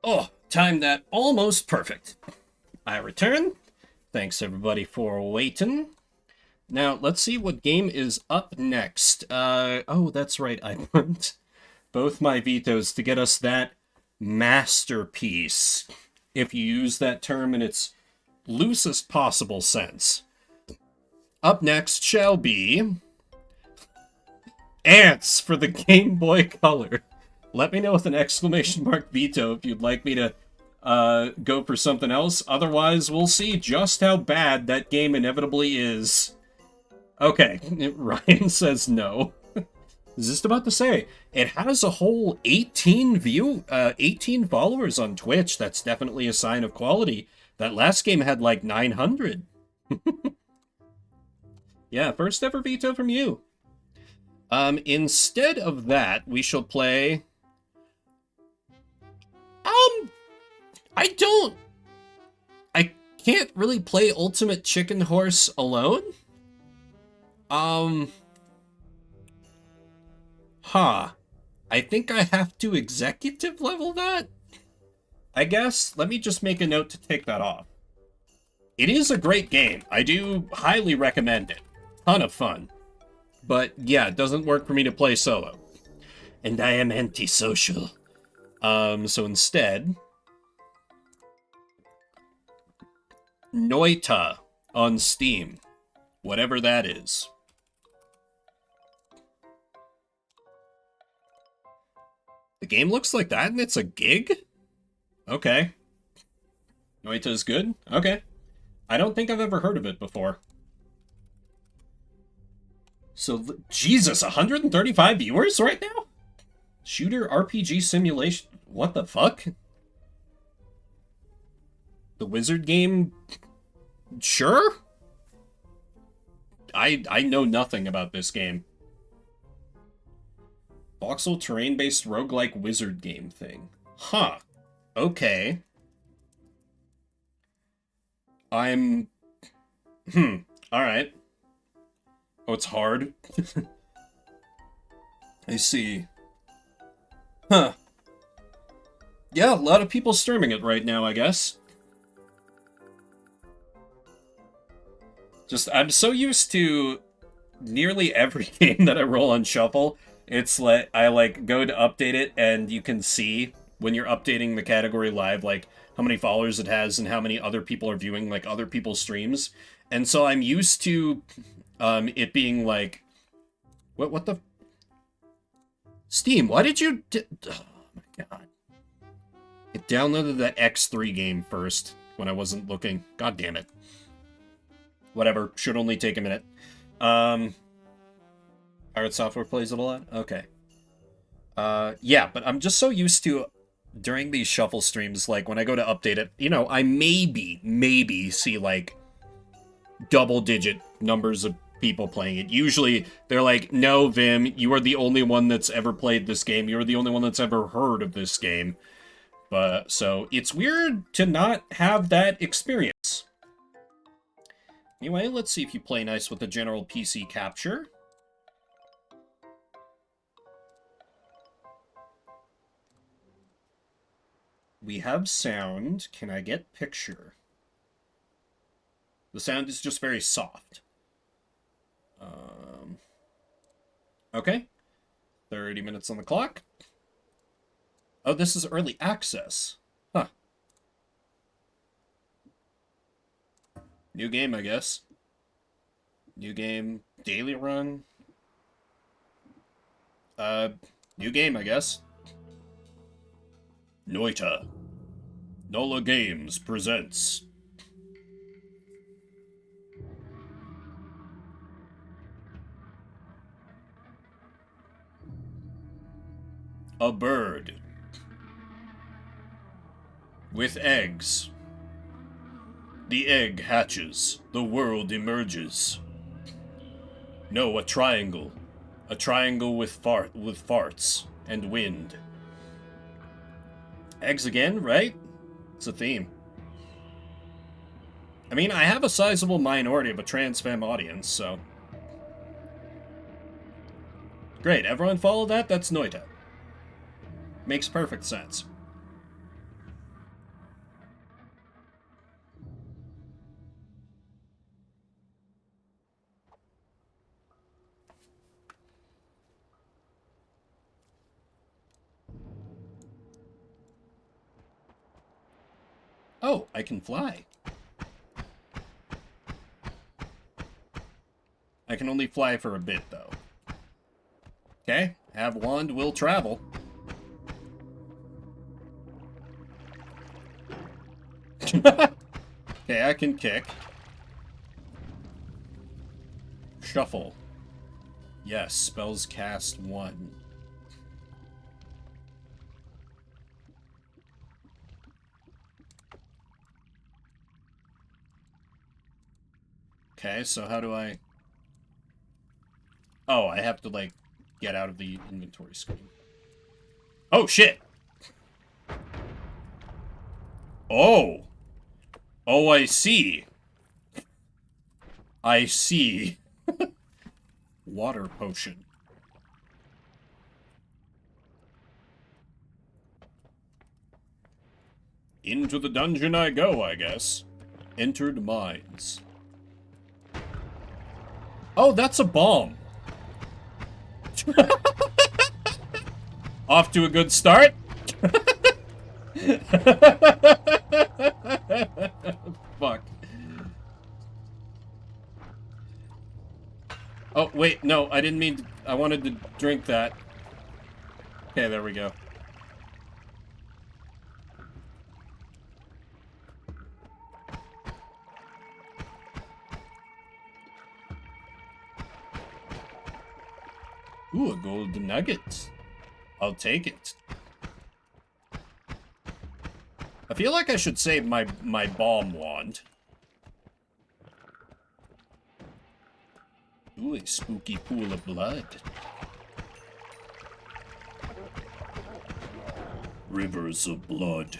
Oh, timed that almost perfect. I return. Thanks everybody for waiting. Now, let's see what game is up next. Oh, that's right, I burnt both my vetoes to get us that masterpiece, if you use that term in its loosest possible sense. Up next shall be Ants for the Game Boy Color. Let me know with an exclamation mark veto if you'd like me to go for something else. Otherwise, we'll see just how bad that game inevitably is. Okay, Ryan says no. I was just about to say, it has a whole 18 followers on Twitch. That's definitely a sign of quality. That last game had like 900. Yeah, first ever veto from you. Instead of that, we shall play... I can't really play Ultimate Chicken Horse alone. I think I have to executive level that? I guess. Let me just make a note to take that off. It is a great game. I do highly recommend it. Ton of fun. But yeah, it doesn't work for me to play solo. And I am antisocial. So instead... Noita on Steam. Whatever that is. The game looks like that and it's a gig? Okay. Noita is good? Okay. I don't think I've ever heard of it before. So, Jesus, 135 viewers right now? Shooter RPG simulation. What the fuck? The wizard game? Sure? I know nothing about this game. Voxel terrain-based roguelike wizard game thing. Huh. Okay. I'm... Alright. Oh, it's hard? I see. Huh. Yeah, a lot of people streaming it right now, I guess. Just, I'm so used to nearly every game that I roll on Shuffle. It's like, I go to update it, and you can see when you're updating the category live, like, how many followers it has and how many other people are viewing, like, other people's streams. And so I'm used to, it being like, what the? Steam, why did you, oh my god. It downloaded that X3 game first when I wasn't looking. God damn it. Whatever, should only take a minute. Pirate Software plays it a lot? Okay. Yeah, but I'm just so used to, during these Shuffle streams, like, when I go to update it, you know, I maybe see, like, double-digit numbers of people playing it. Usually, they're like, no, Vim, you are the only one that's ever played this game. You're the only one that's ever heard of this game. But, so, it's weird to not have that experience. Anyway, let's see if you play nice with the general PC capture. We have sound. Can I get picture? The sound is just very soft. Okay. 30 minutes on the clock. Oh, this is early access. Huh. New game, I guess. New game, daily run. New game, I guess. Noita. Nola Games presents. A bird. With eggs. The egg hatches. The world emerges. No, a triangle. A triangle with farts and wind. Eggs again, right? It's a theme. I mean, I have a sizable minority of a trans femme audience, so... Great, everyone follow that? That's Noita. Makes perfect sense. Oh, I can fly. I can only fly for a bit, though. Okay, have wand, will travel. Okay, I can kick. Shuffle. Yes, spells cast 1. Okay, so how do I... Oh, I have to, like, get out of the inventory screen. Oh, shit! Oh! Oh, I see. I see. Water potion. Into the dungeon I go, I guess. Entered mines. Oh, that's a bomb. Off to a good start. Fuck. Oh, wait, no, I didn't mean to, I wanted to drink that. Okay, there we go. Ooh, a gold nugget. I'll take it. I feel like I should save my bomb wand. Ooh, a spooky pool of blood. Rivers of blood.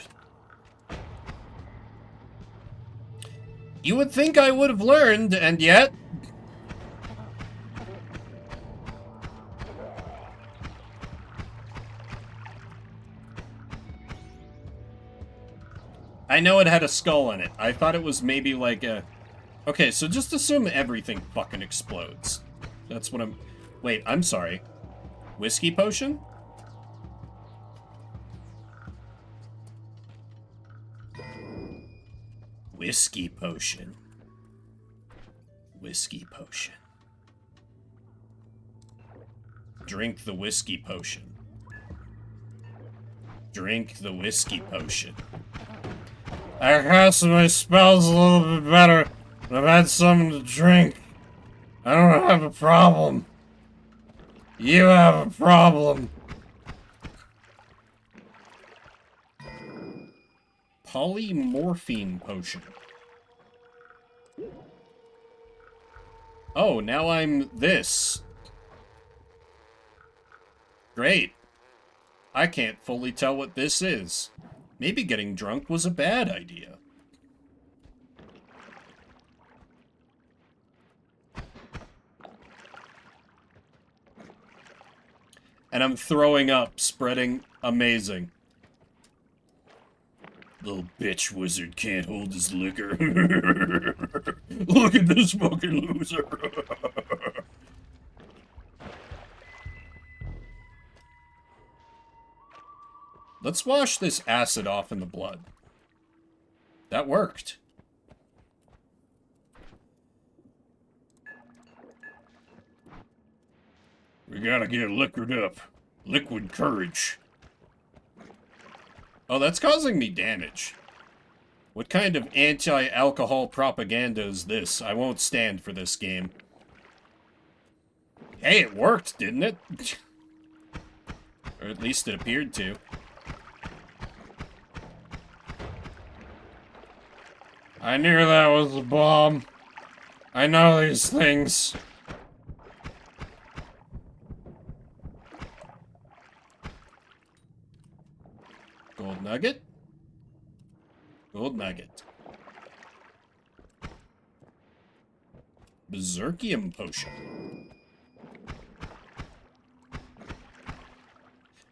You would think I would have learned, and yet... I know it had a skull in it. I thought it was maybe like a... Okay, so just assume everything fucking explodes. That's what I'm... Wait, I'm sorry. Whiskey potion? Whiskey potion. Whiskey potion. Drink the whiskey potion. Drink the whiskey potion. I cast my spells a little bit better. I've had something to drink. I don't have a problem. You have a problem. Polymorphine potion. Oh, now I'm this. Great. I can't fully tell what this is. Maybe getting drunk was a bad idea. And I'm throwing up, spreading amazing. Little bitch wizard can't hold his liquor. Look at this fucking loser. Let's wash this acid off in the blood. That worked. We gotta get liquored up. Liquid courage. Oh, that's causing me damage. What kind of anti-alcohol propaganda is this? I won't stand for this game. Hey, it worked, didn't it? Or at least it appeared to. I knew that was a bomb. I know these things. Gold nugget. Gold nugget. Berserkium potion.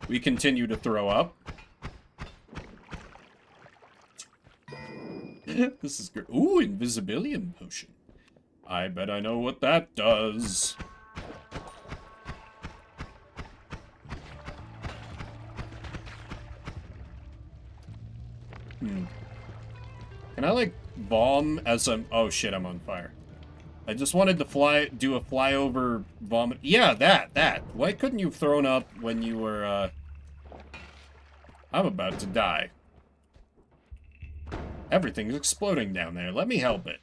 We continue to throw up. This is great. Ooh, invisibilium potion. I bet I know what that does. Can I, like, bomb as I'm... Oh, shit, I'm on fire. I just wanted to do a flyover vomit. Yeah, that. Why couldn't you have thrown up when you were, I'm about to die. Everything's exploding down there. Let me help it.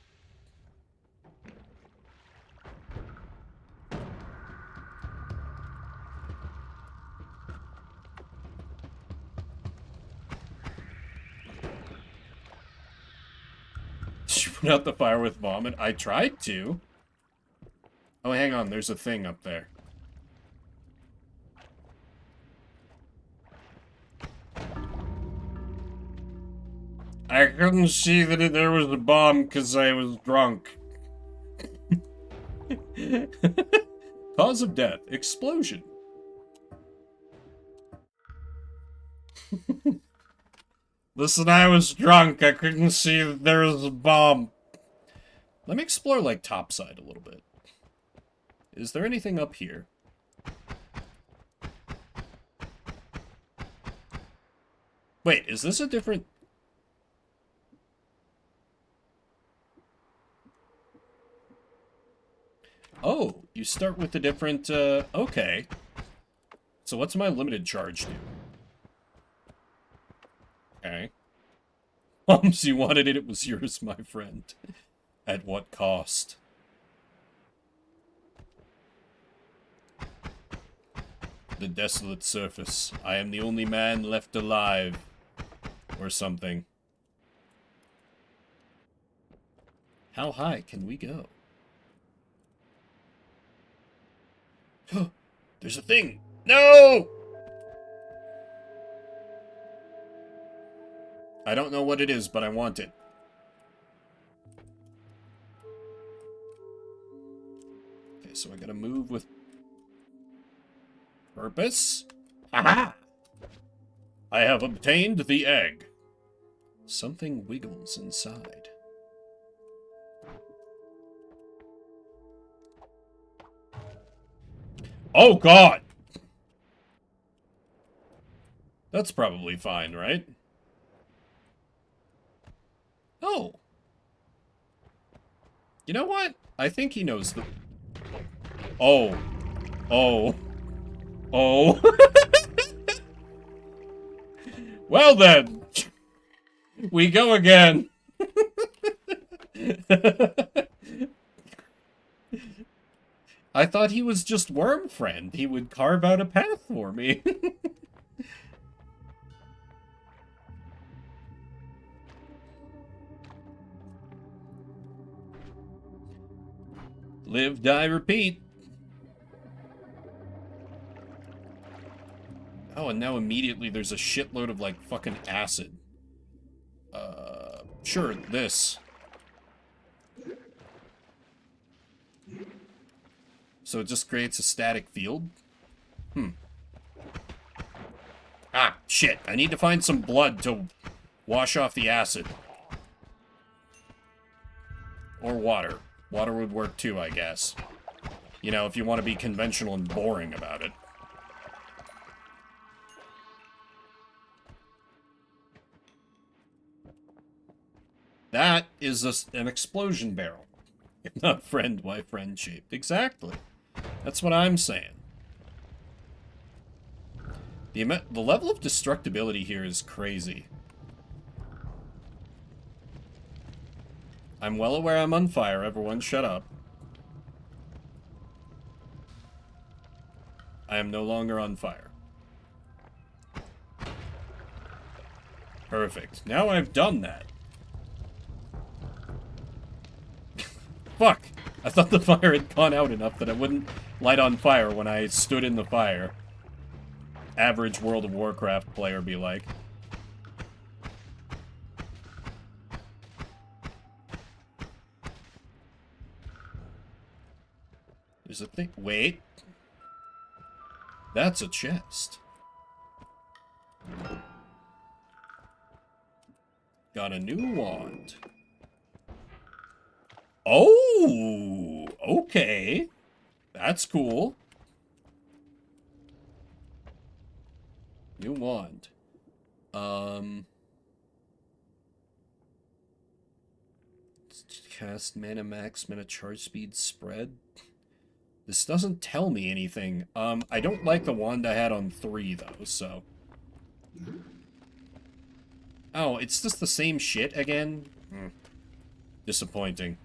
Did you put out the fire with vomit? I tried to. Oh, hang on. There's a thing up there. I couldn't see that there was a bomb because I was drunk. Cause of death, explosion. Listen, I was drunk. I couldn't see that there was a bomb. Let me explore, like, topside a little bit. Is there anything up here? Wait, is this a different... Oh, you start with a different, okay. So what's my limited charge do? Okay. Bombs, you wanted it, it was yours, my friend. At what cost? The desolate surface. I am the only man left alive. Or something. How high can we go? There's a thing! No! I don't know what it is, but I want it. Okay, so I gotta move with purpose. Aha! I have obtained the egg. Something wiggles inside. Oh, God! That's probably fine, right? Oh. You know what? I think he knows the... Oh. Oh. Oh. Well then. We go again. I thought he was just Worm Friend. He would carve out a path for me. Live, die, repeat. Oh, and now immediately there's a shitload of, like, fucking acid. Sure, this. So it just creates a static field? Ah, shit. I need to find some blood to wash off the acid. Or water. Water would work too, I guess. You know, if you want to be conventional and boring about it. That is an explosion barrel. If not friend, why friend-shaped? Exactly. That's what I'm saying. The level of destructibility here is crazy. I'm well aware I'm on fire. Everyone shut up. I am no longer on fire. Perfect. Now I've done that. Fuck! I thought the fire had gone out enough that it wouldn't light on fire when I stood in the fire. Average World of Warcraft player be like. There's a thing. Wait. That's a chest. Got a new wand. Oh! Okay. That's cool. New wand. Cast mana max, mana charge speed spread. This doesn't tell me anything. I don't like the wand I had on 3, though, so... Oh, it's just the same shit again? Disappointing.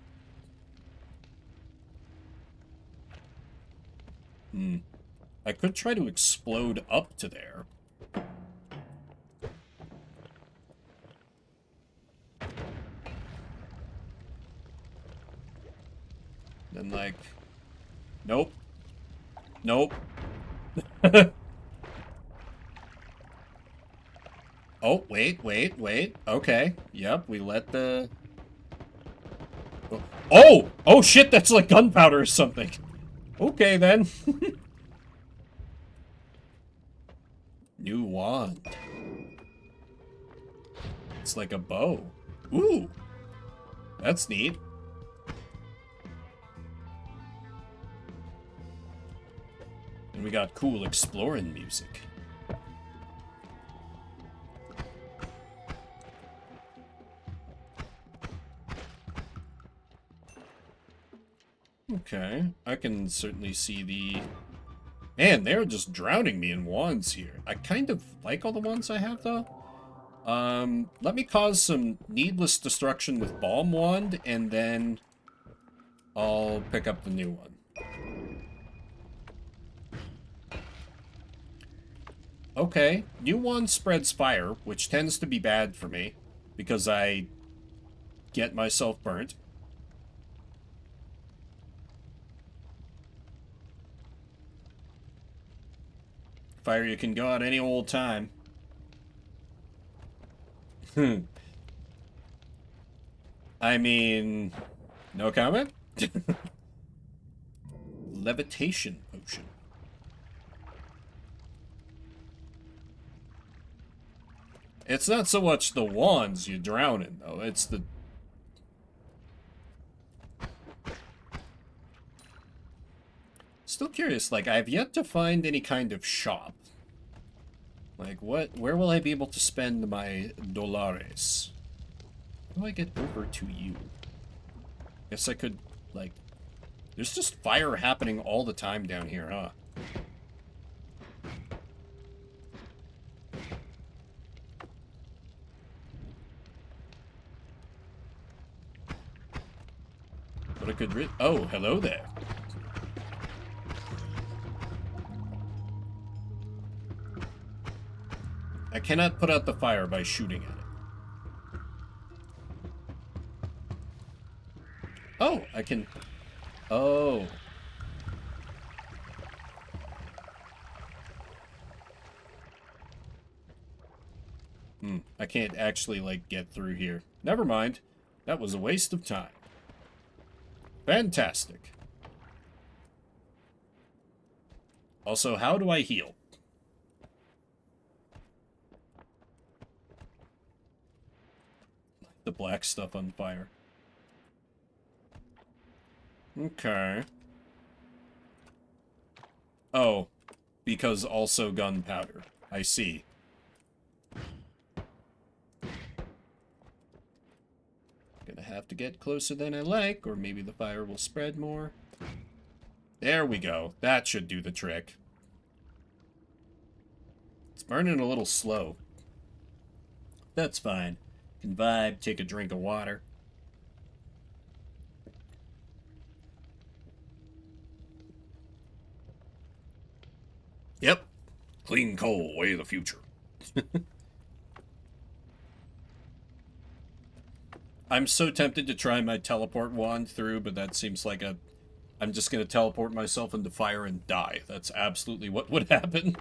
I could try to explode up to there. Then, like... Nope. Nope. Oh, wait. Okay. Yep, we let the... Oh! Oh, shit, that's like gunpowder or something. Okay, then. New wand. It's like a bow. Ooh! That's neat. And we got cool exploring music. Okay, I can certainly see the... Man, they're just drowning me in wands here. I kind of like all the wands I have, though. Let me cause some needless destruction with Balm Wand, and then I'll pick up the new one. Okay, new wand spreads fire, which tends to be bad for me, because I get myself burnt. Fire you can go out any old time. I mean, no comment? Levitation potion. It's not so much the wands you drown in, though. It's the... Still curious, like, I've yet to find any kind of shop. Like, where will I be able to spend my dólares? How do I get over to you? Guess I could, like... There's just fire happening all the time down here, huh? But I could oh, hello there. I cannot put out the fire by shooting at it. Oh, I can... Oh. I can't actually, like, get through here. Never mind. That was a waste of time. Fantastic. Also, how do I heal? The black stuff on fire. Okay. Oh, because also gunpowder. I see. Gonna have to get closer than I like, or maybe the fire will spread more. There we go. That should do the trick. It's burning a little slow. That's fine. Can vibe, take a drink of water. Yep. Clean coal, way of the future. I'm so tempted to try my teleport wand through, but that seems like a... I'm just going to teleport myself into fire and die. That's absolutely what would happen.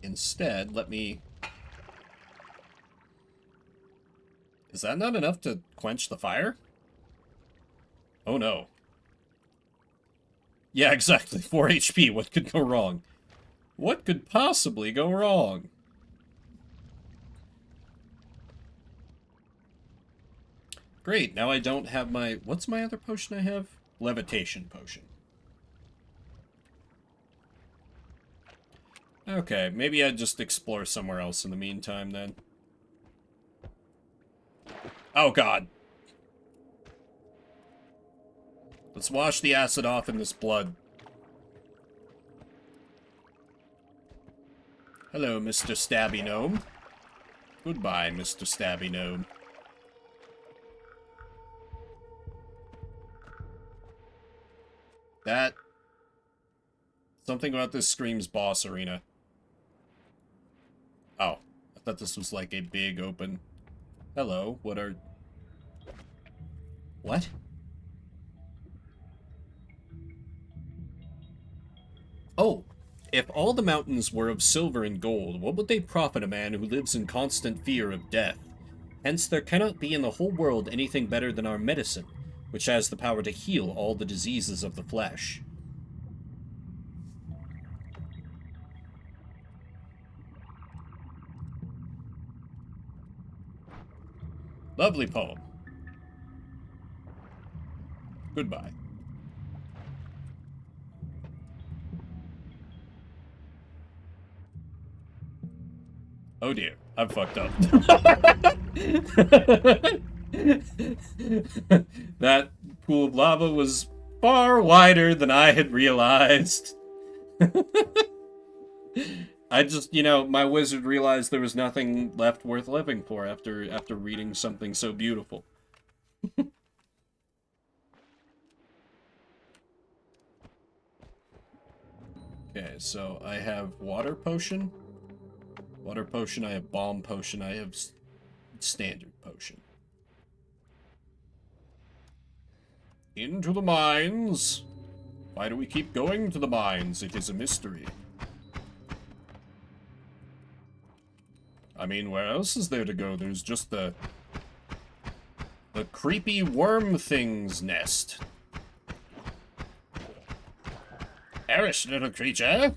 Instead, let me... Is that not enough to quench the fire? Oh no. Yeah, exactly. 4 HP. What could go wrong? What could possibly go wrong? Great, now I don't have my... What's my other potion I have? Levitation potion. Okay, maybe I'd just explore somewhere else in the meantime, then. Oh, God. Let's wash the acid off in this blood. Hello, Mr. Stabby Gnome. Goodbye, Mr. Stabby Gnome. That... Something about this screams boss arena. Oh, I thought this was like a big open... Hello, what are... What? Oh, if all the mountains were of silver and gold, what would they profit a man who lives in constant fear of death? Hence there cannot be in the whole world anything better than our medicine, which has the power to heal all the diseases of the flesh. Lovely poem. Goodbye. Oh dear, I've fucked up. That pool of lava was far wider than I had realized. I just, you know, my wizard realized there was nothing left worth living for after reading something so beautiful. Okay, so I have water potion. Water potion, I have bomb potion, I have standard potion. Into the mines. Why do we keep going to the mines? It is a mystery. I mean, where else is there to go? There's just the creepy worm thing's nest. Perish, little creature,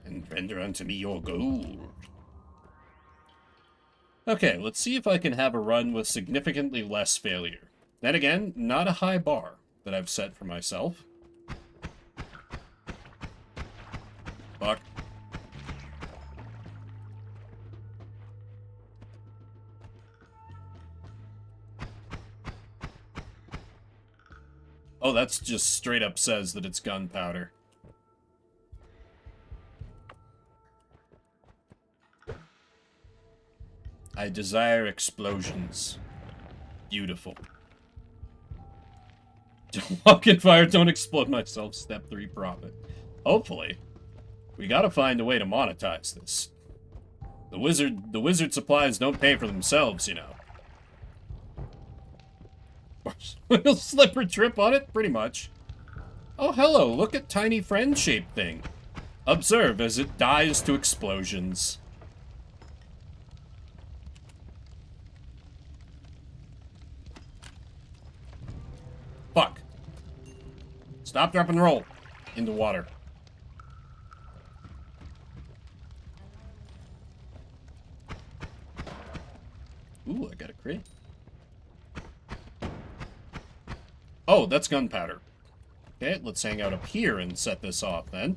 and render unto me your gold. Okay, let's see if I can have a run with significantly less failure. Then again, not a high bar that I've set for myself. Fuck. Oh, that's just straight up says that it's gunpowder. I desire explosions. Beautiful. Don't walk in fire, don't explode myself. Step 3 profit. Hopefully. We gotta find a way to monetize this. The wizard supplies don't pay for themselves, you know. Will slip or trip on it? Pretty much. Oh, hello, look at tiny friend-shaped thing. Observe as it dies to explosions. Fuck. Stop, drop, and roll. Into water. Ooh, I got a crit. Oh, that's gunpowder. Okay, let's hang out up here and set this off then.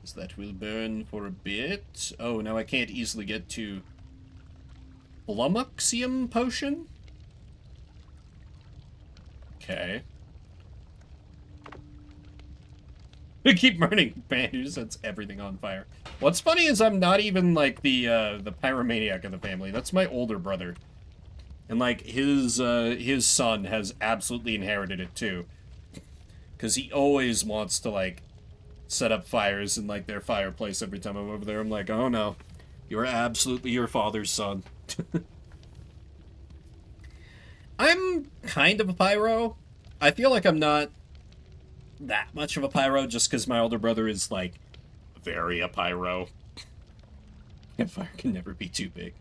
Because that will burn for a bit. Oh, now I can't easily get to Flummoxium potion? Okay. We keep burning bandage, sets everything on fire. What's funny is I'm not even like the pyromaniac of the family. That's my older brother. And like his son has absolutely inherited it too. Cause he always wants to like set up fires in like their fireplace every time I'm over there. I'm like, oh no. You're absolutely your father's son. I'm kind of a pyro. I feel like I'm not that much of a pyro just because my older brother is, like, very a pyro. And fire can never be too big.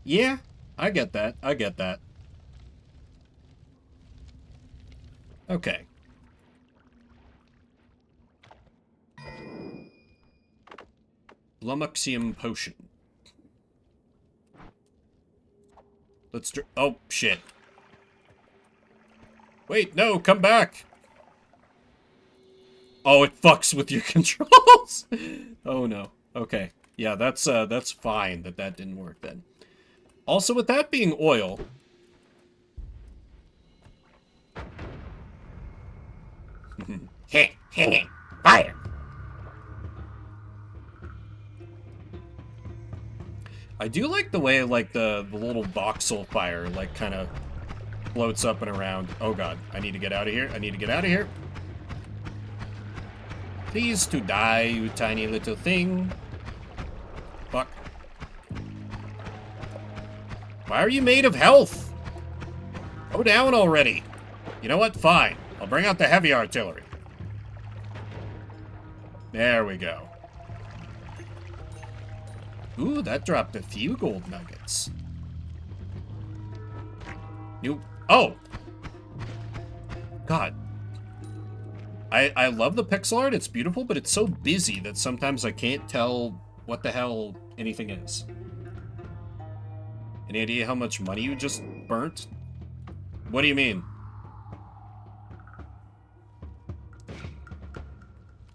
Yeah, I get that. I get that. Okay. Flummoxium potion. Let's oh, shit. Wait, no, come back! Oh, it fucks with your controls! Oh, no. Okay. Yeah, that's fine that didn't work then. Also, with that being oil... Fire! I do like the way, like, the little voxel fire, like, kind of floats up and around. Oh god, I need to get out of here. I need to get out of here. Please to die, you tiny little thing. Fuck. Why are you made of health? Go down already. You know what? Fine. I'll bring out the heavy artillery. There we go. Ooh, that dropped a few gold nuggets. Oh! God. I love the pixel art, it's beautiful, but it's so busy that sometimes I can't tell what the hell anything is. Any idea how much money you just burnt? What do you mean?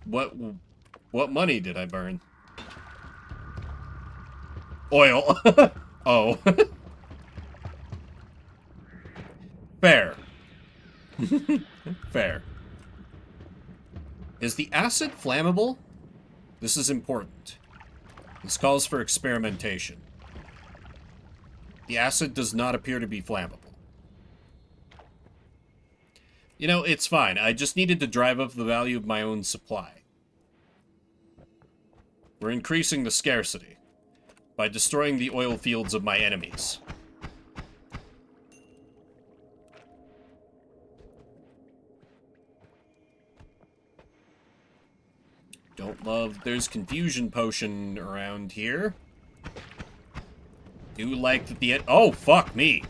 What money did I burn? Oil. Oh. Fair. Fair. Is the acid flammable? This is important. This calls for experimentation. The acid does not appear to be flammable. You know, it's fine. I just needed to drive up the value of my own supply. We're increasing the scarcity by destroying the oil fields of my enemies. Don't love there's confusion potion around here. Do like that the... Oh, fuck me.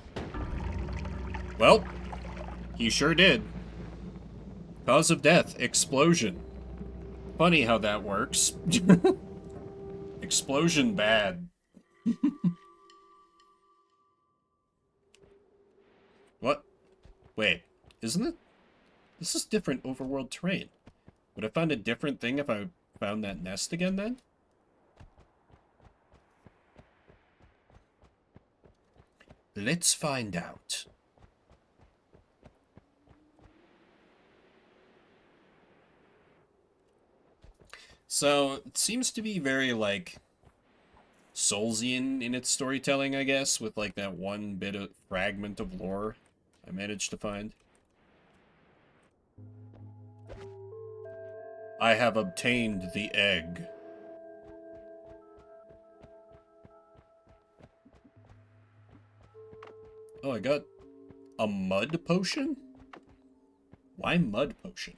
Well, he sure did. Cause of death, explosion. Funny how that works. Explosion bad. What? Wait, isn't it? This is different overworld terrain. Would I find a different thing if I found that nest again then? Let's find out. So, it seems to be very, like, Soulsian in its storytelling, I guess, with, like, that one bit of fragment of lore I managed to find. I have obtained the egg. Oh, I got a mud potion? Why mud potion?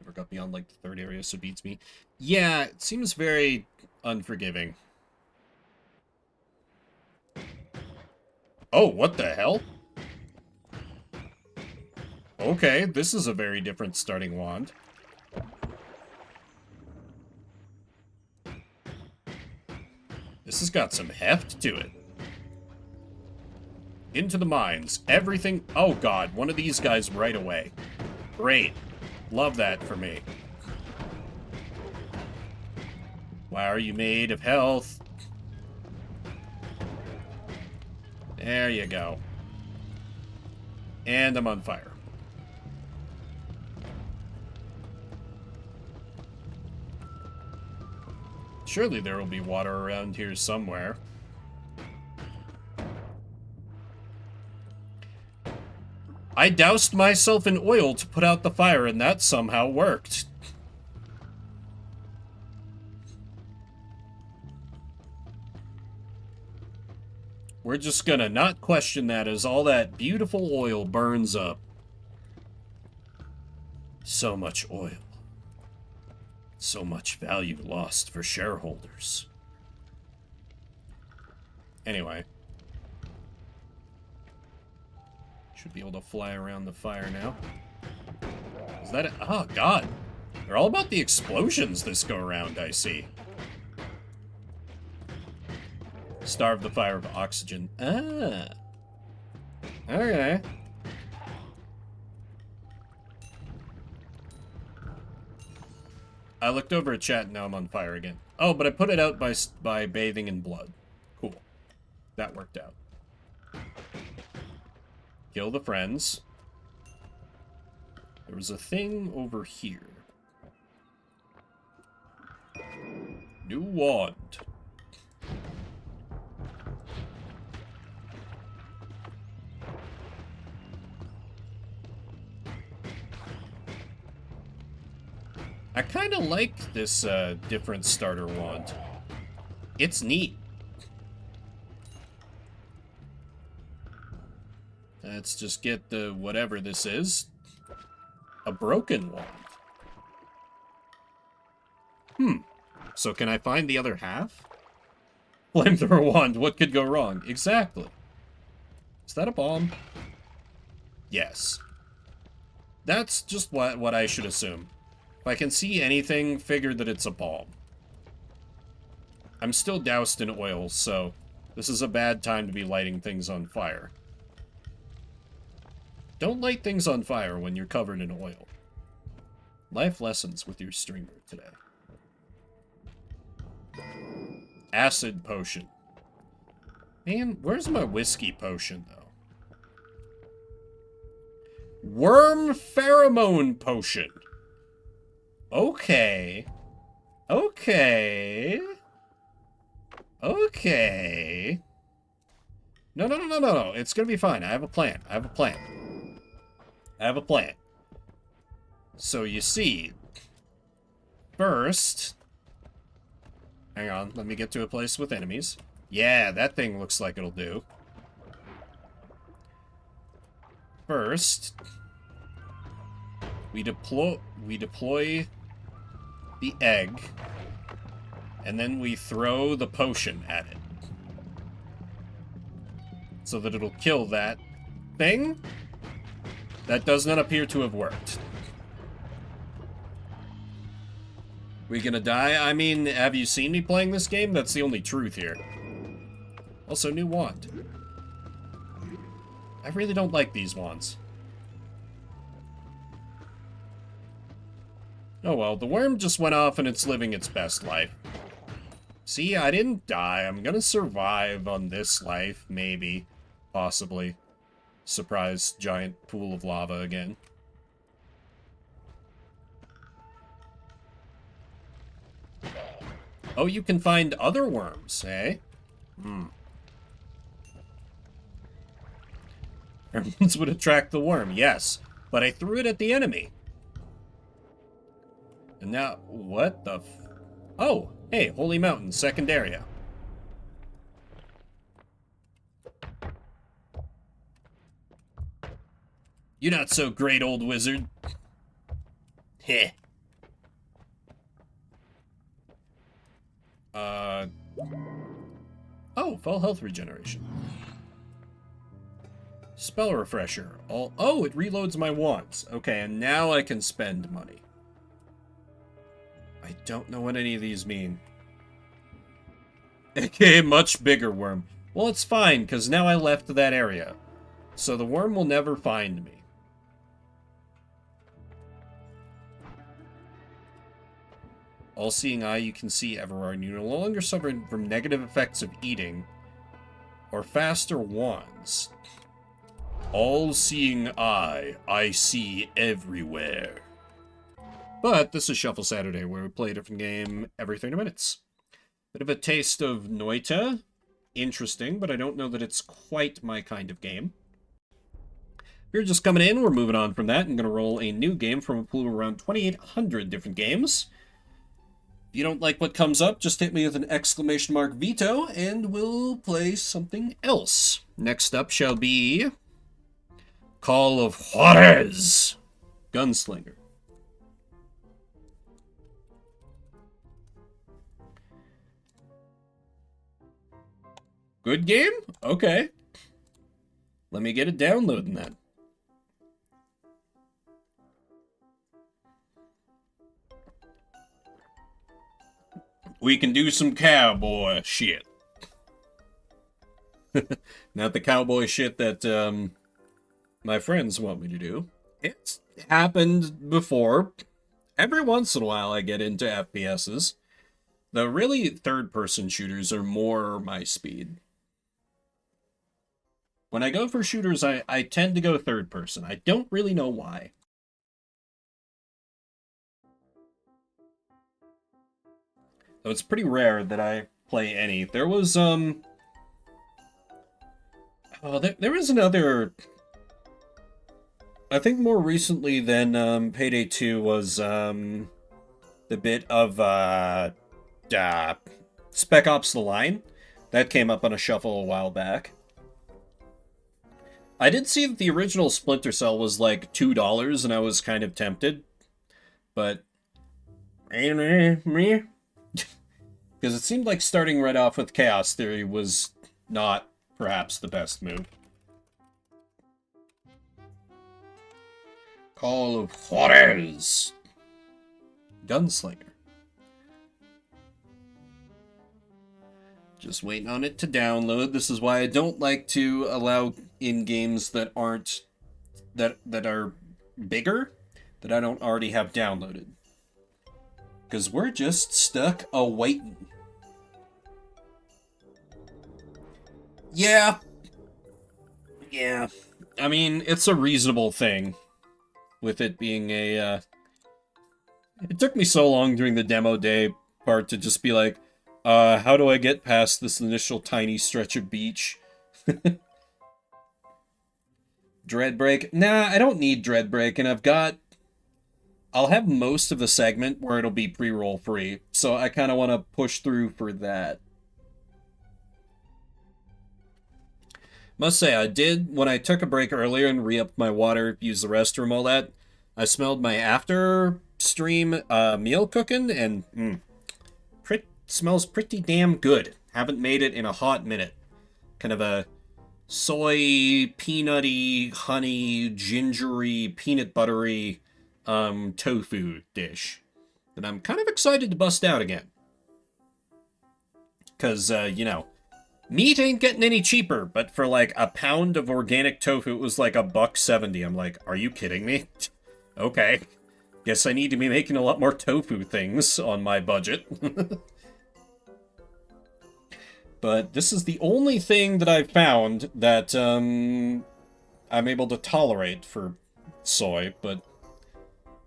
Never got beyond, like, the third area, so beats me. Yeah, it seems very unforgiving. Oh, what the hell? Okay, this is a very different starting wand. This has got some heft to it. Into the mines. Everything... Oh god, one of these guys right away. Great. Love that for me. Why are you made of health? There you go. And I'm on fire. Surely there will be water around here somewhere. I doused myself in oil to put out the fire, and that somehow worked. We're just gonna not question that as all that beautiful oil burns up. So much oil. So much value lost for shareholders. Anyway. Should be able to fly around the fire now. Is that it? Oh, God. They're all about the explosions this go around, I see. Starve the fire of oxygen. Ah. Okay. I looked over at chat and now I'm on fire again. Oh, but I put it out by bathing in blood. That worked out. Kill the friends. There was a thing over here. New wand. I kind of like this different starter wand. It's neat. Let's just get the whatever this is. A broken wand. So can I find the other half? Flamethrower wand, what could go wrong? Exactly. Is that a bomb? Yes. That's just what I should assume. If I can see anything, figure that it's a bomb. I'm still doused in oil, so this is a bad time to be lighting things on fire. Don't light things on fire when you're covered in oil. Life lessons with your streamer today. Acid potion. Man, where's my whiskey potion, though? Worm pheromone potion. Okay. Okay. Okay. No. It's gonna be fine. I have a plan. I have a plan. So you see, first, hang on, let me get to a place with enemies. Yeah, that thing looks like it'll do. First, we deploy the egg, and then we throw the potion at it. So that it'll kill that thing. That does not appear to have worked. We gonna die? I mean, have you seen me playing this game? That's the only truth here. Also, new wand. I really don't like these wands. Oh well, the worm just went off and it's living its best life. See, I didn't die. I'm gonna survive on this life, maybe. Possibly. Surprise giant pool of lava again. Oh, you can find other worms, eh? Pheromones would attract the worm, yes. But I threw it at the enemy. And now, what the oh, hey, Holy Mountain, second area. You're not so great, old wizard. Heh. Oh, full health regeneration. Spell refresher. Oh, it reloads my wands. Okay, and now I can spend money. I don't know what any of these mean. AKA much bigger worm. Well, it's fine, because now I left that area. So the worm will never find me. All-seeing eye, you can see everywhere, and you no longer suffer from negative effects of eating or faster wands. All-seeing eye, I see everywhere. But this is Shuffle Saturday, where we play a different game every 30 minutes. Bit of a taste of Noita. Interesting, but I don't know that it's quite my kind of game. If you're just coming in, we're moving on from that. I'm going to roll a new game from a pool of around 2,800 different games. If you don't like what comes up, just hit me with an exclamation mark veto, and we'll play something else. Next up shall be Call of Juarez, Gunslinger. Good game? Okay. Let me get it downloading then. We can do some cowboy shit. Not the cowboy shit that my friends want me to do. It's happened before. Every once in a while I get into FPSs. The really third-person shooters are more my speed. When I go for shooters, I tend to go third person. I don't really know why. So it's pretty rare that I play any. There was, oh, there was another... I think more recently than, Payday 2 was, the bit of, Spec Ops The Line. That came up on a shuffle a while back. I did see that the original Splinter Cell was like $2, and I was kind of tempted. But... because it seemed like starting right off with Chaos Theory was not, perhaps, the best move. Call of Juarez. Gunslinger. Just waiting on it to download. This is why I don't like to allow in games that aren't... that are bigger, that I don't already have downloaded. Because we're just stuck a-waiting. Yeah. Yeah. I mean, it's a reasonable thing. With it being a, It took me so long during the demo day part to just be like, how do I get past this initial tiny stretch of beach? Dreadbreak? Nah, I don't need Dreadbreak, and I'll have most of the segment where it'll be pre-roll free, so I kind of want to push through for that. Must say, I did, when I took a break earlier and re-upped my water, used the restroom, all that, I smelled my after-stream meal cooking, and smells pretty damn good. Haven't made it in a hot minute. Kind of a soy, peanutty, honey, gingery, peanut buttery tofu dish that I'm kind of excited to bust out again. Because, you know, meat ain't getting any cheaper, but for like a pound of organic tofu, it was like $1.70. I'm like, are you kidding me? Okay. Guess I need to be making a lot more tofu things on my budget. But this is the only thing that I've found that I'm able to tolerate for soy, but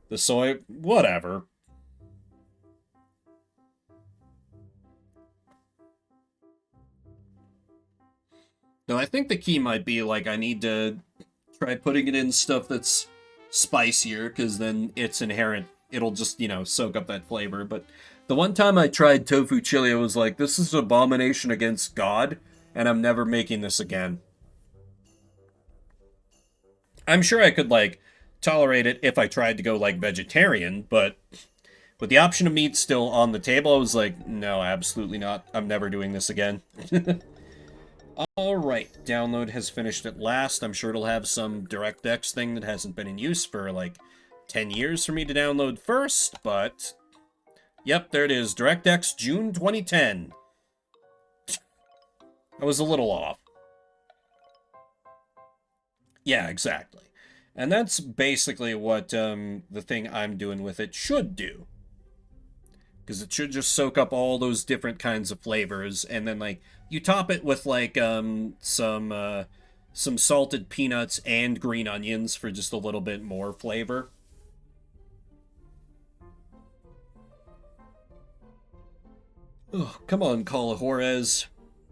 the soy, whatever. No, I think the key might be, like, I need to try putting it in stuff that's spicier, because then it's inherent. It'll just, you know, soak up that flavor. But the one time I tried tofu chili, I was like, this is an abomination against God, and I'm never making this again. I'm sure I could, like, tolerate it if I tried to go, like, vegetarian, but with the option of meat still on the table, I was like, no, absolutely not. I'm never doing this again. Alright, download has finished at last. I'm sure it'll have some DirectX thing that hasn't been in use for, like, 10 years for me to download first, but... Yep, there it is. DirectX June 2010. I was a little off. Yeah, exactly. And that's basically what the thing I'm doing with it should do. Because it should just soak up all those different kinds of flavors, and then, like, you top it with, like, some salted peanuts and green onions for just a little bit more flavor. Oh, come on, Call of Juarez.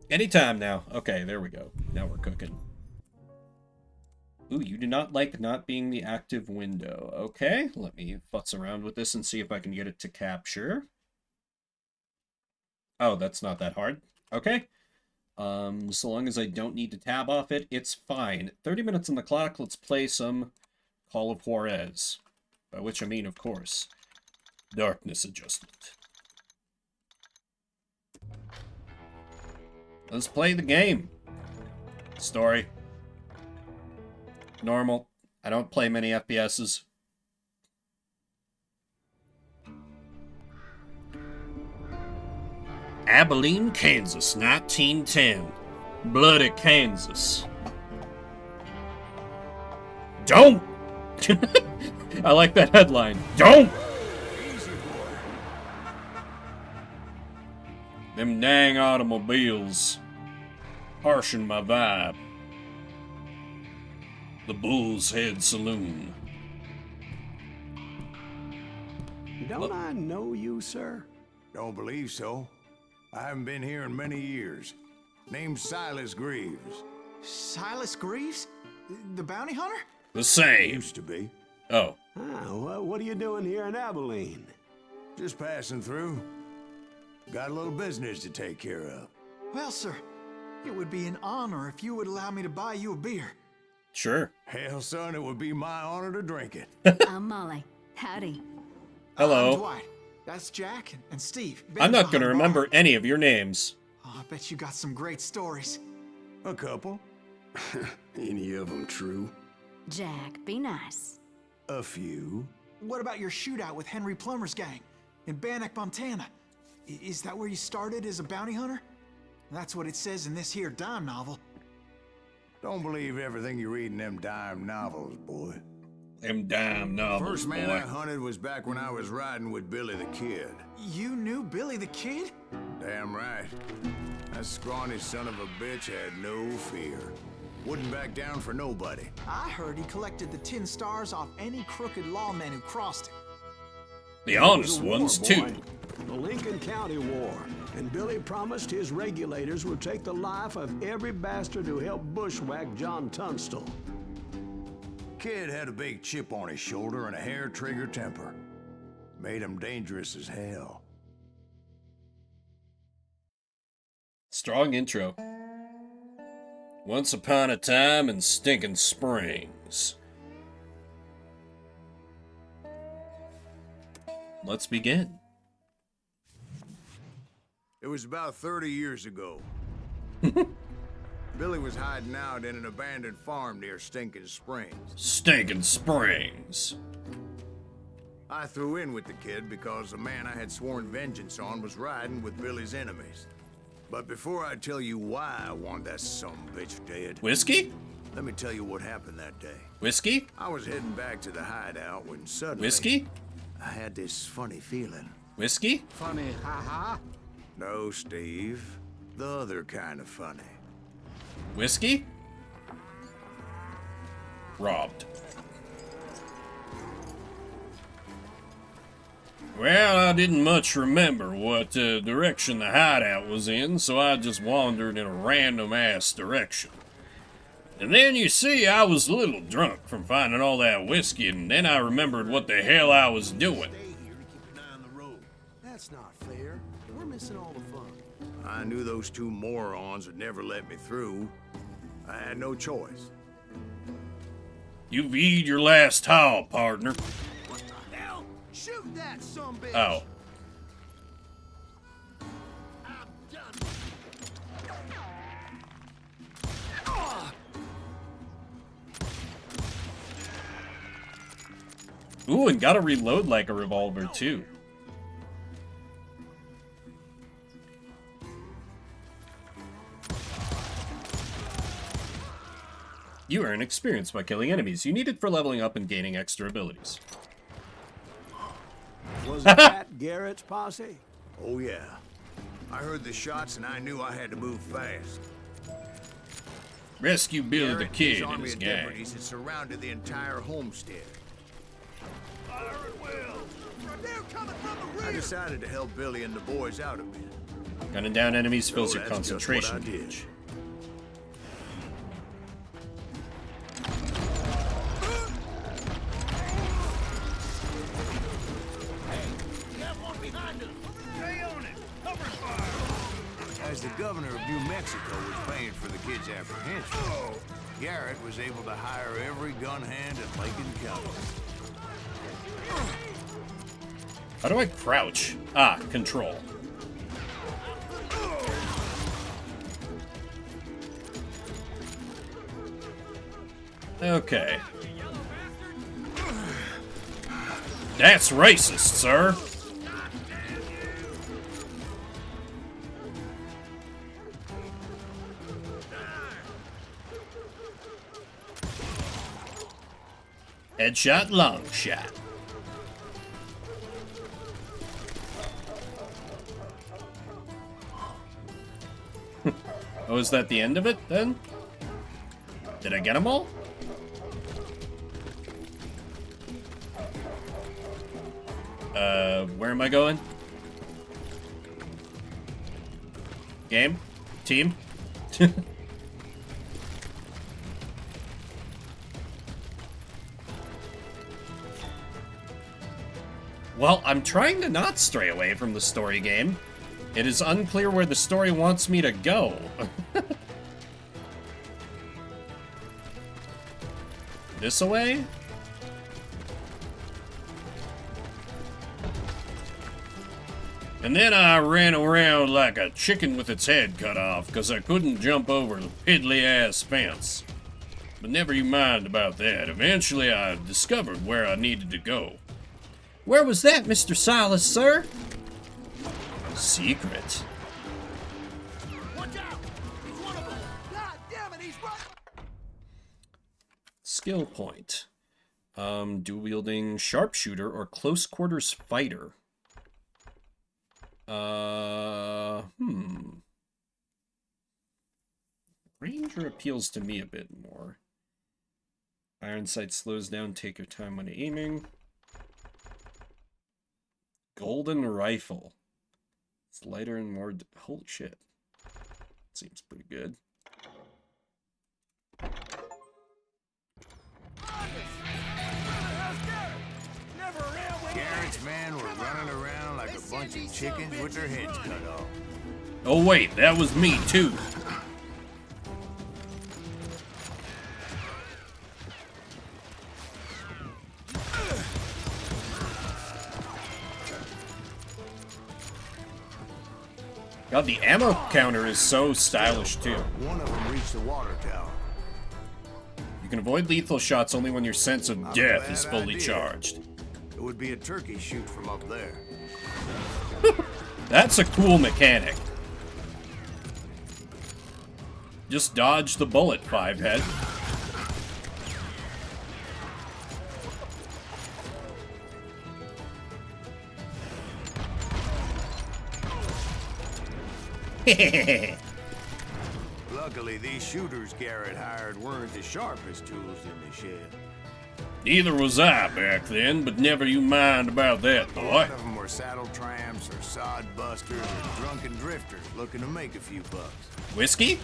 Anytime now. Okay, there we go. Now we're cooking. Ooh, you do not like not being the active window. Okay, let me futz around with this and see if I can get it to capture. Oh, that's not that hard. Okay. So long as I don't need to tab off it, it's fine. 30 minutes on the clock, let's play some Call of Juarez. By which I mean, of course, darkness adjustment. Let's play the game. Story. Normal. I don't play many FPSs. Abilene, Kansas, 1910. Bloody Kansas. Don't! I like that headline. Don't! Them dang automobiles. Harshen my vibe. The Bull's Head Saloon. Don't I know you, sir? Don't believe so. I haven't been here in many years. Name's Silas Greaves. Silas Greaves? The bounty hunter? The same. Used to be. Oh. What are you doing here in Abilene? Just passing through. Got a little business to take care of. Well, sir, it would be an honor if you would allow me to buy you a beer. Sure. Hell, son, it would be my honor to drink it. I'm Molly. Howdy. Hello. I'm Dwight. That's Jack and Steve. I'm not going to remember any of your names. Oh, I bet you got some great stories. A couple. Any of them true? Jack, be nice. A few. What about your shootout with Henry Plummer's gang in Bannock, Montana? Is that where you started as a bounty hunter? That's what it says in this here dime novel. Don't believe everything you read in them dime novels, boy. Them dime novels, First man boy. I hunted was back when I was riding with Billy the Kid. You knew Billy the Kid? Damn right. That scrawny son of a bitch had no fear. Wouldn't back down for nobody. I heard he collected the 10 stars off any crooked lawmen who crossed him. The honest ones, too. The Lincoln County War, and Billy promised his regulators would take the life of every bastard who helped bushwhack John Tunstall. Kid had a big chip on his shoulder and a hair-trigger temper. Made him dangerous as hell. Strong intro. Once upon a time in Stinking Springs. Let's begin. It was about 30 years ago. Billy was hiding out in an abandoned farm near Stinking Springs. Stinking Springs. I threw in with the kid because the man I had sworn vengeance on was riding with Billy's enemies. But before I tell you why I want that sumbitch dead... Whiskey? Let me tell you what happened that day. Whiskey? I was heading back to the hideout when suddenly... Whiskey? I had this funny feeling. Whiskey? Funny, haha. No, Steve. The other kind of funny. Whiskey? Robbed. Well, I didn't much remember what direction the hideout was in, so I just wandered in a random-ass direction. And then, you see, I was a little drunk from finding all that whiskey, and then I remembered what the hell I was doing. That's not fair. We're missing all the fun. I knew those two morons would never let me through. I had no choice. You've eat your last haul, partner. What the hell? Shoot that sumbitch! Oh. Ooh, and gotta reload like a revolver, too. You earn experience by killing enemies. You need it for leveling up and gaining extra abilities. Was that Garrett's posse? Oh, yeah. I heard the shots and I knew I had to move fast. Rescue Billy the Garrett Kid his and army his of gang. deputies had surrounded the entire homestead. I decided to help Billy and the boys out a bit. Gunning down enemies fills So your that's just what concentration I did. gauge. As the governor of New Mexico was paying for the kid's apprehension, Garrett was able to hire every gun hand in Lincoln County. How do I crouch? Ah, control. Okay. That's racist, sir. Headshot, long shot. Oh, is that the end of it, then? Did I get them all? where am I going? Game? Team? Well, I'm trying to not stray away from the story game. It is unclear where the story wants me to go. This away? And then I ran around like a chicken with its head cut off because I couldn't jump over the piddly-ass fence. But never you mind about that. Eventually I discovered where I needed to go. Where was that, Mr. Silas, sir? Secret. Watch out! He's one of them! God damn it, he's right! Skill point. Dual wielding sharpshooter or close quarters fighter. Ranger appeals to me a bit more. Iron sight slows down, take your time when aiming. Golden rifle. It's lighter and more... Holy shit. Seems pretty good. Garrett's men were running around like a bunch of chickens with their heads cut off. Oh wait, that was me too. God, the ammo counter is so stylish too. One of them reached the water tower. You can avoid lethal shots only when your sense of death is fully charged. It would be a turkey shoot from up there. That's a cool mechanic. Just dodge the bullet, Fivehead. Luckily, these shooters Garrett hired weren't the sharpest tools in the shed. Neither was I back then, but never you mind about that, A boy. lot of them were saddle tramps or sod busters or drunken drifters looking to make a few bucks. Whiskey?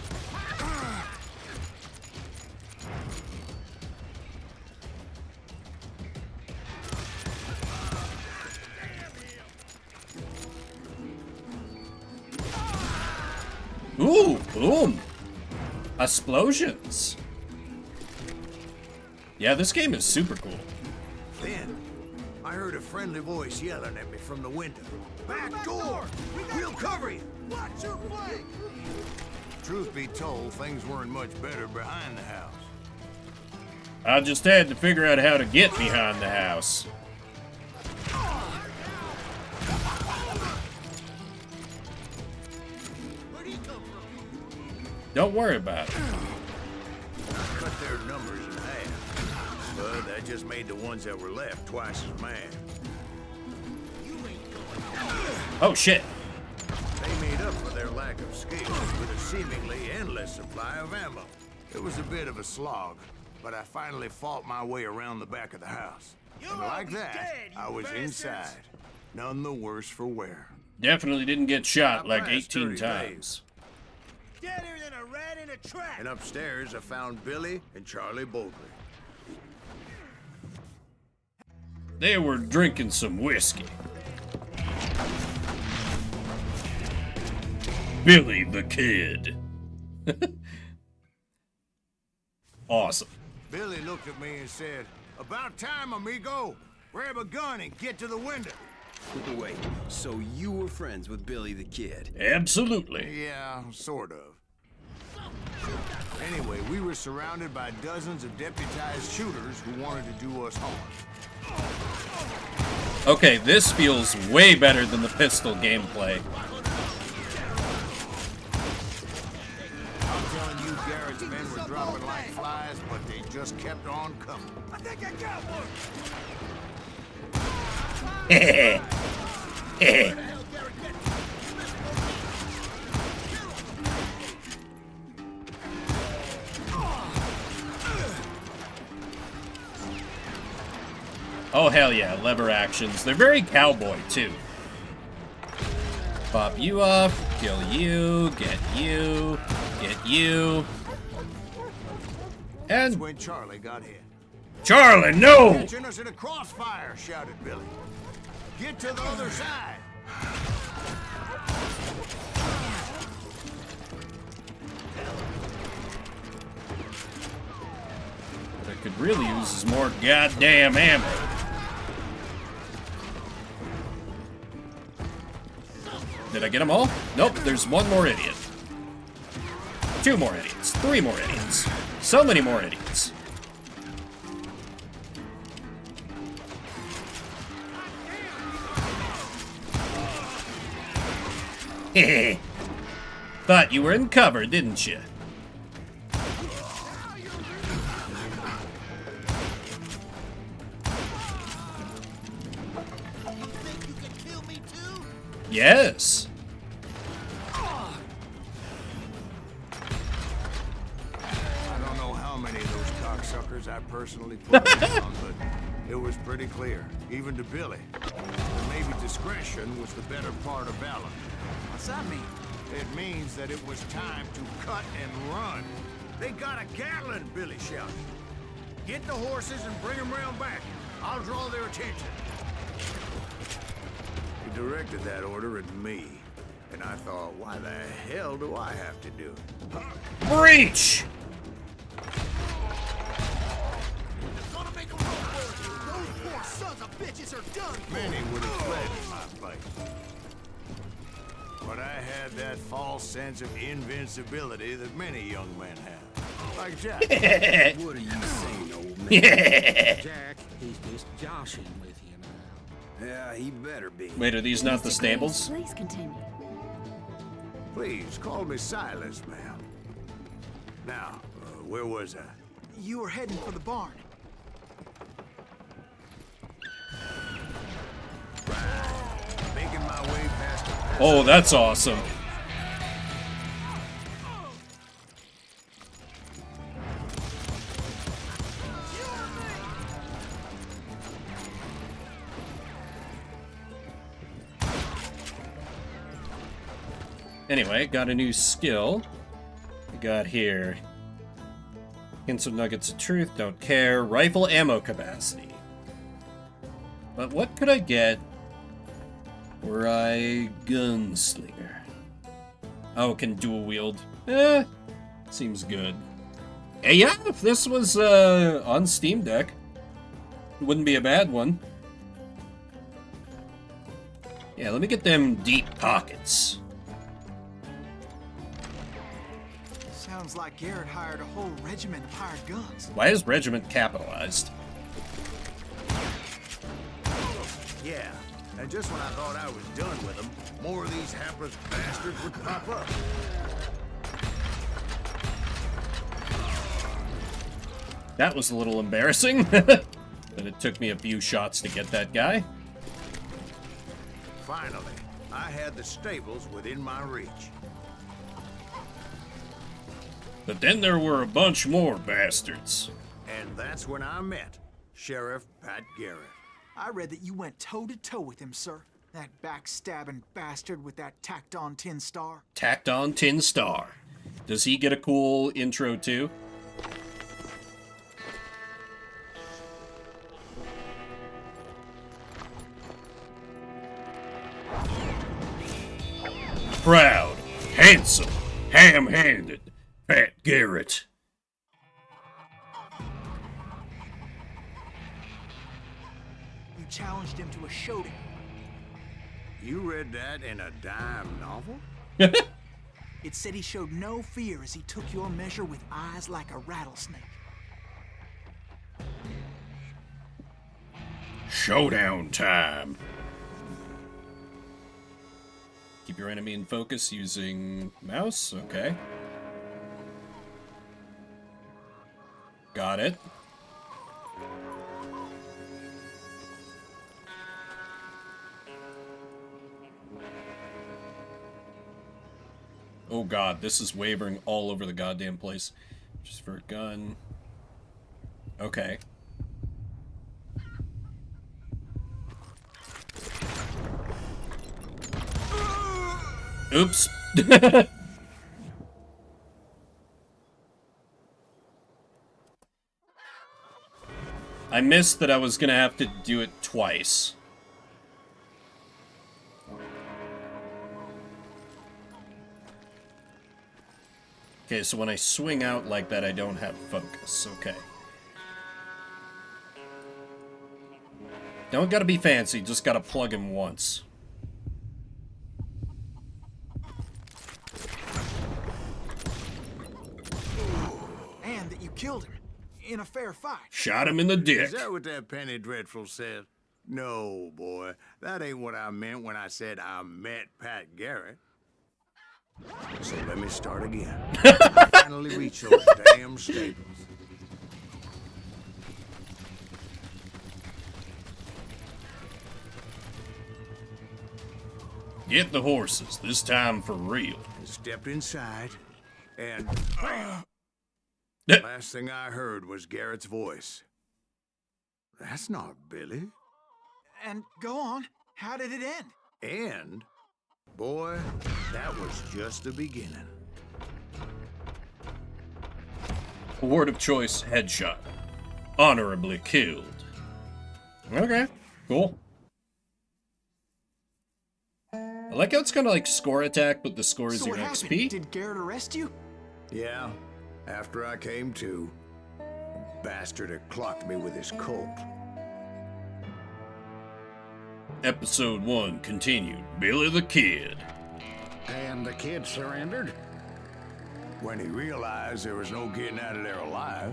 Ooh, boom. Explosions. Yeah, this game is super cool. Then, I heard a friendly voice yelling at me from the window. Back door! We'll cover you! Watch your flank! Truth be told, things weren't much better behind the house. I just had to figure out how to get behind the house. Where'd he come from? Don't worry about it. Cut their numbers in half. But that just made the ones that were left twice as mad. Oh, shit. They made up for their lack of skill with a seemingly endless supply of ammo. It was a bit of a slog, but I finally fought my way around the back of the house. And like that, I was inside. None the worse for wear. Definitely didn't get shot like Outlast 18 30 times. Deader than a rat in a trap! And upstairs, I found Billy and Charlie Bogley. They were drinking some whiskey. Billy the Kid. Awesome. Billy looked at me and said, "About time, amigo. Grab a gun and get to the window." Wait, so you were friends with Billy the Kid? Absolutely. Yeah, sort of. Anyway, we were surrounded by dozens of deputized shooters who wanted to do us harm. Okay, this feels way better than the pistol gameplay. I'm telling you, Garrett's men were dropping like flies, but they just kept on coming. I think I got one! Oh, hell yeah, lever actions. They're very cowboy, too. Pop you off, kill you, get you, get you. That's And when Charlie got hit. Charlie, no! Catching us in a crossfire, shouted Billy. Get to the other side. What I could really use is more goddamn ammo. Did I get them all? Nope, there's one more idiot. Two more idiots. Three more idiots. So many more idiots. Hehe. Thought you were in cover, didn't you? Yes. I don't know how many of those cocksuckers I personally put down, but it was pretty clear, even to Billy, that maybe discretion was the better part of valor. What's that mean? It means that it was time to cut and run. They got a Gatling, Billy shouted. Get the horses and bring them round back. I'll draw their attention. He directed that order at me, and I thought, why the hell do I have to do it? Breach! Gonna make a run for it. Those poor sons of bitches are done. Many would have fled in my fight. But I had that false sense of invincibility that many young men have. Like Jack. What are you saying, old man? Jack, he's just joshing with you now. Yeah, he better be. Wait, are these not the stables? Please continue. Please, call me Silas, ma'am. Now, where was I? You were heading for the barn. Making my way past the... Oh, that's awesome. Anyway, got a new skill. We got here. Hints of nuggets of truth, don't care. Rifle ammo capacity. But what could I get were I gunslinger? Oh, can dual wield. Seems good. Hey, yeah, if this was on Steam Deck, it wouldn't be a bad one. Yeah, let me get them deep pockets. Sounds like Garrett hired a whole regiment of hired guns. Why is regiment capitalized? Yeah, and just when I thought I was done with them, more of these hapless bastards would pop up. That was a little embarrassing. But it took me a few shots to get that guy. Finally, I had the stables within my reach. But then there were a bunch more bastards. And that's when I met Sheriff Pat Garrett. I read that you went toe-to-toe with him, sir. That backstabbing bastard with that tacked-on tin star. Tacked on tin star. Does he get a cool intro too? Proud, handsome, ham-handed, Pat Garrett. You challenged him to a showdown. You read that in a dime novel? It said he showed no fear as he took your measure with eyes like a rattlesnake. Showdown time. Keep your enemy in focus using mouse. Okay. Got it. Oh god, this is wavering all over the goddamn place. Just for a gun. Okay. Oops. I missed that I was gonna have to do it twice. Okay, so when I swing out like that, I don't have focus. Okay. Don't gotta be fancy, just gotta plug him once. And that you killed him in a fair fight. Shot him in the dick. Is that what that Penny Dreadful said? No, boy. That ain't what I meant when I said I met Pat Garrett. So let me start again. Finally reach those damn stables. Get the horses, this time for real. Stepped inside, and last thing I heard was Garrett's voice. That's not Billy. And go on. How did it end? And, boy, that was just the beginning. Award of choice, headshot. Honorably killed. Okay, cool. I like how it's kind of like score attack, but the score is So your what happened? XP. Did Garrett arrest you? Yeah, after I came to, bastard had clocked me with his Colt. Episode 1 continued. Billy the Kid. And the kid surrendered? When he realized there was no getting out of there alive.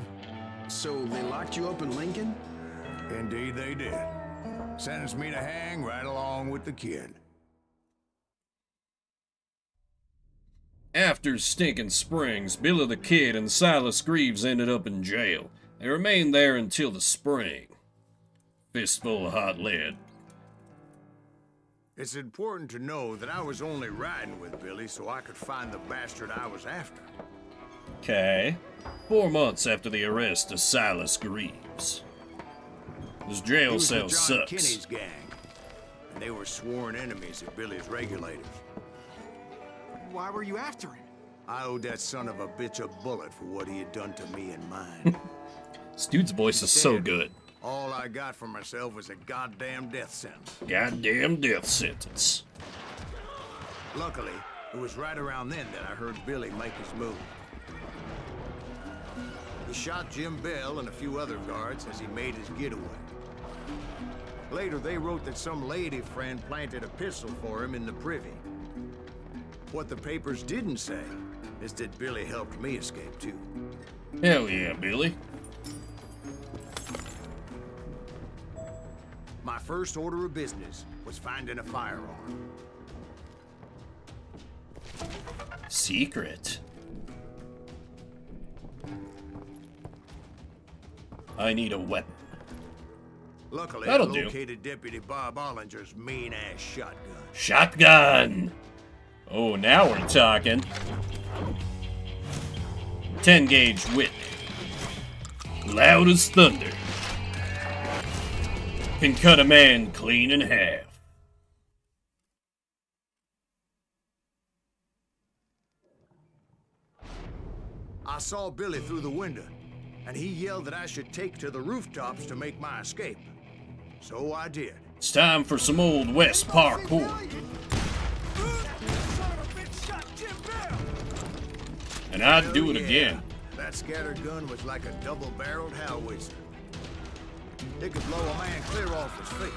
So they locked you up in Lincoln? Indeed they did. Sentenced me to hang right along with the kid. After Stinking Springs, Billy the Kid and Silas Greaves ended up in jail. They remained there until the spring. Fistful of hot lead. It's important to know that I was only riding with Billy so I could find the bastard I was after. Okay. 4 months after the arrest of Silas Greaves. This He jail was cell with John sucks. Kinney's gang, and they were sworn enemies of Billy's regulators. Why were you after him? I owed that son of a bitch a bullet for what he had done to me and mine. This dude's voice is so good. All I got for myself was a goddamn death sentence. Goddamn death sentence. Luckily, it was right around then that I heard Billy make his move. He shot Jim Bell and a few other guards as he made his getaway. Later, they wrote that some lady friend planted a pistol for him in the privy. What the papers didn't say is that Billy helped me escape too. Hell yeah, Billy. My first order of business was finding a firearm. Secret. I need a weapon. Luckily, That'll I do. located Deputy Bob Ollinger's mean-ass shotgun. Shotgun! Oh, now we're talking. 10 gauge Whitney. Loud as thunder. Can cut a man clean in half. I saw Billy through the window, and he yelled that I should take to the rooftops to make my escape. So I did. It's time for some old West parkour. And I'd do it again. That scattered gun was like a double-barreled howitzer. It could blow a man clear off his feet.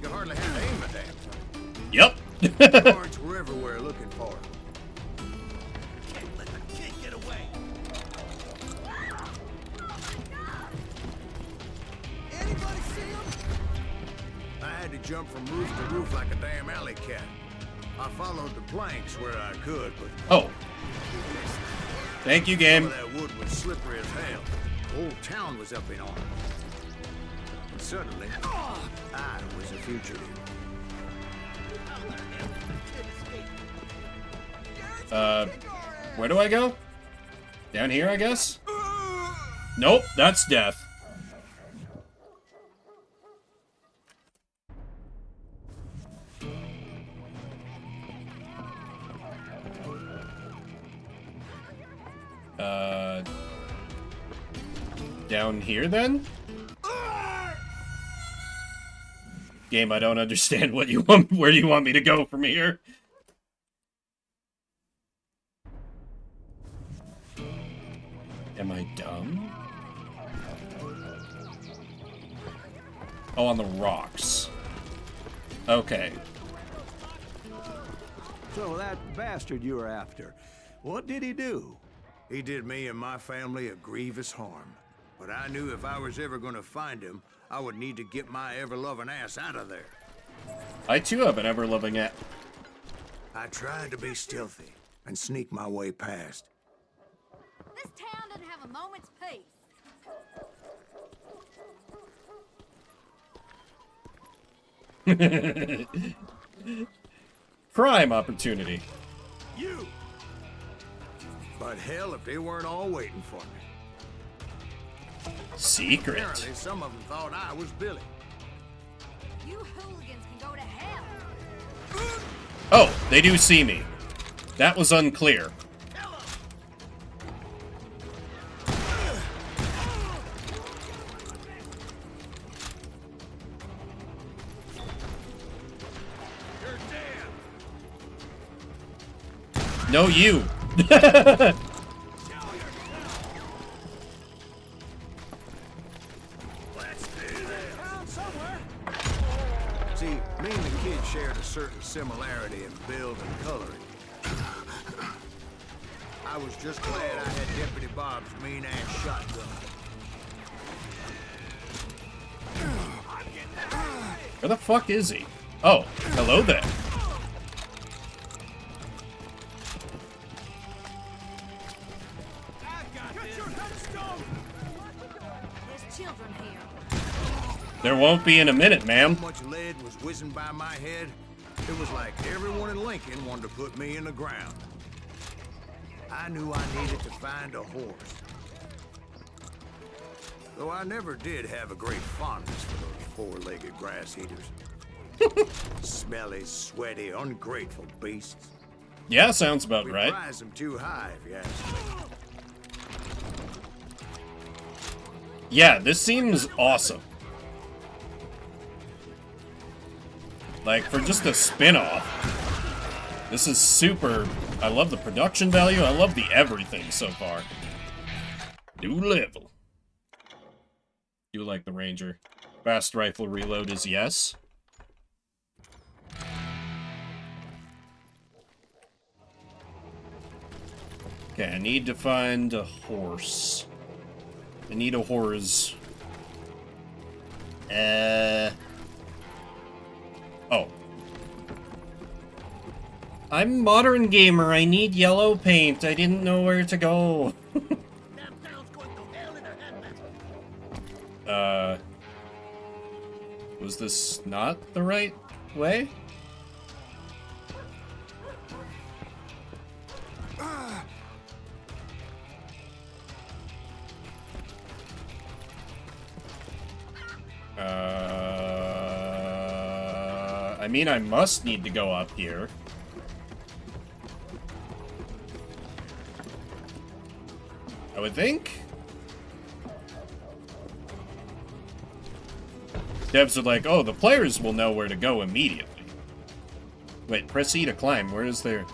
You hardly had to aim a damn thing. Yep. Guards were everywhere looking for him. Can't let the kid get away. Anybody see him? I had to jump from roof to roof like a damn alley cat. I followed the planks where I could, but... Oh. Thank you, game. Some of that wood was slippery as hell. The whole town was up in arms. And suddenly, I was a fugitive. Where do I go? Down here, I guess? Nope, that's death. Down here, then? Game, I don't understand what you want. Where do you want me to go from here? Am I dumb? Oh, on the rocks. Okay. So that bastard you were after, what did he do? He did me and my family a grievous harm. But I knew if I was ever gonna find him, I would need to get my ever-loving ass out of there. I too have an ever-loving ass. I tried to be stealthy and sneak my way past. This town doesn't have a moment's peace. Prime opportunity. You! But hell, if they weren't all waiting for me. Secret. Apparently, some of them thought I was Billy. You hooligans can go to hell. Oh, they do see me. That was unclear. No, you. See, me and the kid shared a certain similarity in build and coloring. I was just glad I had Deputy Bob's mean-ass shotgun. Where the fuck is he? Oh, hello there. There's children here. There won't be in a minute, ma'am. So much lead was whizzing by my head, it was like everyone in Lincoln wanted to put me in the ground. I knew I needed to find a horse. Though I never did have a great fondness for those four-legged grass eaters. Smelly, sweaty, ungrateful beasts. Yeah, sounds about We right. prize them too high, if you ask me. Yeah, this seems awesome. Like, for just a spin-off, this is super... I love the production value, I love the everything so far. New level. Do like the Ranger. Fast rifle reload is yes. Okay, I need to find a horse. I need a horse. Oh. I'm modern gamer. I need yellow paint. I didn't know where to go. Was this not the right way? I mean, I must need to go up here. I would think. Devs are like, oh, the players will know where to go immediately. Wait, press E to climb. Where is there?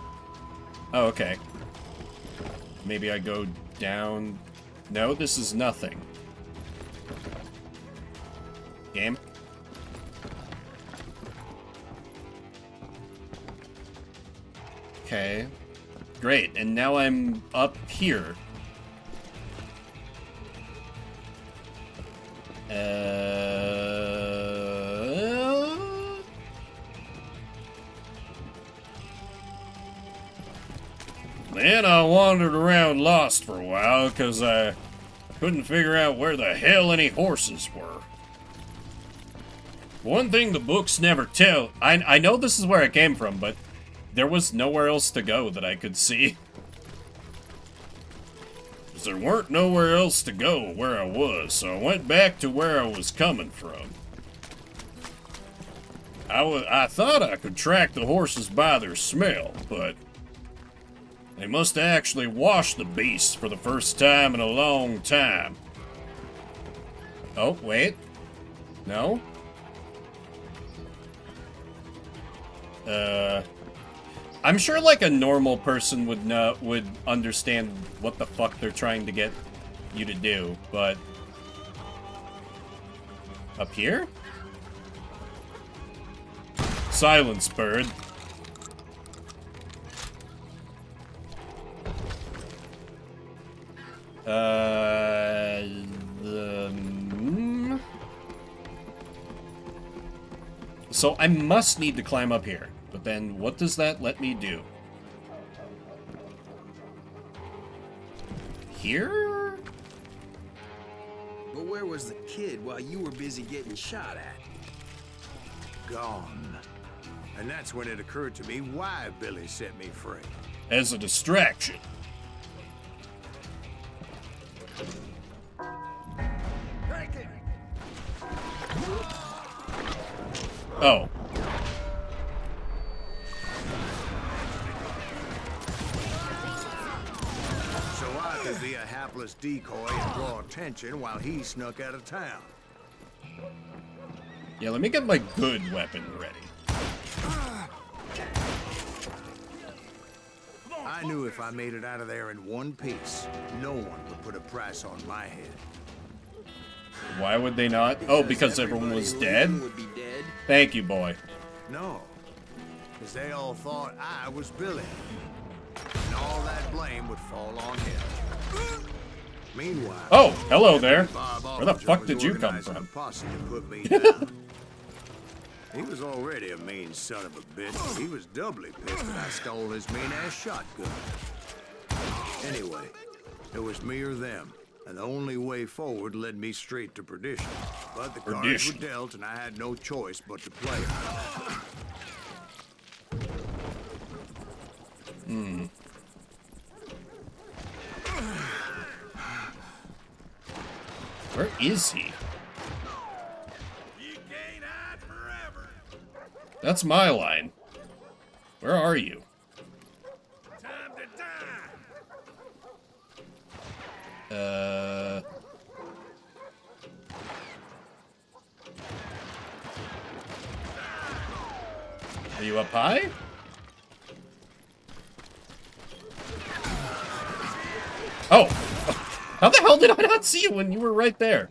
Oh, okay. Maybe I go down. No, this is nothing. Game. Okay. Great, and now I'm up here. Then I wandered around lost for a while because I couldn't figure out where the hell any horses were. One thing the books never tell, I know this is where I came from, but there was nowhere else to go that I could see. 'Cause there weren't nowhere else to go where I was, so I went back to where I was coming from. I thought I could track the horses by their smell, but they must have actually washed the beasts for the first time in a long time. Oh, wait. No? I'm sure like a normal person would understand what the fuck they're trying to get you to do, but up here? Silence, bird. So I must need to climb up here. But then, what does that let me do? Here? But where was the kid while you were busy getting shot at? Gone. And that's when it occurred to me why Billy set me free. As a distraction. Oh. So I could be a hapless decoy and draw attention while he snuck out of town. Yeah, let me get my good weapon ready. I knew if I made it out of there in one piece, no one would put a price on my head. Why would they not? Oh, because everyone was dead? Thank you, boy. No, because they all thought I was Billy. And all that blame would fall on him. Meanwhile... Oh, hello there. Bob Where the Olinger fuck was did you come organizing from? a posse to put me down. He was already a mean son of a bitch. He was doubly pissed that I stole his mean-ass shotgun. Anyway, it was me or them, and the only way forward led me straight to perdition. But the cards were dealt, and I had no choice but to play them. Hmm. Where is he? That's my line. Where are you? Are you up high? Oh! How the hell did I not see you when you were right there?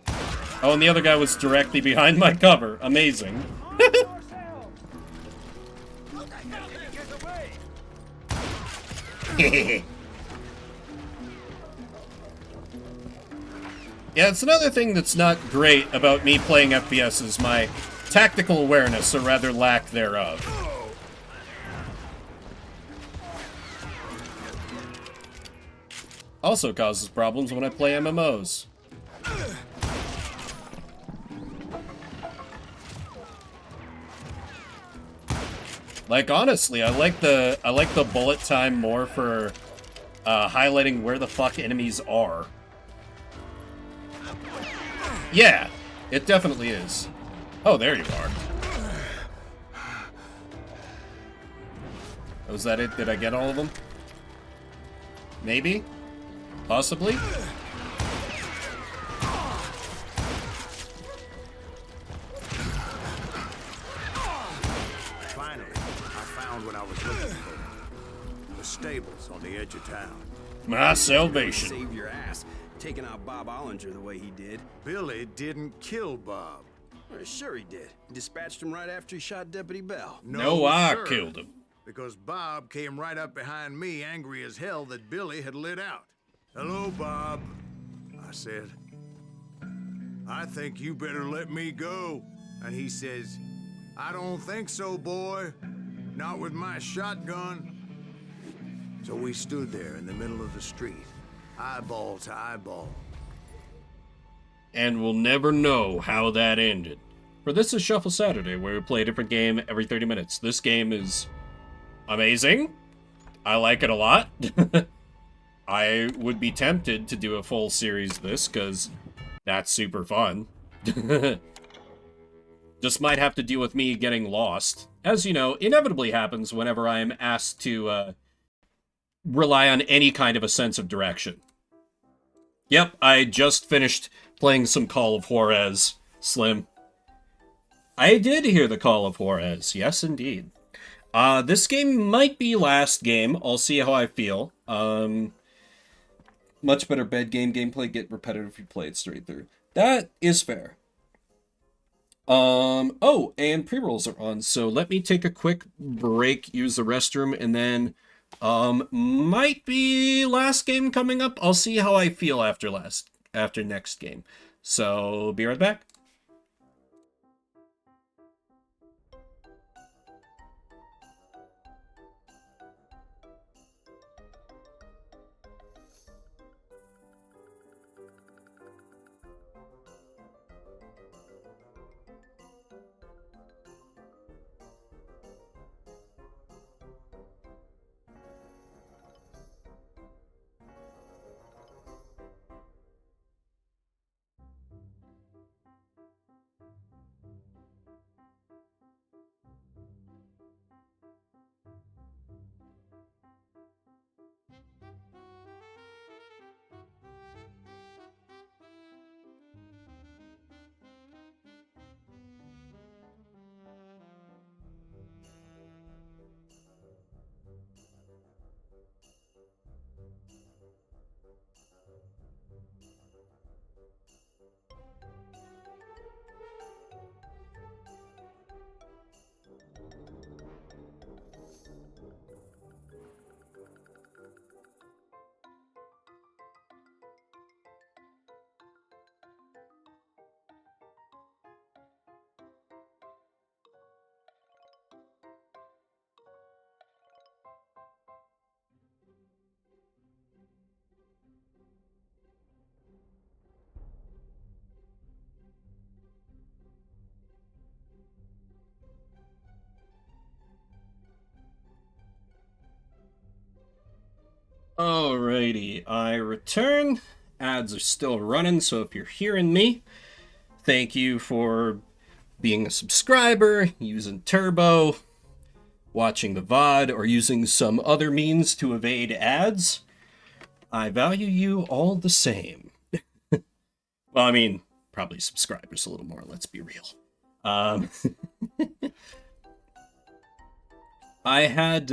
Oh, and the other guy was directly behind my cover. Amazing. Yeah, it's another thing that's not great about me playing FPS is my tactical awareness, or rather lack thereof. Also causes problems when I play MMOs. Like, honestly, I like the bullet time more for highlighting where the fuck enemies are. Yeah, it definitely is. Oh, there you are. Was that it? Did I get all of them? Maybe? Possibly? Finally, I found what I was looking for. The stables on the edge of town. My salvation. Save your ass, taking out Bob Olinger the way he did. Billy didn't kill Bob. Well, sure he did. He dispatched him right after he shot Deputy Bell. No, I sir. killed him. Because Bob came right up behind me, angry as hell that Billy had lit out. Hello, Bob, I said. I think you better let me go. And he says, I don't think so, boy. Not with my shotgun. So we stood there in the middle of the street, eyeball to eyeball. And we'll never know how that ended. For this is Shuffle Saturday, where we play a different game every 30 minutes. This game is amazing. I like it a lot. I would be tempted to do a full series of this, because that's super fun. Just might have to deal with me getting lost. As you know, inevitably happens whenever I am asked to rely on any kind of a sense of direction. Yep, I just finished playing some Call of Juarez, Slim. I did hear the Call of Juarez. Yes, indeed. This game might be last game. I'll see how I feel. Much better bed game gameplay, get repetitive if you play it straight through. That is fair. Oh, and pre-rolls are on, so let me take a quick break, use the restroom, and then, might be last game coming up. I'll see how I feel after next game. So, be right back. Alrighty, I return. Ads are still running, so if you're hearing me, thank you for being a subscriber, using Turbo, watching the VOD, or using some other means to evade ads. I value you all the same. Well, I mean, probably subscribers a little more, let's be real. I had,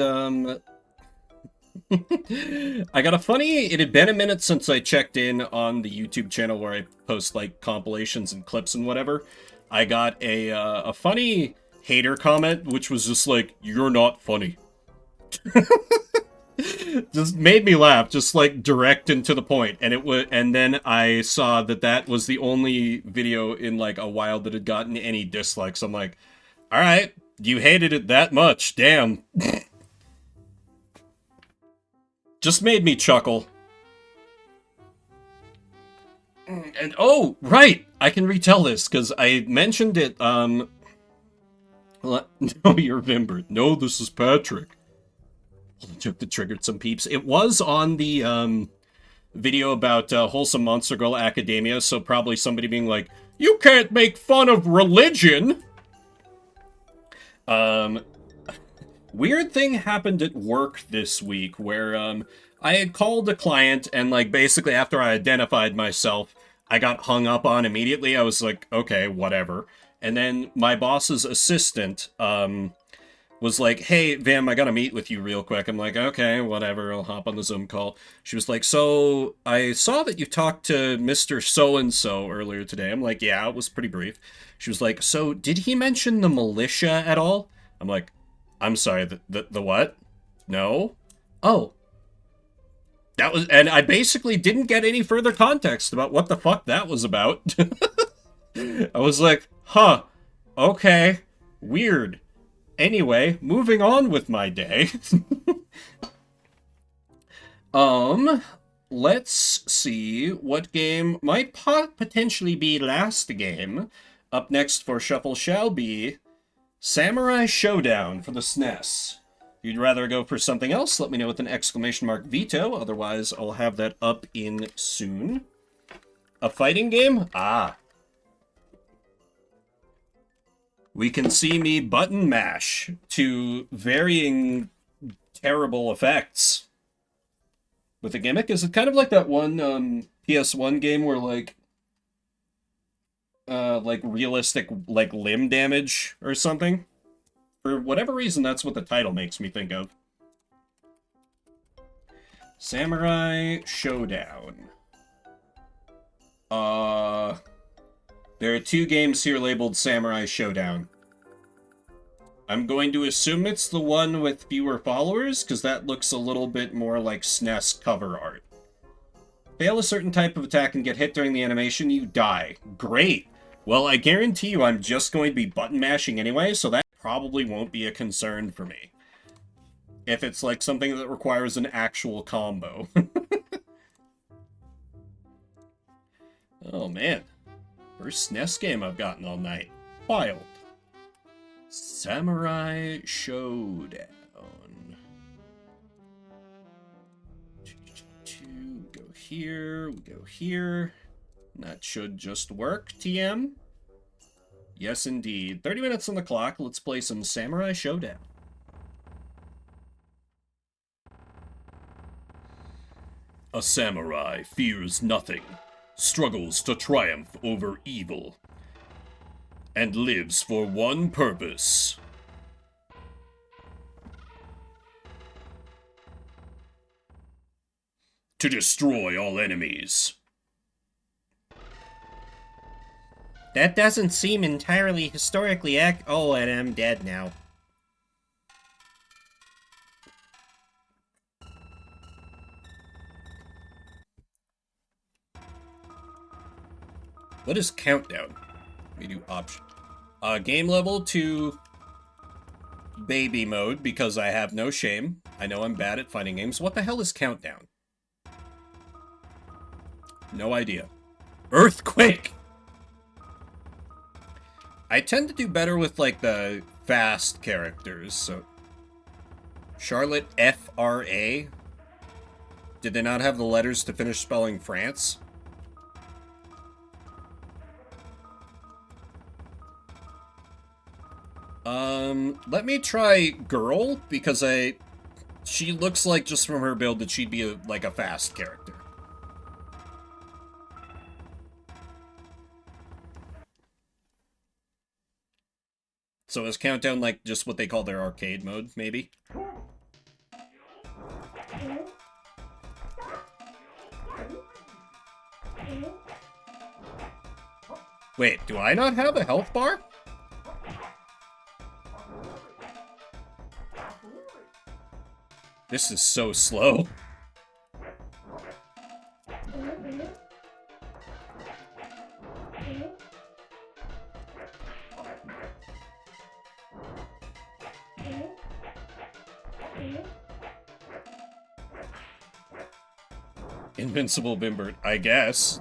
I got a funny, it had been a minute since I checked in on the YouTube channel where I post, like, compilations and clips and whatever. I got a funny hater comment, which was just like, "You're not funny." Just made me laugh, just, like, direct and to the point. And then I saw that was the only video in, like, a while that had gotten any dislikes. I'm like, alright, you hated it that much, damn. Just made me chuckle. And oh, right! I can retell this, because I mentioned it, no, you're Vimbert. No, this is Patrick. Took that triggered some peeps. It was on the, video about, Wholesome Monster Girl Academia, so probably somebody being like, "You can't make fun of religion!" Weird thing happened at work this week where, I had called a client and, like, basically after I identified myself, I got hung up on immediately. I was like, okay, whatever. And then my boss's assistant, was like, "Hey, Vam, I gotta meet with you real quick." I'm like, okay, whatever, I'll hop on the Zoom call. She was like, "So, I saw that you talked to Mr. So-and-so earlier today." I'm like, "Yeah, it was pretty brief." She was like, "So, did he mention the militia at all?" I'm like, "I'm sorry, the what? No? Oh." That was, and I basically didn't get any further context about what the fuck that was about. I was like, huh, okay, weird. Anyway, moving on with my day. Let's see what game might potentially be last game. Up next for Shuffle shall be Samurai Showdown for the SNES. If you'd rather go for something else, let me know with an exclamation mark veto. Otherwise, I'll have that up in soon. A fighting game? Ah. We can see me button mash to varying terrible effects. With a gimmick? Is it kind of like that one PS1 game where, like, like, realistic, like, limb damage or something. For whatever reason, that's what the title makes me think of. Samurai Showdown. There are 2 games here labeled Samurai Showdown. I'm going to assume it's the one with fewer followers, because that looks a little bit more like SNES cover art. Fail a certain type of attack and get hit during the animation, you die. Great! Well, I guarantee you I'm just going to be button mashing anyway, so that probably won't be a concern for me. If it's like something that requires an actual combo. Oh man. First SNES game I've gotten all night. Wild. Samurai Showdown. Go here, we go here. That should just work, TM. Yes, indeed. 30 minutes on the clock. Let's play some Samurai Showdown. A samurai fears nothing, struggles to triumph over evil, and lives for one purpose. To destroy all enemies. That doesn't seem entirely historically Oh, and I'm dead now. What is countdown? We do option. Game level to baby mode because I have no shame. I know I'm bad at fighting games. What the hell is countdown? No idea. Earthquake! I tend to do better with, like, the fast characters, so... Charlotte F-R-A? Did they not have the letters to finish spelling France? Let me try girl, because she looks like, just from her build, that she'd be, like, a fast character. So is Countdown, like, just what they call their arcade mode, maybe? Wait, do I not have a health bar? This is so slow. Invincible Bimbert, I guess.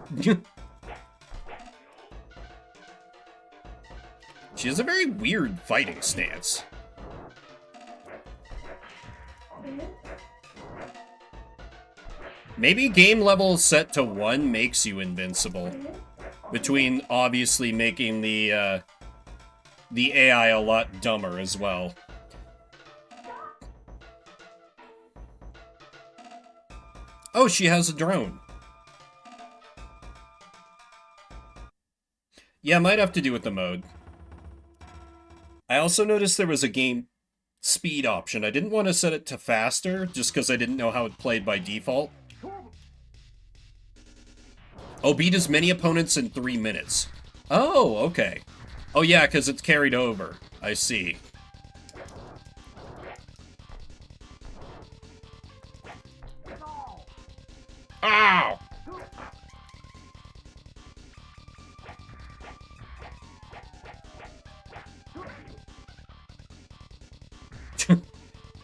She has a very weird fighting stance. Maybe game level set to 1 makes you invincible. Between obviously making the AI a lot dumber as well. Oh, she has a drone. Yeah, might have to do with the mode. I also noticed there was a game speed option. I didn't want to set it to faster, just because I didn't know how it played by default. Oh, beat as many opponents in 3 minutes. Oh, okay. Oh yeah, because it's carried over. I see. Ow!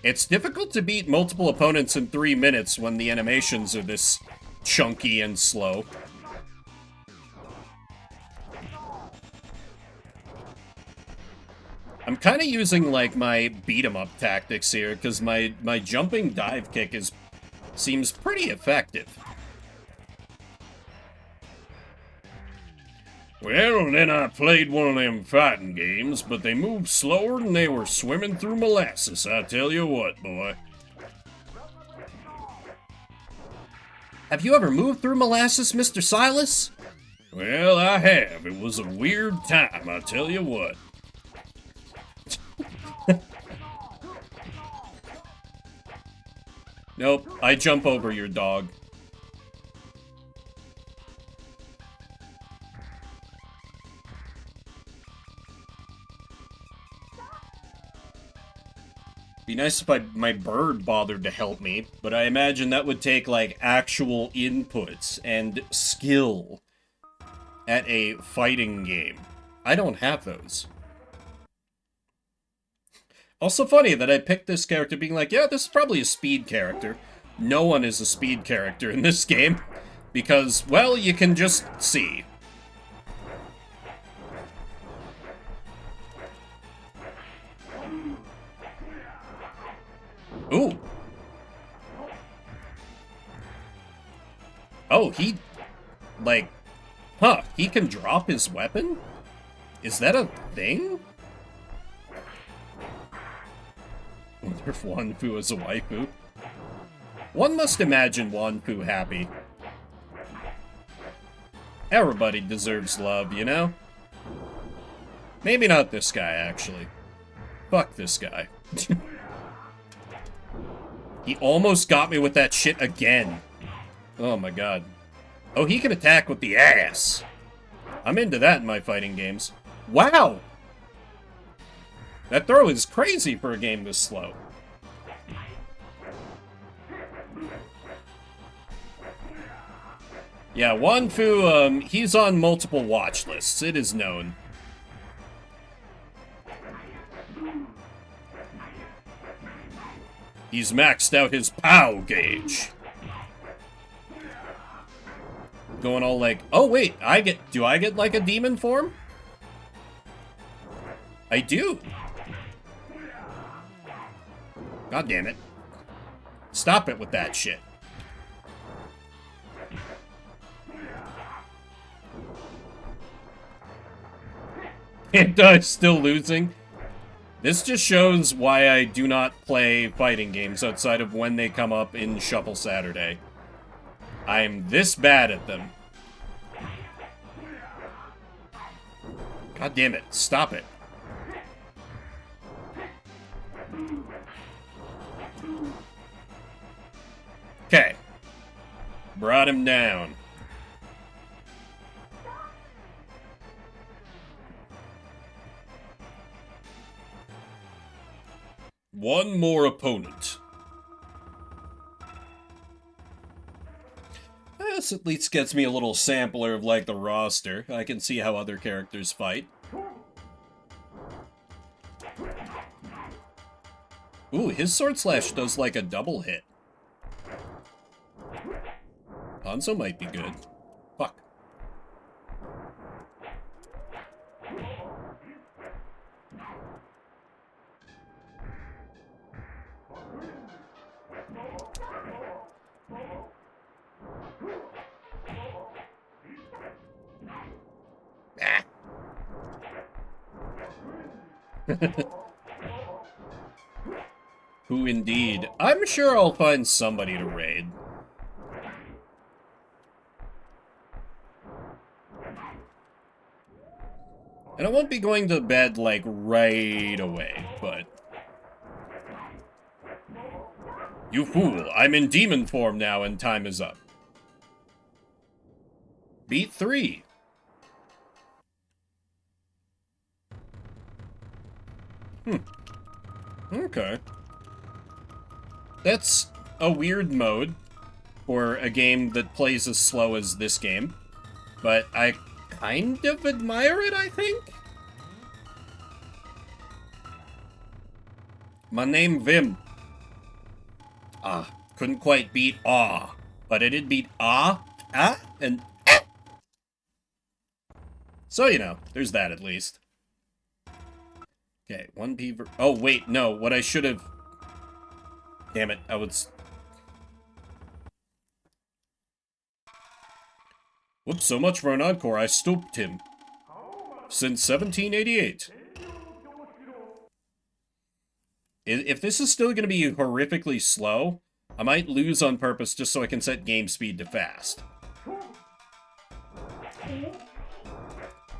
It's difficult to beat multiple opponents in 3 minutes when the animations are this chunky and slow. I'm kind of using, like, my beat-em-up tactics here, because my jumping dive kick seems pretty effective. Well, then I played one of them fighting games, but they moved slower than they were swimming through molasses, I tell you what, boy. Have you ever moved through molasses, Mr. Silas? Well, I have. It was a weird time, I tell you what. Nope, I jump over your dog. Be nice if my bird bothered to help me, but I imagine that would take, like, actual inputs and skill at a fighting game. I don't have those. Also funny that I picked this character being like, yeah, this is probably a speed character. No one is a speed character in this game, because, well, you can just see. Ooh. Oh, he, like, huh, he can drop his weapon? Is that a thing? Wonder if Wanfu is a waifu. One must imagine Wanfu happy. Everybody deserves love, you know? Maybe not this guy, actually. Fuck this guy. He almost got me with that shit again. Oh my god. Oh, he can attack with the ass. I'm into that in my fighting games. Wow! That throw is crazy for a game this slow. Yeah, Wanfu, he's on multiple watch lists. It is known. He's maxed out his POW gauge. Going all like, oh wait, do I get like a demon form? I do. God damn it. Stop it with that shit. And still losing. This just shows why I do not play fighting games outside of when they come up in Shuffle Saturday. I'm this bad at them. God damn it, stop it. Okay. Brought him down. One more opponent. This at least gets me a little sampler of, like, the roster. I can see how other characters fight. Ooh, his sword slash does, like, a double hit. Hanzo might be good. Fuck. Who indeed? I'm sure I'll find somebody to raid. And I won't be going to bed, like, right away, but... You fool, I'm in demon form now and time is up. Beat 3. Okay. That's a weird mode for a game that plays as slow as this game, but I kind of admire it, I think? My name Vim. Couldn't quite beat ah, but I did beat and ah. So, you know, there's that at least. Okay, 1P oh, wait, no, what I should have... Damn it, I was... Whoops, so much for an encore, I stooped him. Since 1788. If this is still going to be horrifically slow, I might lose on purpose just so I can set game speed to fast.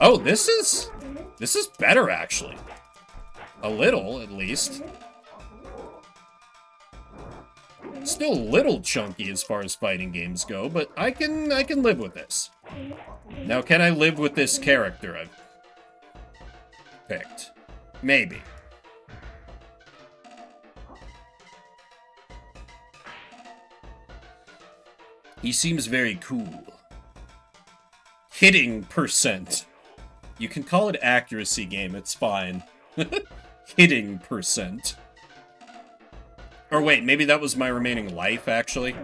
Oh, this is better, actually. A little, at least. Still a little chunky as far as fighting games go, but I can live with this. Now, can I live with this character I've picked? Maybe. He seems very cool. Hitting percent. You can call it accuracy game, it's fine. Hitting percent. Or wait, maybe that was my remaining life, actually.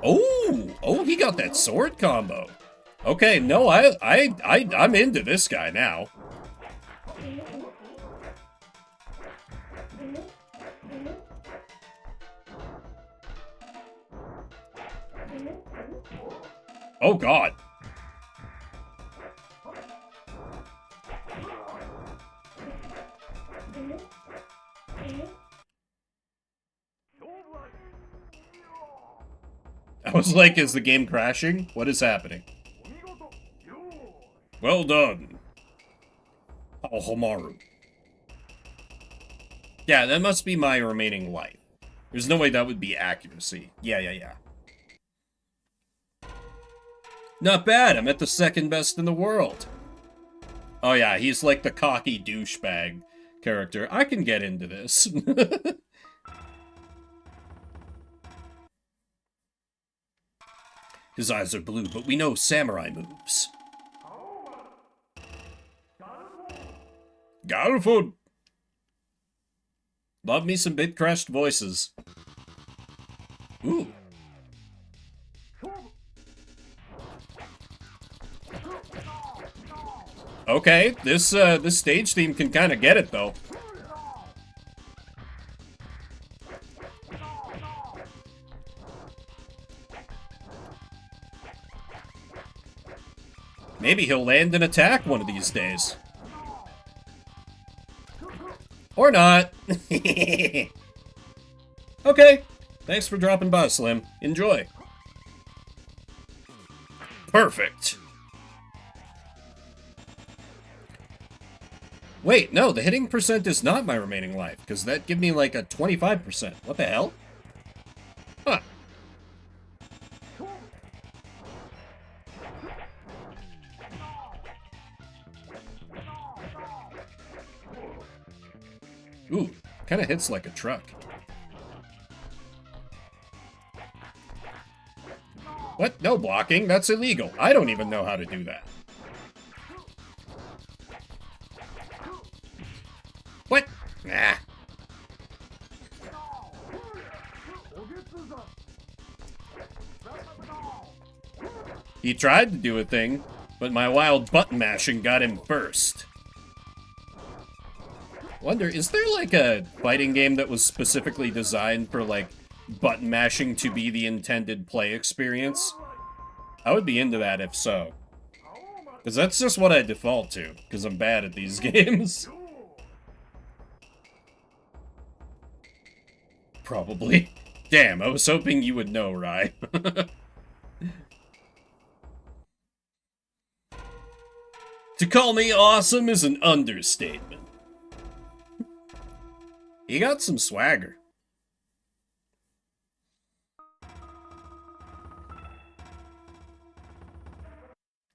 Oh, he got that sword combo. Okay, no, I'm into this guy now. Oh, God. I was like, is the game crashing? What is happening? Well done. Aohamaru. Yeah, that must be my remaining life. There's no way that would be accuracy. Yeah. Not bad, I'm at the second best in the world. Oh yeah, he's like the cocky douchebag character. I can get into this. His eyes are blue, but we know samurai moves. Galfood! Love me some bit-crashed voices. Ooh. Okay, this stage theme can kind of get it, though. Maybe he'll land an attack one of these days. Or not. Okay. Thanks for dropping by, Slim. Enjoy. Perfect. Wait, no, the hitting percent is not my remaining life, because that give me like a 25%. What the hell? Huh. Ooh, kind of hits like a truck. What? No blocking? That's illegal. I don't even know how to do that. What? Nah. He tried to do a thing, but my wild button mashing got him first. Wonder, is there like a fighting game that was specifically designed for like button mashing to be the intended play experience? I would be into that if so. Because that's just what I default to, because I'm bad at these games. Probably. Damn, I was hoping you would know, Rai. To call me awesome is an understatement. He got some swagger.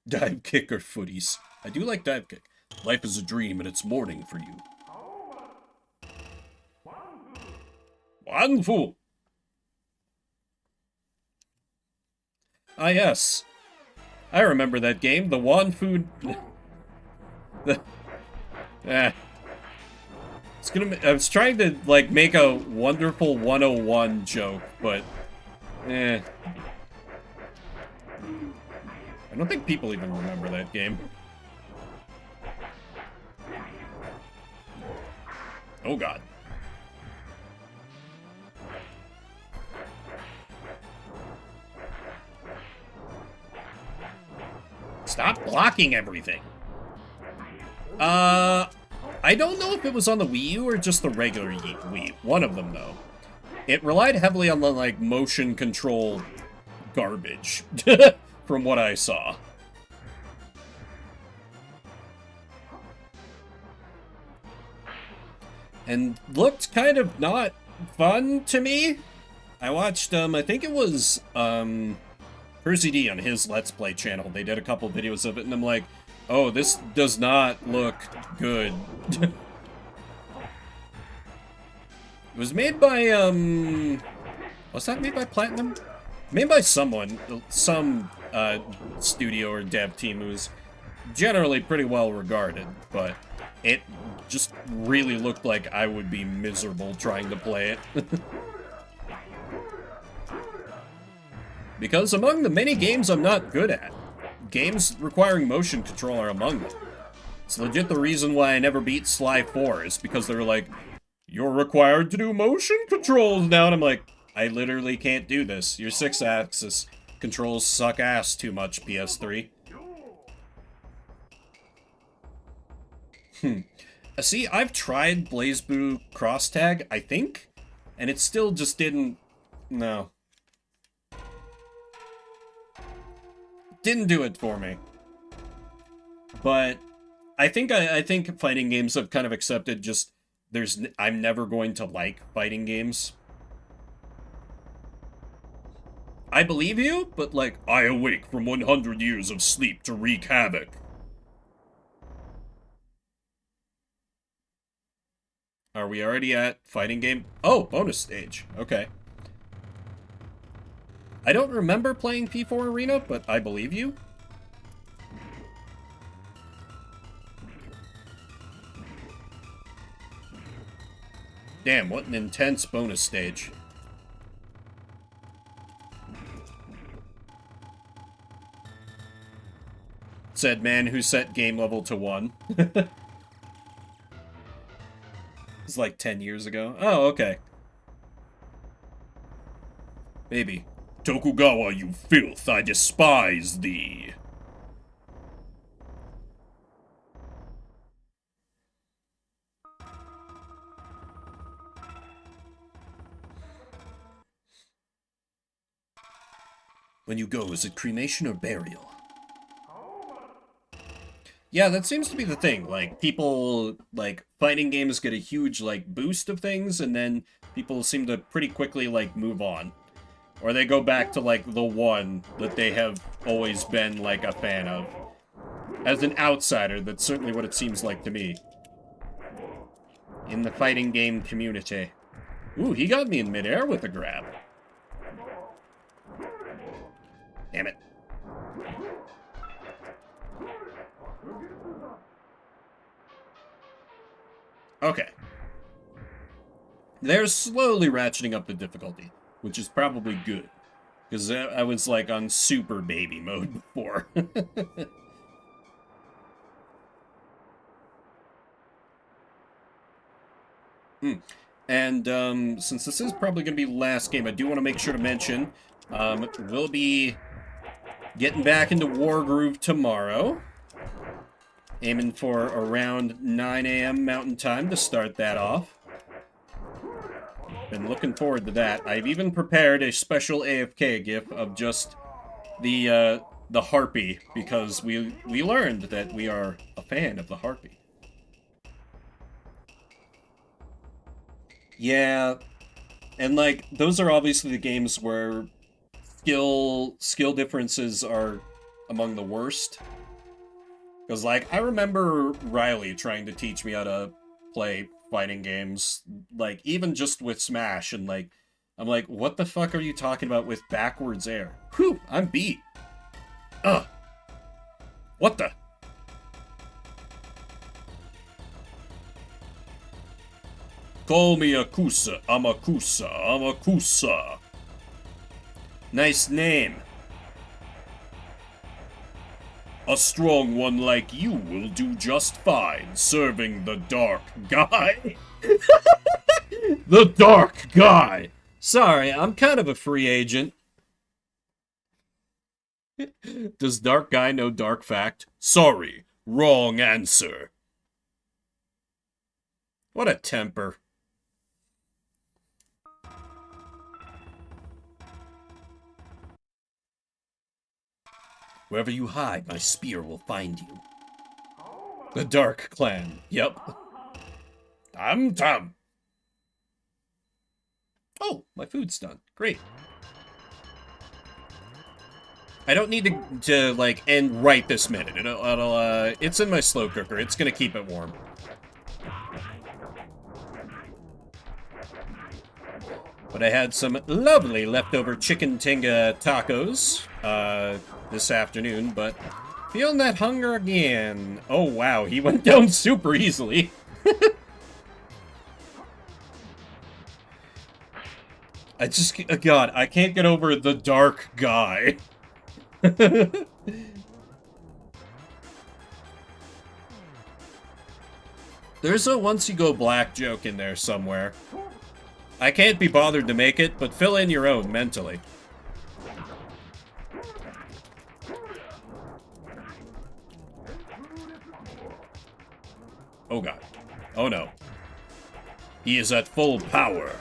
Dive kick or footies. I do like dive kick. Life is a dream and it's morning for you. Wanfu! Ah yes. I remember that game, the Wanfu... I was trying to, like, make a wonderful 101 joke, but... I don't think people even remember that game. Oh god. Stop blocking everything. I don't know if it was on the Wii U or just the regular Wii. One of them, though. It relied heavily on the, like, motion control garbage, from what I saw. and looked kind of not fun to me. I watched, I think it was, Percy D on his Let's Play channel. They did a couple videos of it, and I'm like, oh, this does not look good. It was made by, was that made by Platinum? Made by someone, some, studio or dev team who's generally pretty well regarded, but it just really looked like I would be miserable trying to play it. Because among the many games I'm not good at, games requiring motion control are among them. It's legit the reason why I never beat Sly 4, is because they were like, you're required to do motion controls now, and I'm like, I literally can't do this. Your 6-axis controls suck ass too much, PS3. See, I've tried BlazBlue Cross Tag, I think, and it still just didn't... No. Didn't do it for me. But I think fighting games have kind of accepted just I'm never going to like fighting games. I believe you, but like, I awake from 100 years of sleep to wreak havoc. Are we already at fighting game? Oh, bonus stage. Okay. I don't remember playing P4 Arena, but I believe you. Damn, what an intense bonus stage. Said man who set game level to 1. It's like 10 years ago. Oh, okay. Maybe. Tokugawa, you filth, I despise thee. When you go, is it cremation or burial? Yeah, that seems to be the thing. Like, people, like, fighting games get a huge, like, boost of things, and then people seem to pretty quickly, like, move on. Or they go back to, like, the one that they have always been, like, a fan of. As an outsider, that's certainly what it seems like to me. In the fighting game community. Ooh, he got me in midair with a grab. Damn it. Okay. They're slowly ratcheting up the difficulty, which is probably good. Because I was, like, on super baby mode before. And, since this is probably going to be the last game, I do want to make sure to mention, we'll be getting back into War Groove tomorrow. Aiming for around 9 a.m. Mountain Time to start that off. Been looking forward to that. I've even prepared a special AFK gif of just the Harpy, because we learned that we are a fan of the Harpy. Yeah, and like, those are obviously the games where skill differences are among the worst. Because, like, I remember Riley trying to teach me how to play fighting games, like, even just with Smash, and, like, I'm like, what the fuck are you talking about with backwards air? Whew, I'm beat. Ugh. What the? Call me Akusa, Amakusa. Nice name. A strong one like you will do just fine serving the dark guy. The dark guy. Sorry, I'm kind of a free agent. Does dark guy know dark fact? Sorry, wrong answer. What a temper. Wherever you hide, my spear will find you. The Dark Clan. Yep. Tam. Oh, my food's done. Great. I don't need to like, end right this minute. It's in my slow cooker. It's gonna keep it warm. But I had some lovely leftover chicken tinga tacos this afternoon, but feeling that hunger again. Oh, wow, he went down super easily. God, I can't get over the dark guy. There's a once you go black joke in there somewhere. I can't be bothered to make it, but fill in your own mentally. Oh god. Oh no. He is at full power.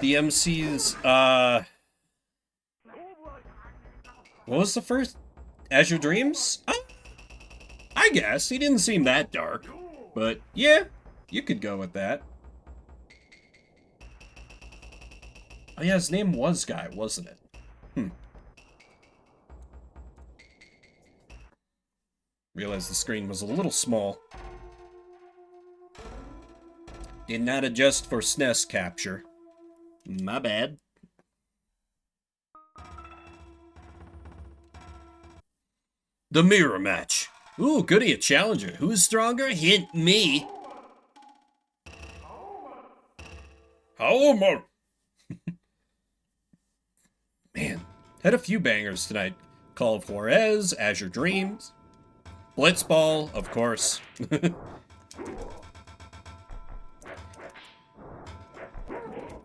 The MC's, what was the first? Azure Dreams? I guess. He didn't seem that dark. But, yeah, you could go with that. Oh yeah, his name was Guy, wasn't it? Realized the screen was a little small. Did not adjust for SNES capture. My bad. The mirror match. Ooh, goody, a challenger. Who's stronger? Hint me. Homer. Man, had a few bangers tonight. Call of Juarez, Azure Dreams, Blitzball, of course.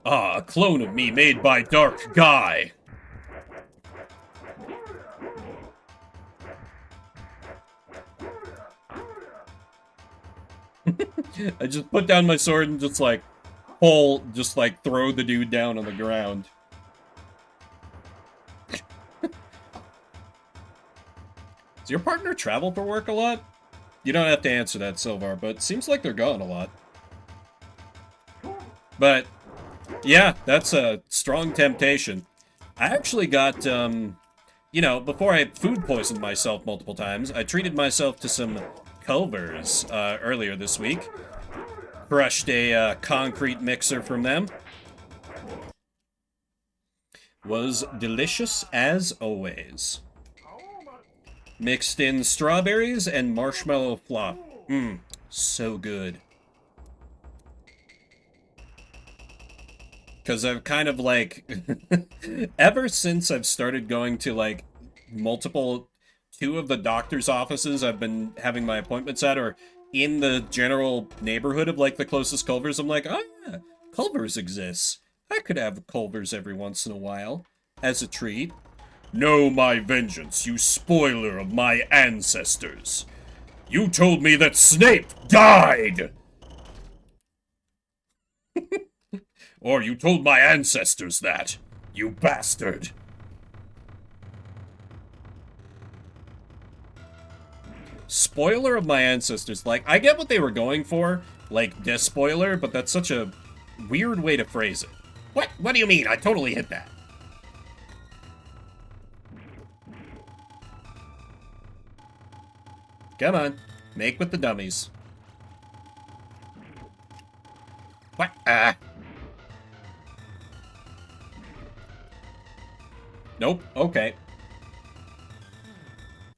Ah, a clone of me made by Dark Guy. I just put down my sword and just like, throw the dude down on the ground. Does your partner travel for work a lot? You don't have to answer that, Silvar, but it seems like they're gone a lot. But, yeah, that's a strong temptation. I actually got, you know, before I food poisoned myself multiple times, I treated myself to some Culvers earlier this week. Crushed a concrete mixer from them. Was delicious as always. Mixed in strawberries and marshmallow fluff. Mmm, so good. Because I've kind of like, ever since I've started going to like two of the doctor's offices I've been having my appointments at, or in the general neighborhood of like the closest Culvers, I'm like, ah, Culvers exists. I could have Culvers every once in a while as a treat. Know my vengeance, you spoiler of my ancestors. You told me that Snape died! Or you told my ancestors that, you bastard. Spoiler of my ancestors. Like, I get what they were going for, like, despoiler, but that's such a weird way to phrase it. What? What do you mean? I totally hit that. Come on. Make with the dummies. What? Nope. Okay.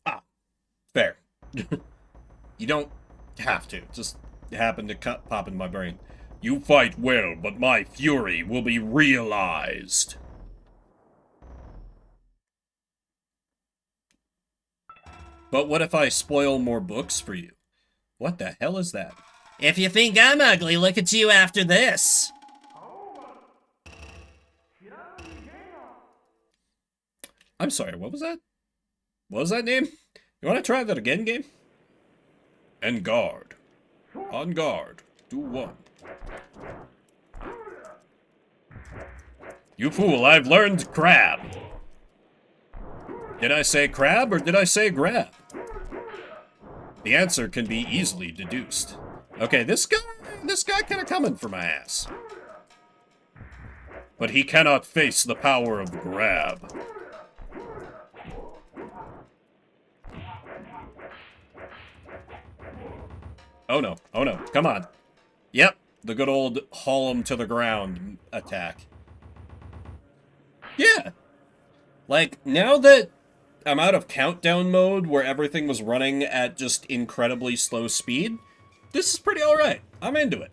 Ah. Fair. You don't have to. Just happened to pop in my brain. You fight well, but my fury will be realized. But what if I spoil more books for you? What the hell is that? If you think I'm ugly, look at you after this. I'm sorry, what was that? What was that name? You want to try that again, game? And guard. On guard. Do one. You fool, I've learned crab. Did I say crab or did I say grab? The answer can be easily deduced. Okay, this guy kind of coming for my ass. But he cannot face the power of grab. Oh no, come on. Yep, the good old haul him to the ground attack. Yeah. Like, now that I'm out of countdown mode where everything was running at just incredibly slow speed, this is pretty alright. I'm into it.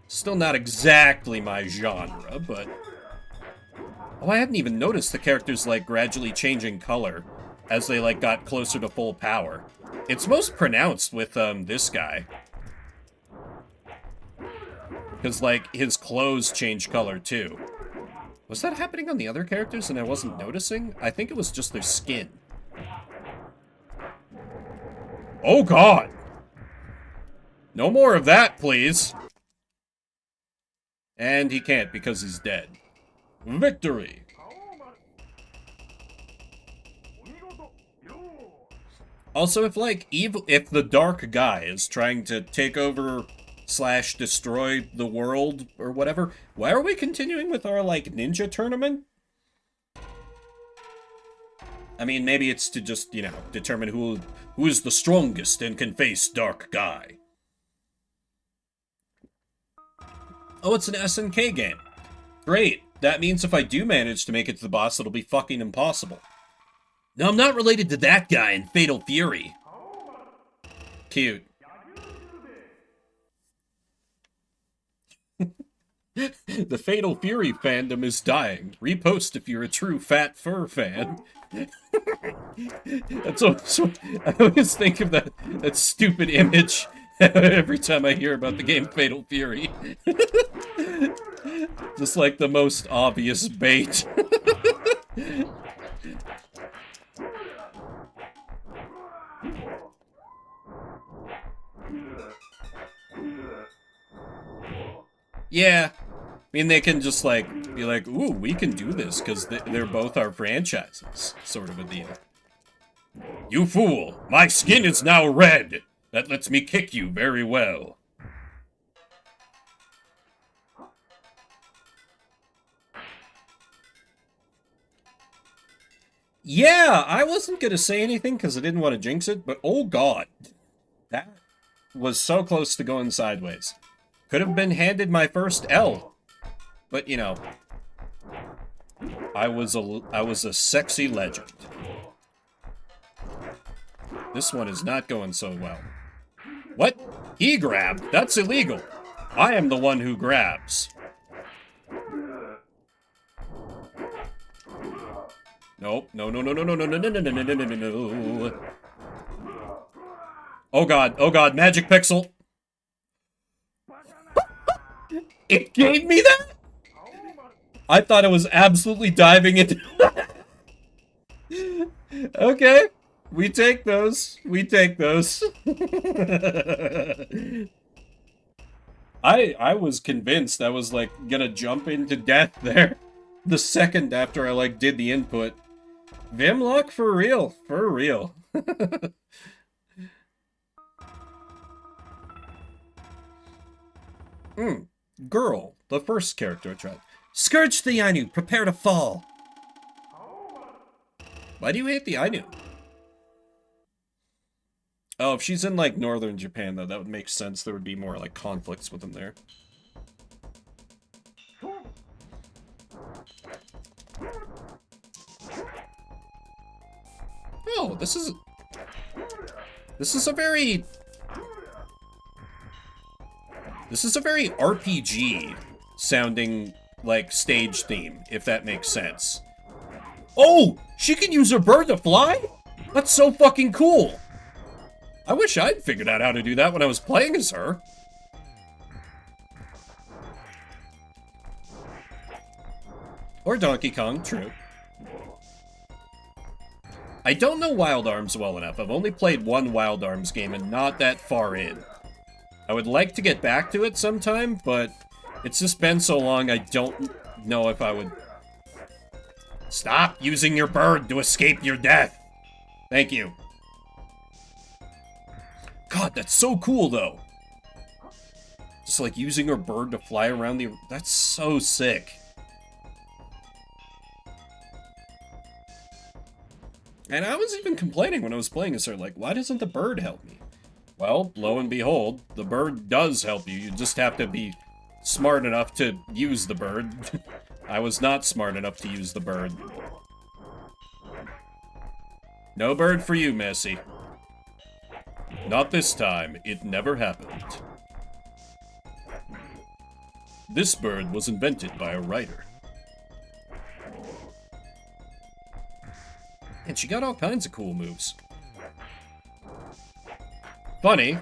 Still not exactly my genre, but... Oh, I hadn't even noticed the characters, like, gradually changing color as they, like, got closer to full power. It's most pronounced with, this guy. Because, like, his clothes change color, too. Was that happening on the other characters and I wasn't noticing? I think it was just their skin. Oh, God! No more of that, please! And he can't because he's dead. Victory! Also, if, like, if the dark guy is trying to take over / destroy the world or whatever, why are we continuing with our, like, ninja tournament? I mean, maybe it's to just, you know, determine who is the strongest and can face dark guy. Oh, it's an SNK game. Great. That means if I do manage to make it to the boss, it'll be fucking impossible. No, I'm not related to that guy in Fatal Fury. Cute. The Fatal Fury fandom is dying. Repost if you're a true fat fur fan. That's also, I always think of that stupid image every time I hear about the game Fatal Fury. Just like the most obvious bait. Yeah. I mean, they can just, like, be like, ooh, we can do this, because they're both our franchises, sort of a deal. You fool! My skin is now red! That lets me kick you very well. Yeah, I wasn't gonna say anything, because I didn't want to jinx it, but oh god. That was so close to going sideways. Could have been handed my first L. But, you know, I was a sexy legend. This one is not going so well. What? He grabbed? That's illegal. I am the one who grabs. Nope. No, no, no, no, no, no, no, no, no, no, no, no, no, no. Oh god, magic pixel. It gave me that? I thought it was absolutely diving into... Okay. We take those. We take those. I was convinced I was, like, gonna jump into death there. The second after I, like, did the input. Vimlock for real. For real. Girl. The first character I tried. Scourge the Ainu, prepare to fall. Why do you hate the Ainu? Oh, if she's in, like, northern Japan, though, that would make sense. There would be more, like, conflicts with them there. Oh, this is a very... This is a very RPG-sounding... like, stage theme, if that makes sense. Oh! She can use her bird to fly? That's so fucking cool! I wish I'd figured out how to do that when I was playing as her. Or Donkey Kong, true. I don't know Wild Arms well enough. I've only played one Wild Arms game and not that far in. I would like to get back to it sometime, but... it's just been so long, I don't know if I would... Stop using your bird to escape your death! Thank you. God, that's so cool, though. Just, like, using her bird to fly around the... That's so sick. And I was even complaining when I was playing as her, like, why doesn't the bird help me? Well, lo and behold, the bird does help you. You just have to be smart enough to use the bird. I was not smart enough to use the bird. No bird for you, Missy. Not this time. It never happened. This bird was invented by a writer. And she got all kinds of cool moves. Funny,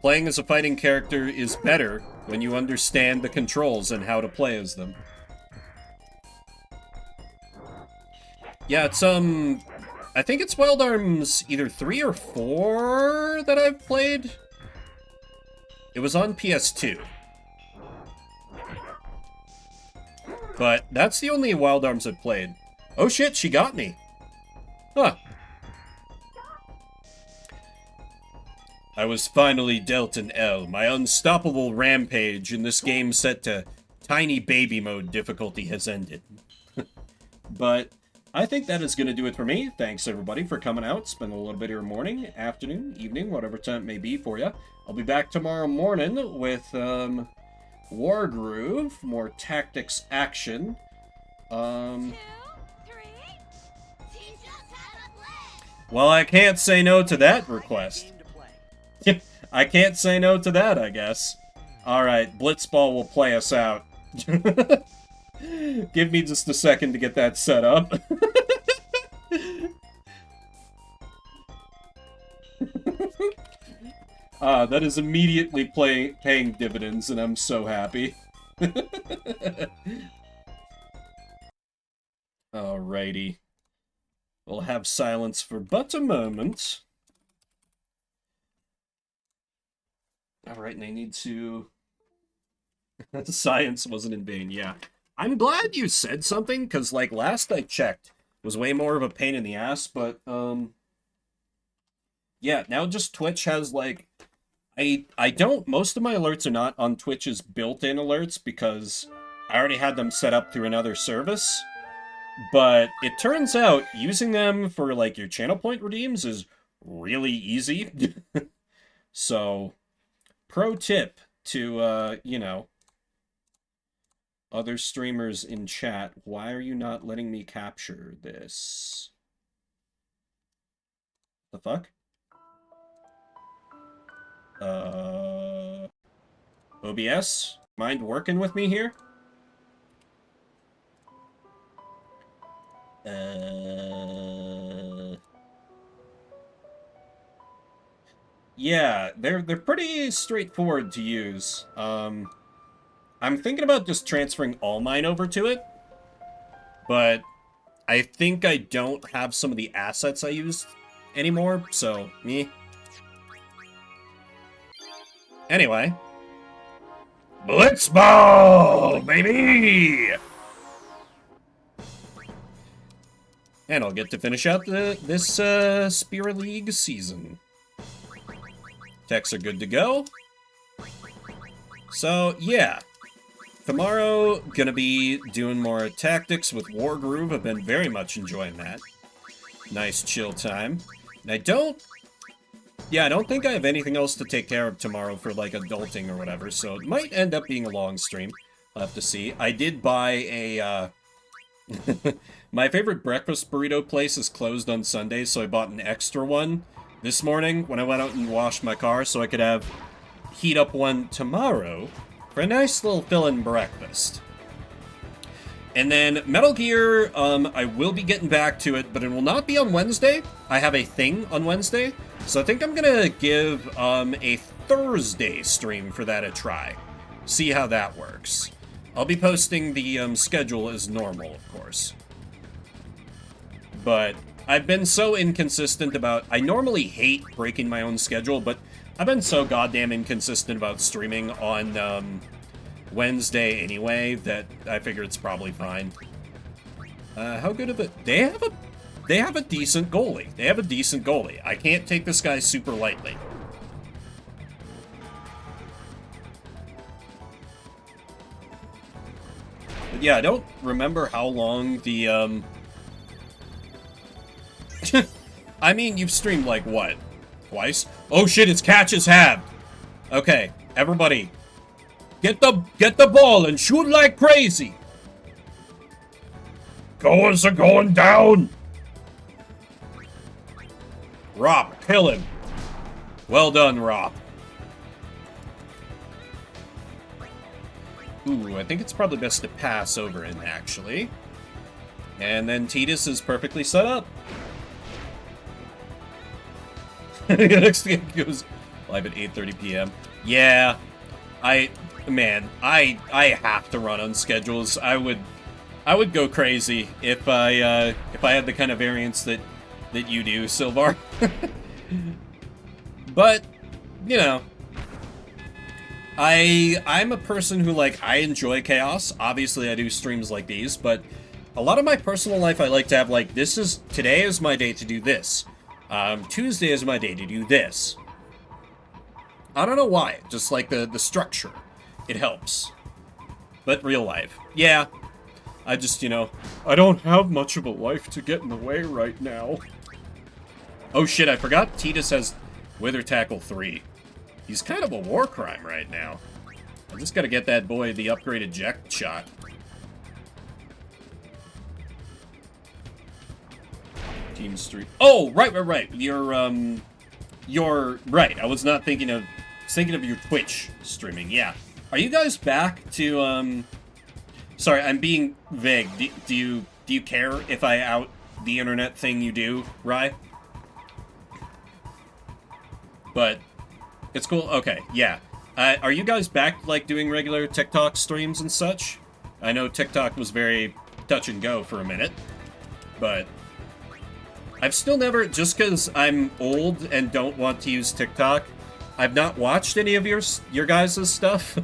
playing as a fighting character is better when you understand the controls and how to play as them. Yeah, it's, I think it's Wild Arms either 3 or 4 that I've played. It was on PS2. But that's the only Wild Arms I've played. Oh shit, she got me. Huh. I was finally dealt an L. My unstoppable rampage in this game set to tiny baby mode difficulty has ended. But I think that is going to do it for me. Thanks everybody for coming out. Spend a little bit of your morning, afternoon, evening, whatever time it may be for you. I'll be back tomorrow morning with Wargroove, more tactics action. Well, I can't say no to that request. I can't say no to that, I guess. Alright, Blitzball will play us out. Give me just a second to get that set up. That is immediately paying dividends, and I'm so happy. Alrighty. We'll have silence for but a moment. Alright, and I need to... Science wasn't in vain, yeah. I'm glad you said something, because, like, last I checked, was way more of a pain in the ass, but, yeah, now just Twitch has, like... I don't... Most of my alerts are not on Twitch's built-in alerts, because I already had them set up through another service. But it turns out using them for, like, your channel point redeems is really easy. So, pro tip to, you know, other streamers in chat, why are you not letting me capture this? The fuck? OBS? Mind working with me here? Yeah, they're pretty straightforward to use. I'm thinking about just transferring all mine over to it, but I think I don't have some of the assets I used anymore, so me. Anyway. Blitzball, baby! And I'll get to finish out this Spirit League season. Techs are good to go. So, yeah. Tomorrow, gonna be doing more tactics with Wargroove. I've been very much enjoying that. Nice chill time. And I don't think I have anything else to take care of tomorrow for, like, adulting or whatever, so it might end up being a long stream. I'll have to see. I did buy a, my favorite breakfast burrito place is closed on Sundays, so I bought an extra one this morning when I went out and washed my car so I could heat up one tomorrow for a nice little fill-in breakfast. And then Metal Gear, I will be getting back to it, but it will not be on Wednesday. I have a thing on Wednesday, so I think I'm gonna give a Thursday stream for that a try. See how that works. I'll be posting the schedule as normal, of course. But I've been so inconsistent about... I normally hate breaking my own schedule, but I've been so goddamn inconsistent about streaming on Wednesday anyway that I figure it's probably fine. How good of a... They have a They have a decent goalie. They have a decent goalie. I can't take this guy super lightly. But yeah, I don't remember how long the, I mean, you've streamed, like, what? Twice? Oh shit, it's catch as halved! Okay, everybody. Get the ball and shoot like crazy! Goals are going down! Rob, kill him. Well done, Rob. Ooh, I think it's probably best to pass over him, actually. And then Titus is perfectly set up. Next game goes live at 8:30 p.m. Yeah, I have to run on schedules. I would go crazy if I had the kind of variance that you do, Silvar. But, you know, I'm a person who, like, I enjoy chaos. Obviously, I do streams like these, but a lot of my personal life, I like to have, like, today is my day to do this. Tuesday is my day to do this. I don't know why, just like the structure. It helps. But real life, yeah. I just, you know, I don't have much of a life to get in the way right now. Oh shit, I forgot Titus has Wither Tackle 3. He's kind of a war crime right now. I just gotta get that boy the upgraded eject shot. Team Street. Oh, right. You're right. I was not thinking of your Twitch streaming. Yeah. Are you guys back to, Sorry, I'm being vague. Do you care if I out the internet thing you do, Rye? But it's cool. Okay, yeah. Are you guys back, like, doing regular TikTok streams and such? I know TikTok was very touch and go for a minute, but I've still never, just because I'm old and don't want to use TikTok, I've not watched any of your guys' stuff.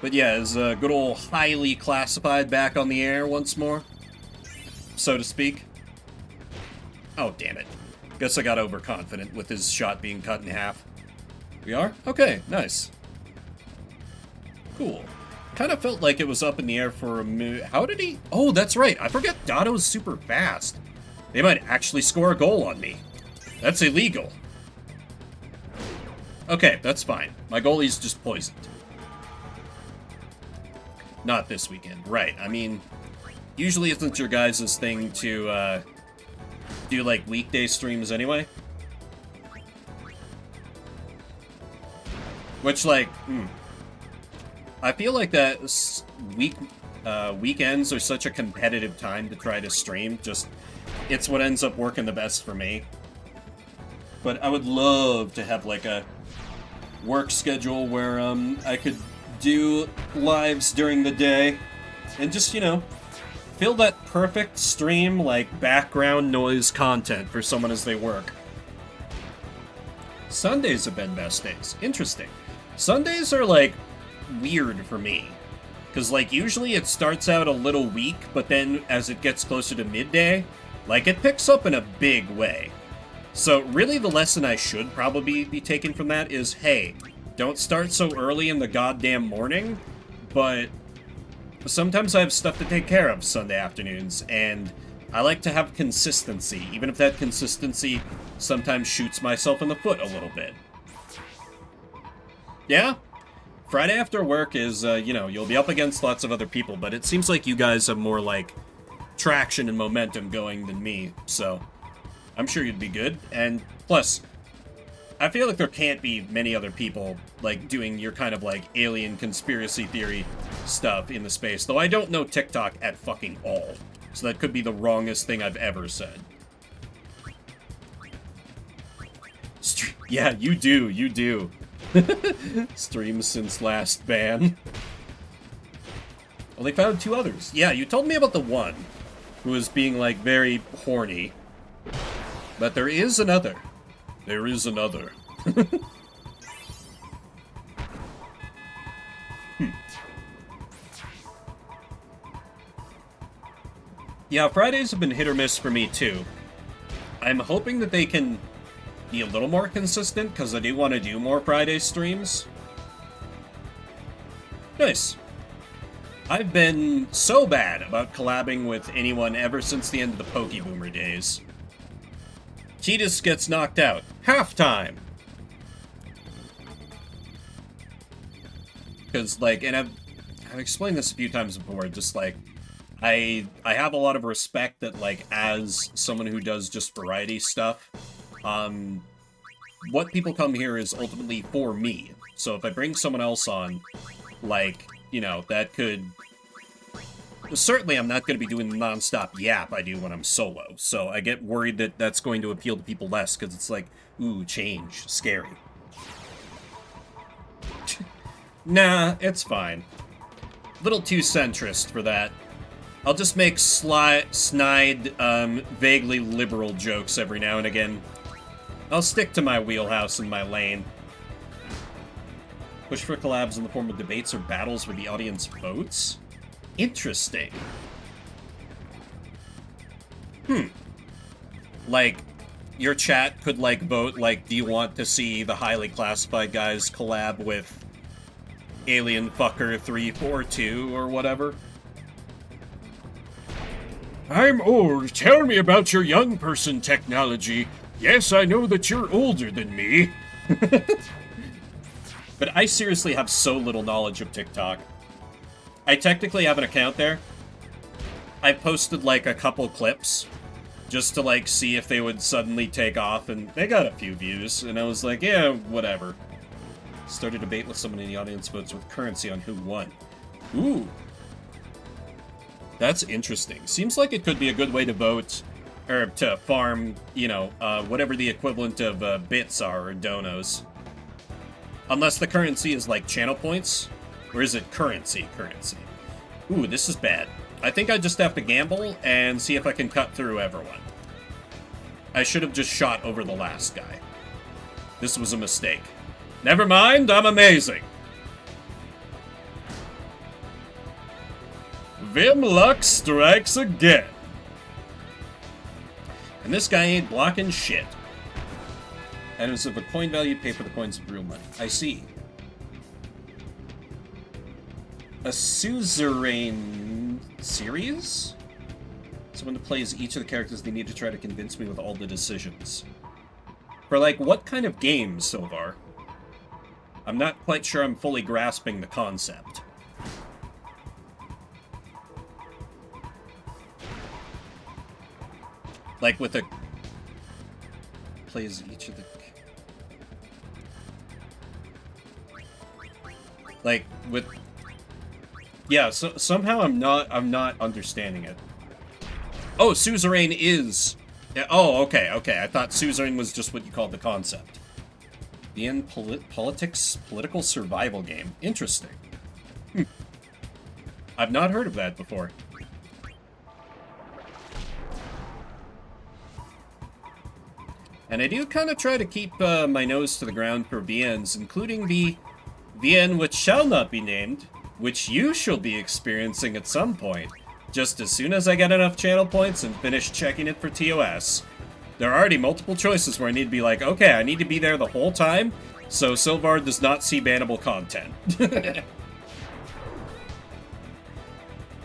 But yeah, is good old highly classified back on the air once more, so to speak. Oh, damn it. Guess I got overconfident with his shot being cut in half. We are? Okay, nice. Cool. Kind of felt like it was up in the air for a minute. How did he? Oh, that's right. I forget Dotto's super fast. They might actually score a goal on me. That's illegal. Okay, that's fine. My goalie's just poisoned. Not this weekend. Right, I mean, usually isn't your guys' thing to, do, like, weekday streams anyway? Which, like, I feel like that weekends are such a competitive time to try to stream. Just, it's what ends up working the best for me. But I would love to have, like, a work schedule where, I could do lives during the day and just, you know, feel that perfect stream, like, background noise content for someone as they work. Sundays have been best days. Interesting. Sundays are, like, weird for me. Because, like, usually it starts out a little weak, but then as it gets closer to midday, like, it picks up in a big way. So, really the lesson I should probably be taking from that is, hey, don't start so early in the goddamn morning, but sometimes I have stuff to take care of Sunday afternoons, and I like to have consistency, even if that consistency sometimes shoots myself in the foot a little bit. Yeah? Friday after work is, you know, you'll be up against lots of other people, but it seems like you guys have more, like, traction and momentum going than me, so I'm sure you'd be good. And plus, I feel like there can't be many other people, like, doing your kind of, like, alien conspiracy theory stuff in the space, though I don't know TikTok at fucking all, so that could be the wrongest thing I've ever said. Yeah, you do. Streams since last ban. Well, they found 2 others. Yeah, you told me about the one who was being, like, very horny. But there is another. There is another. Yeah, Fridays have been hit or miss for me, too. I'm hoping that they can be a little more consistent, because I do want to do more Friday streams. Nice. I've been so bad about collabing with anyone ever since the end of the Pokeboomer days. Cheetahs gets knocked out. Halftime! Because, like, and I've explained this a few times before, just, like, I have a lot of respect that, like, as someone who does just variety stuff, what people come here is ultimately for me. So if I bring someone else on, like, you know, that could... Certainly I'm not going to be doing the non-stop yap I do when I'm solo, so I get worried that that's going to appeal to people less, because it's like, ooh, change, scary. Nah, it's fine. Little too centrist for that. I'll just make snide, vaguely liberal jokes every now and again. I'll stick to my wheelhouse and my lane. Push for collabs in the form of debates or battles where the audience votes? Interesting. Like, your chat could, like, vote, like, do you want to see the highly classified guys collab with Alien Fucker 342 or whatever? I'm old. Tell me about your young person technology. Yes, I know that you're older than me. But I seriously have so little knowledge of TikTok. I technically have an account there. I posted, like, a couple clips just to, like, see if they would suddenly take off, and they got a few views, and I was like, yeah, whatever. Start a debate with someone in the audience, votes with currency on who won. Ooh. That's interesting. Seems like it could be a good way to vote, or to farm, you know, whatever the equivalent of bits are, or donos. Unless the currency is, like, channel points. Or is it currency? Ooh, this is bad. I think I just have to gamble and see if I can cut through everyone. I should have just shot over the last guy. This was a mistake. Never mind, I'm amazing. Vim luck strikes again. And this guy ain't blocking shit. Items of a coin value pay for the coins of real money. I see. A suzerain series? Someone to play as each of the characters they need to try to convince me with all the decisions. For, like, what kind of game so far? I'm not quite sure I'm fully grasping the concept. Like, with a... plays each of the... Like, with... Yeah, so somehow I'm not understanding it. Oh, suzerain is... Oh, okay. I thought suzerain was just what you called the concept. The end political survival game. Interesting. I've not heard of that before. And I do kind of try to keep my nose to the ground for VNs, including the VN which shall not be named, which you shall be experiencing at some point, just as soon as I get enough channel points and finish checking it for TOS. There are already multiple choices where I need to be like, okay, I need to be there the whole time, so Sylvar does not see bannable content.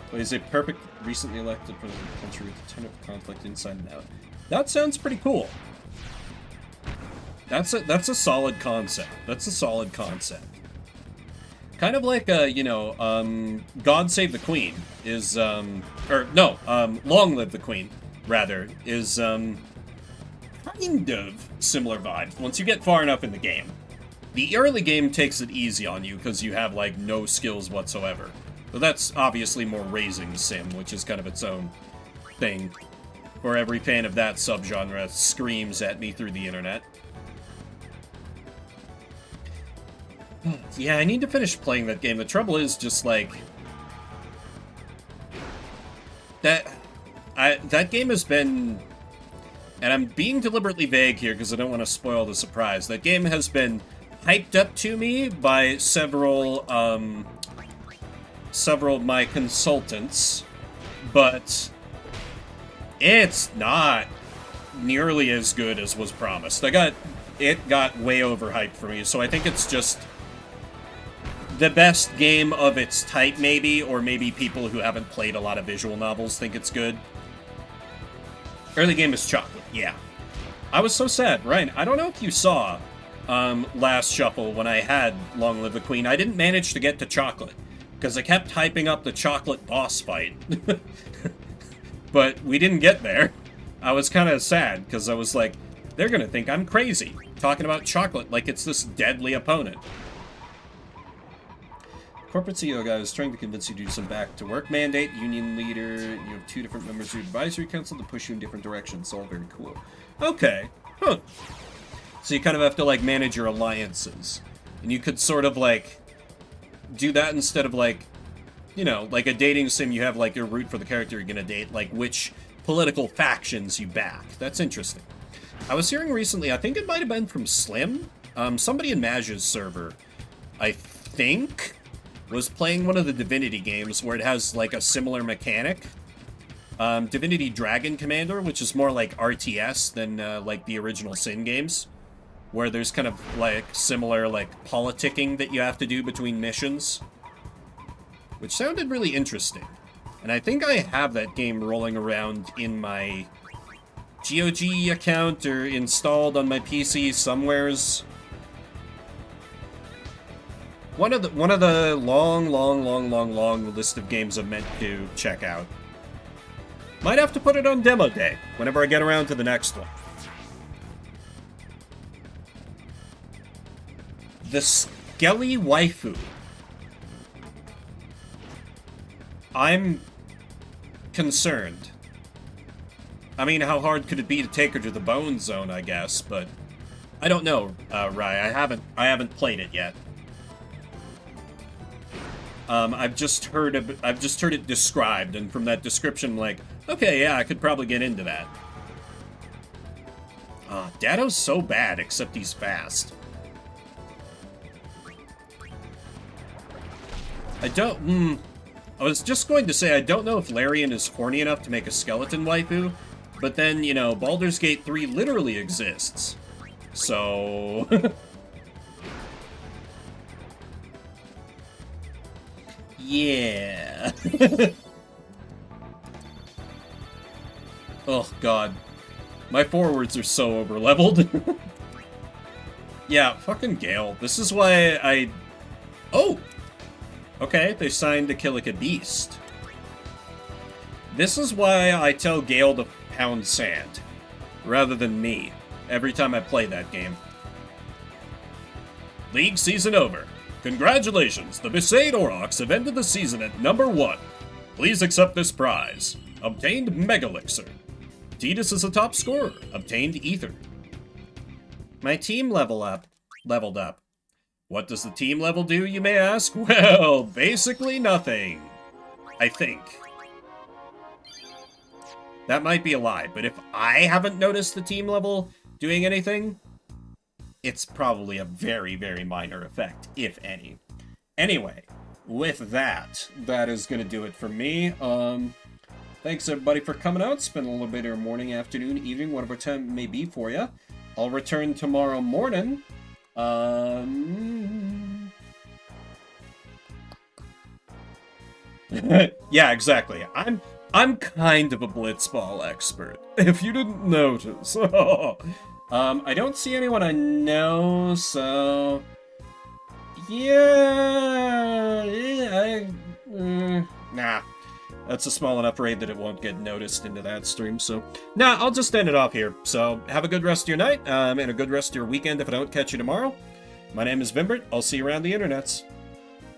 Plays a perfect, recently elected president of the country with a ton of conflict inside and out. That sounds pretty cool. That's a solid concept. That's a solid concept. Kind of like, you know, God Save the Queen is, Long Live the Queen, rather, is, kind of similar vibe, once you get far enough in the game. The early game takes it easy on you, because you have, like, no skills whatsoever. But that's obviously more Raising Sim, which is kind of its own thing. For every fan of that subgenre screams at me through the internet. Yeah, I need to finish playing that game. The trouble is just, like... That game has been... And I'm being deliberately vague here because I don't want to spoil the surprise. That game has been hyped up to me by several of my consultants, but It's not nearly as good as was promised. It got way overhyped for me, so I think it's just the best game of its type, maybe, or maybe people who haven't played a lot of visual novels think it's good. Early game is chocolate, yeah. I was so sad, Ryan. I don't know if you saw last shuffle when I had Long Live the Queen. I didn't manage to get to chocolate because I kept hyping up the chocolate boss fight. But we didn't get there. I was kind of sad because I was like, they're going to think I'm crazy talking about chocolate like it's this deadly opponent. Corporate CEO guy is trying to convince you to do some back-to-work mandate. Union leader, you have 2 different members of your advisory council to push you in different directions. All very cool. Okay. Huh. So you kind of have to, like, manage your alliances. And you could sort of, like, do that instead of, like, you know, like a dating sim, you have, like, your route for the character you're gonna date, like, which political factions you back. That's interesting. I was hearing recently, I think it might have been from Slim, somebody in Maj's server, I think, was playing one of the Divinity games where it has, like, a similar mechanic. Divinity Dragon Commander, which is more like RTS than, like, the original Sin games, where there's kind of, like, similar, like, politicking that you have to do between missions, which sounded really interesting. And I think I have that game rolling around in my GOG account or installed on my PC somewheres. One of the long list of games I'm meant to check out. Might have to put it on demo day whenever I get around to the next one. The Skelly Waifu. I'm concerned. I mean, how hard could it be to take her to the Bone Zone, I guess, but I don't know, Rai. I haven't played it yet. I've just heard it described, and from that description, I'm like, okay, yeah, I could probably get into that. Dado's so bad, except he's fast. I was just going to say, I don't know if Larian is horny enough to make a skeleton waifu, but then, you know, Baldur's Gate 3 literally exists. So... yeah. Oh, God. My forwards are so over-leveled. Yeah, fucking Gale. This is why I... Oh! Okay, they signed to kill like a beast. This is why I tell Gale to pound sand, rather than me, every time I play that game. League season over. Congratulations, the Besaid Aurochs have ended the season at number 1. Please accept this prize. Obtained Megalixir. Tidus is a top scorer. Obtained Ether. My team leveled up. What does the team level do, you may ask? Well, basically nothing. I think. That might be a lie, but if I haven't noticed the team level doing anything, it's probably a very, very minor effect, if any. Anyway, with that is going to do it for me. Thanks, everybody, for coming out. Spend a little bit of your morning, afternoon, evening, whatever time it may be for you. I'll return tomorrow morning. Yeah, exactly. I'm kind of a blitzball expert, if you didn't notice. I don't see anyone I know, so... Yeah... Nah. That's a small enough raid that it won't get noticed into that stream, so... Nah, I'll just end it off here. So, have a good rest of your night, and a good rest of your weekend if I don't catch you tomorrow. My name is Vimbert. I'll see you around the internets.